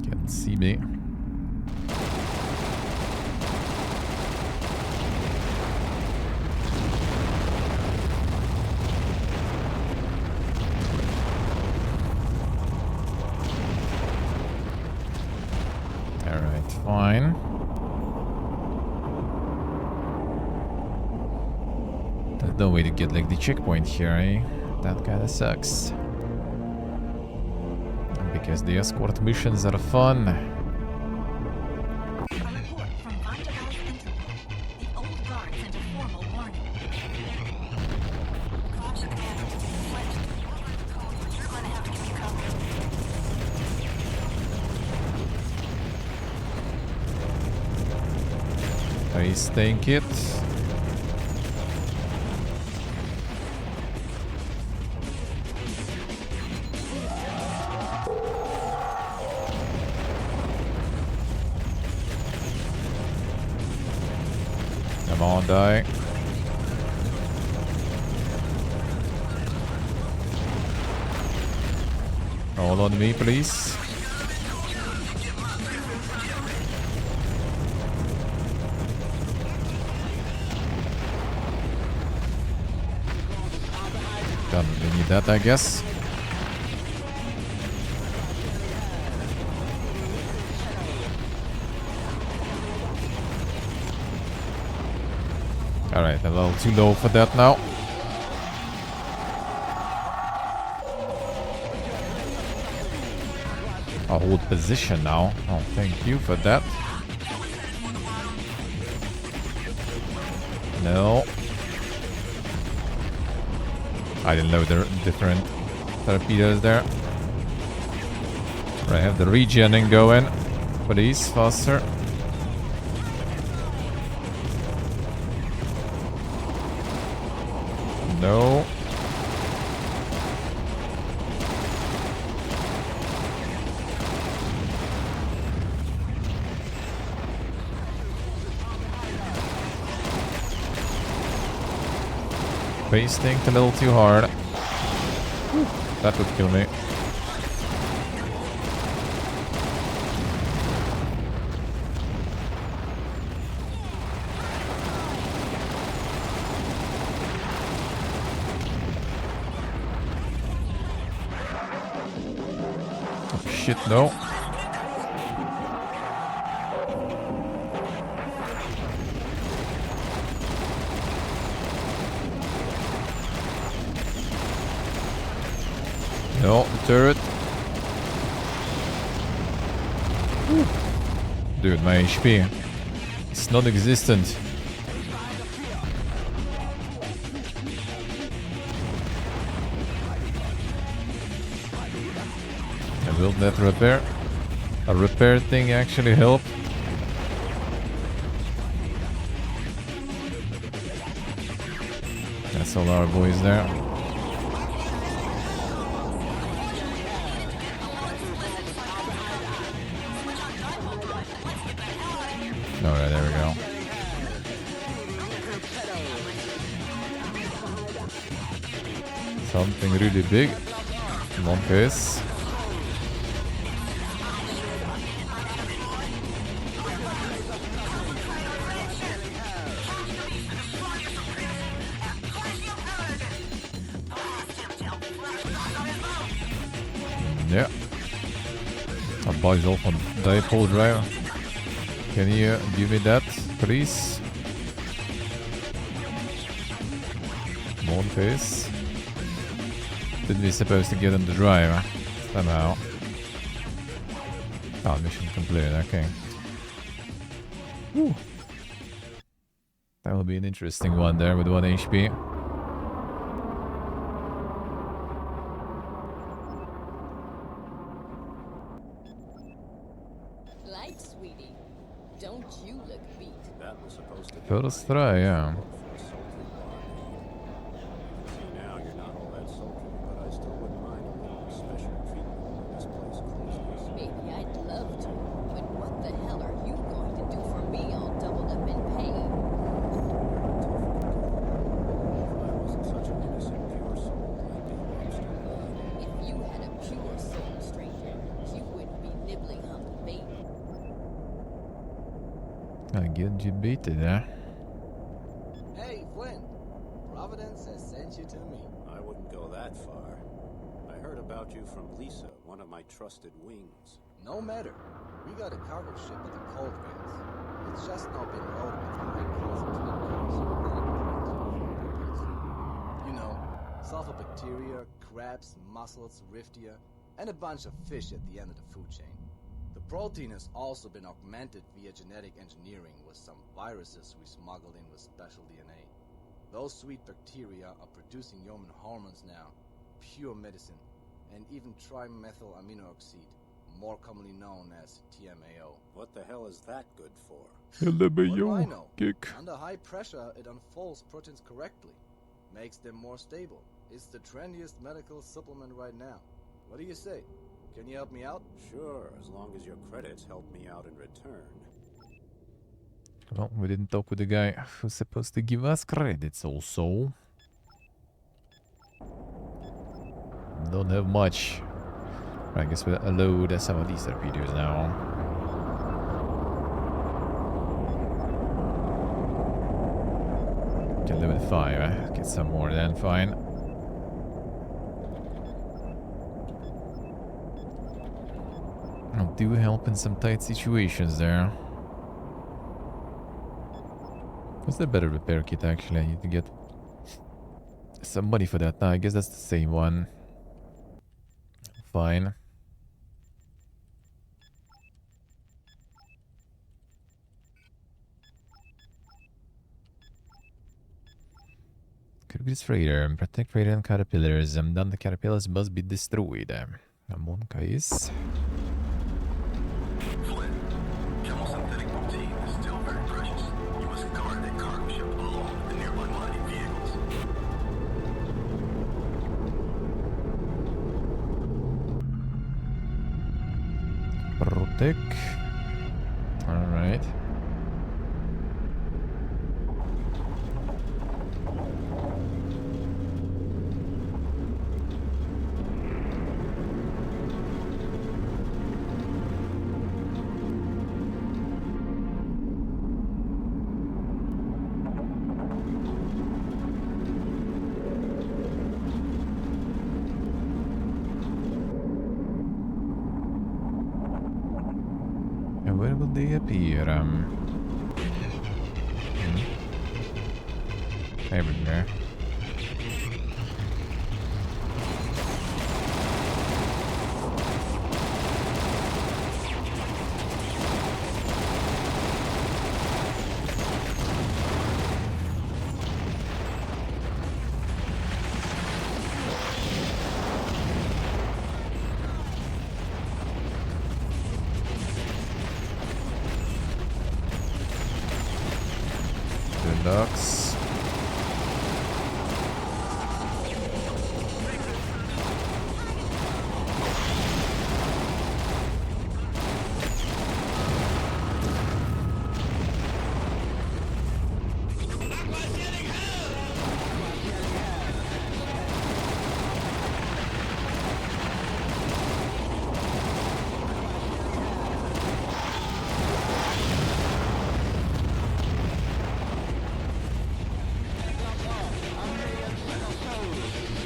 Can't see me. Fine. There's no way to get like the checkpoint here, eh? That kinda sucks. Because the escort missions are fun. Ice tank it. Come on, die. Hold on me, please. We need that, I guess. Alright, a little too low for that now. I'll hold position now. Oh, thank you for that. No. I didn't know there are different torpedoes there. I have the regening going for these faster. No. Face tanked a little too hard. That would kill me. Oh, shit, no. No, the turret. Dude, my HP. It's non-existent. Will that repair? A repair thing actually help? That's all our boys there. Alright, there we go. Something really big. Come on, piss. Yeah. A boy's off on dipole drive. Can you give me that, please? Come on, please. Didn't we supposed to get on the drive? Somehow. Oh, mission completed, okay. Whew. That will be an interesting one there with 1 HP. Light, sweetie. Don't you look beat? That was supposed to be First try, yeah. See, now you're not all that sultry, but I still wouldn't mind a little special treatment when this place closes. Maybe I'd love to, but what the hell are you going to do for me all doubled up in pain? If I wasn't such an innocent, pure soul, I'd be lobster blood. If you had a pure soul, stranger, you wouldn't be nibbling on the baby. I get you beaten, eh? Hey, Flynn. Providence has sent you to me. I wouldn't go that far. I heard about you from Lisa, one of my trusted wings. No matter. We got a cargo ship at the cold veils. It's just not been loaded with high concentrate You know, sulfur bacteria, crabs, mussels, riftia, and a bunch of fish at the end of the food chain. The protein has also been augmented via genetic engineering with some viruses we smuggled in with special DNA. Those sweet bacteria are producing human hormones now, pure medicine, and even trimethylaminoxide, more commonly known as TMAO. What the hell is that good for? What do I know? Under high pressure, it unfolds proteins correctly, makes them more stable. It's the trendiest medical supplement right now. What do you say? Can you help me out? Sure, as long as your credits help me out in return. Well, we didn't talk with the guy who's supposed to give us credits also. Don't have much. I guess we'll load some of these torpedoes now. Can live with 5, eh? Get some more then, fine. I'll do help in some tight situations there. What's the better repair kit actually? I need to get some money for that. I guess that's the same one. Fine. Cruise freighter. Protect freighter and caterpillars. Then the caterpillars must be destroyed. Come on, guys. Chemosynthetic protein is still very precious. You must guard that cargo ship along with the nearby mining vehicles. Protect. Alright. Where will they appear? Everywhere. Deluxe.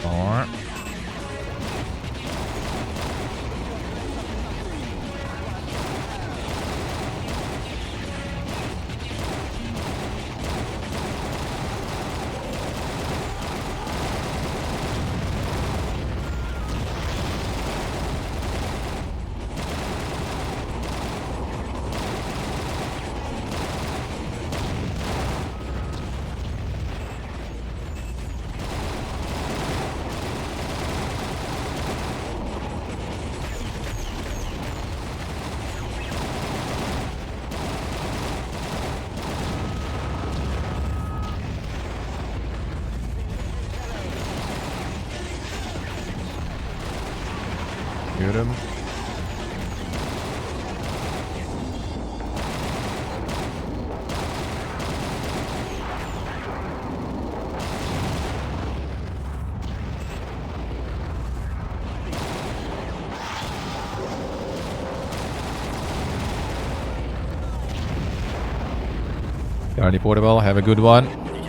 Alright. Get him. Guardy Portable, have a good one.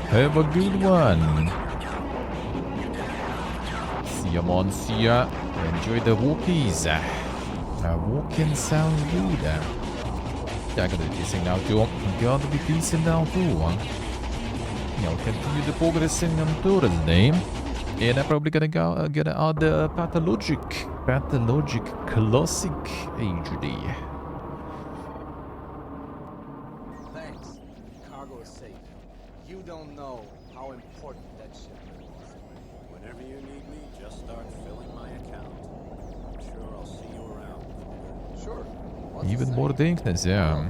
Have a good one. See ya, mon. See ya. Enjoy the walkies. Walking sounds good. Yeah, I gotta be peacing now too. Gotta be peacing now too. I'll continue the progressing on Thursday. And I'm probably gonna go get out the Pathologic Classic HD. Thanks. Cargo is safe. You don't know how important that ship is. Whenever you need me, just start filling my account. I'm sure I'll see you around. Sure. Even more dankness, yeah. I'm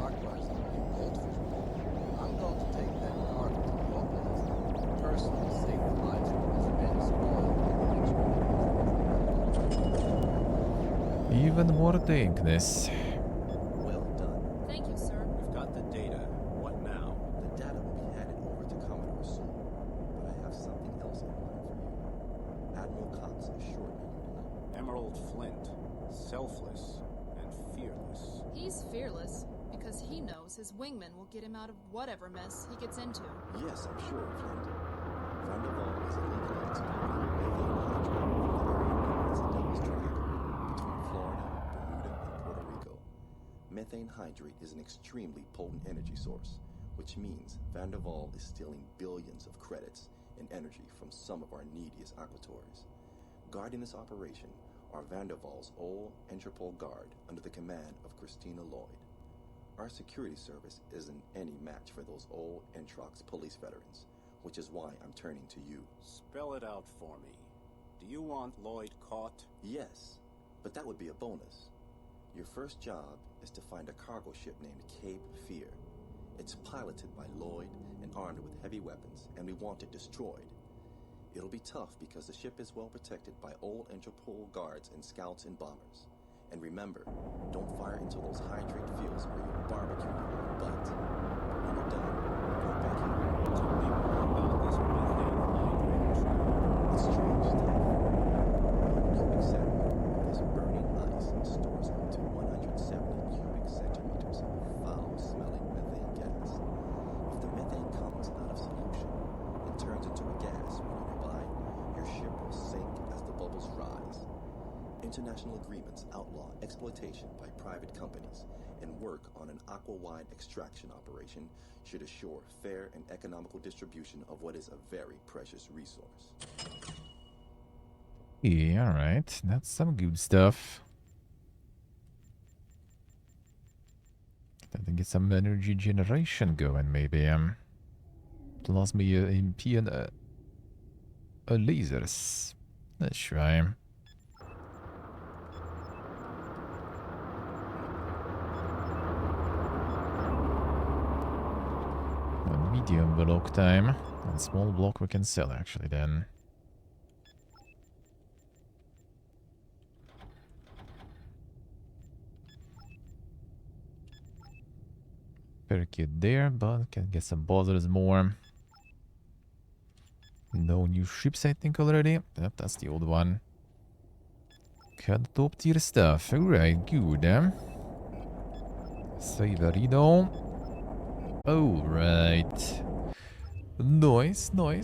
going to take that cargo to the Opalist. Personally save the lives of as many spoiled. Even more dankness. Well done. Thank you, sir. We've got the data. What now? The data will be handed over to Commodore soon, but I have something else in mind for you. Admiral Cox assured me you know. Emerald Flint. Selfless and fearless. He's fearless because he knows his wingman will get him out of whatever mess he gets into. Yes, I'm sure, Flint. Vanderval is illegally exporting methane hydride from the area known as the Devil's Triangle between Florida, Bermuda, and Puerto Rico. Methane hydrate is an extremely potent energy source, which means Vanderval is stealing billions of credits and energy from some of our neediest aquatories. Guarding this operation are Vanderval's old Interpol guard under the command of Christina Lloyd. Our security service isn't any match for those old Entrox police veterans, which is why I'm turning to you. Spell it out for me. Do you want Lloyd caught? Yes, but that would be a bonus. Your first job is to find a cargo ship named Cape Fear. It's piloted by Lloyd and armed with heavy weapons, and we want it destroyed. It'll be tough because the ship is well protected by old Interpol guards and scouts and bombers. And remember, don't fire into those hydrate fields or you'll barbecue your own butt. When you're done, go back here. Tell me more about this methane hydrate trap. It's strange stuff. One cubic centimeter of this burning ice stores up to 170 cubic centimeters of foul-smelling methane gas. If the methane comes out of solution and turns into a gas when you're nearby, your ship will sink as the bubbles rise. International agreements outlaw exploitation by private companies, and work on an aqua-wide extraction operation should assure fair and economical distribution of what is a very precious resource. Yeah, alright. That's some good stuff. Time to get some energy generation going, maybe. Plasma MP and lasers. Let's try. One medium block time. And small block we can sell actually then. Parakeet there, but can get some buzzers more. No new ships, I think, already. Yep, that's the old one. Got top tier stuff. Alright, good. Saverino. Alright. Nice, nice.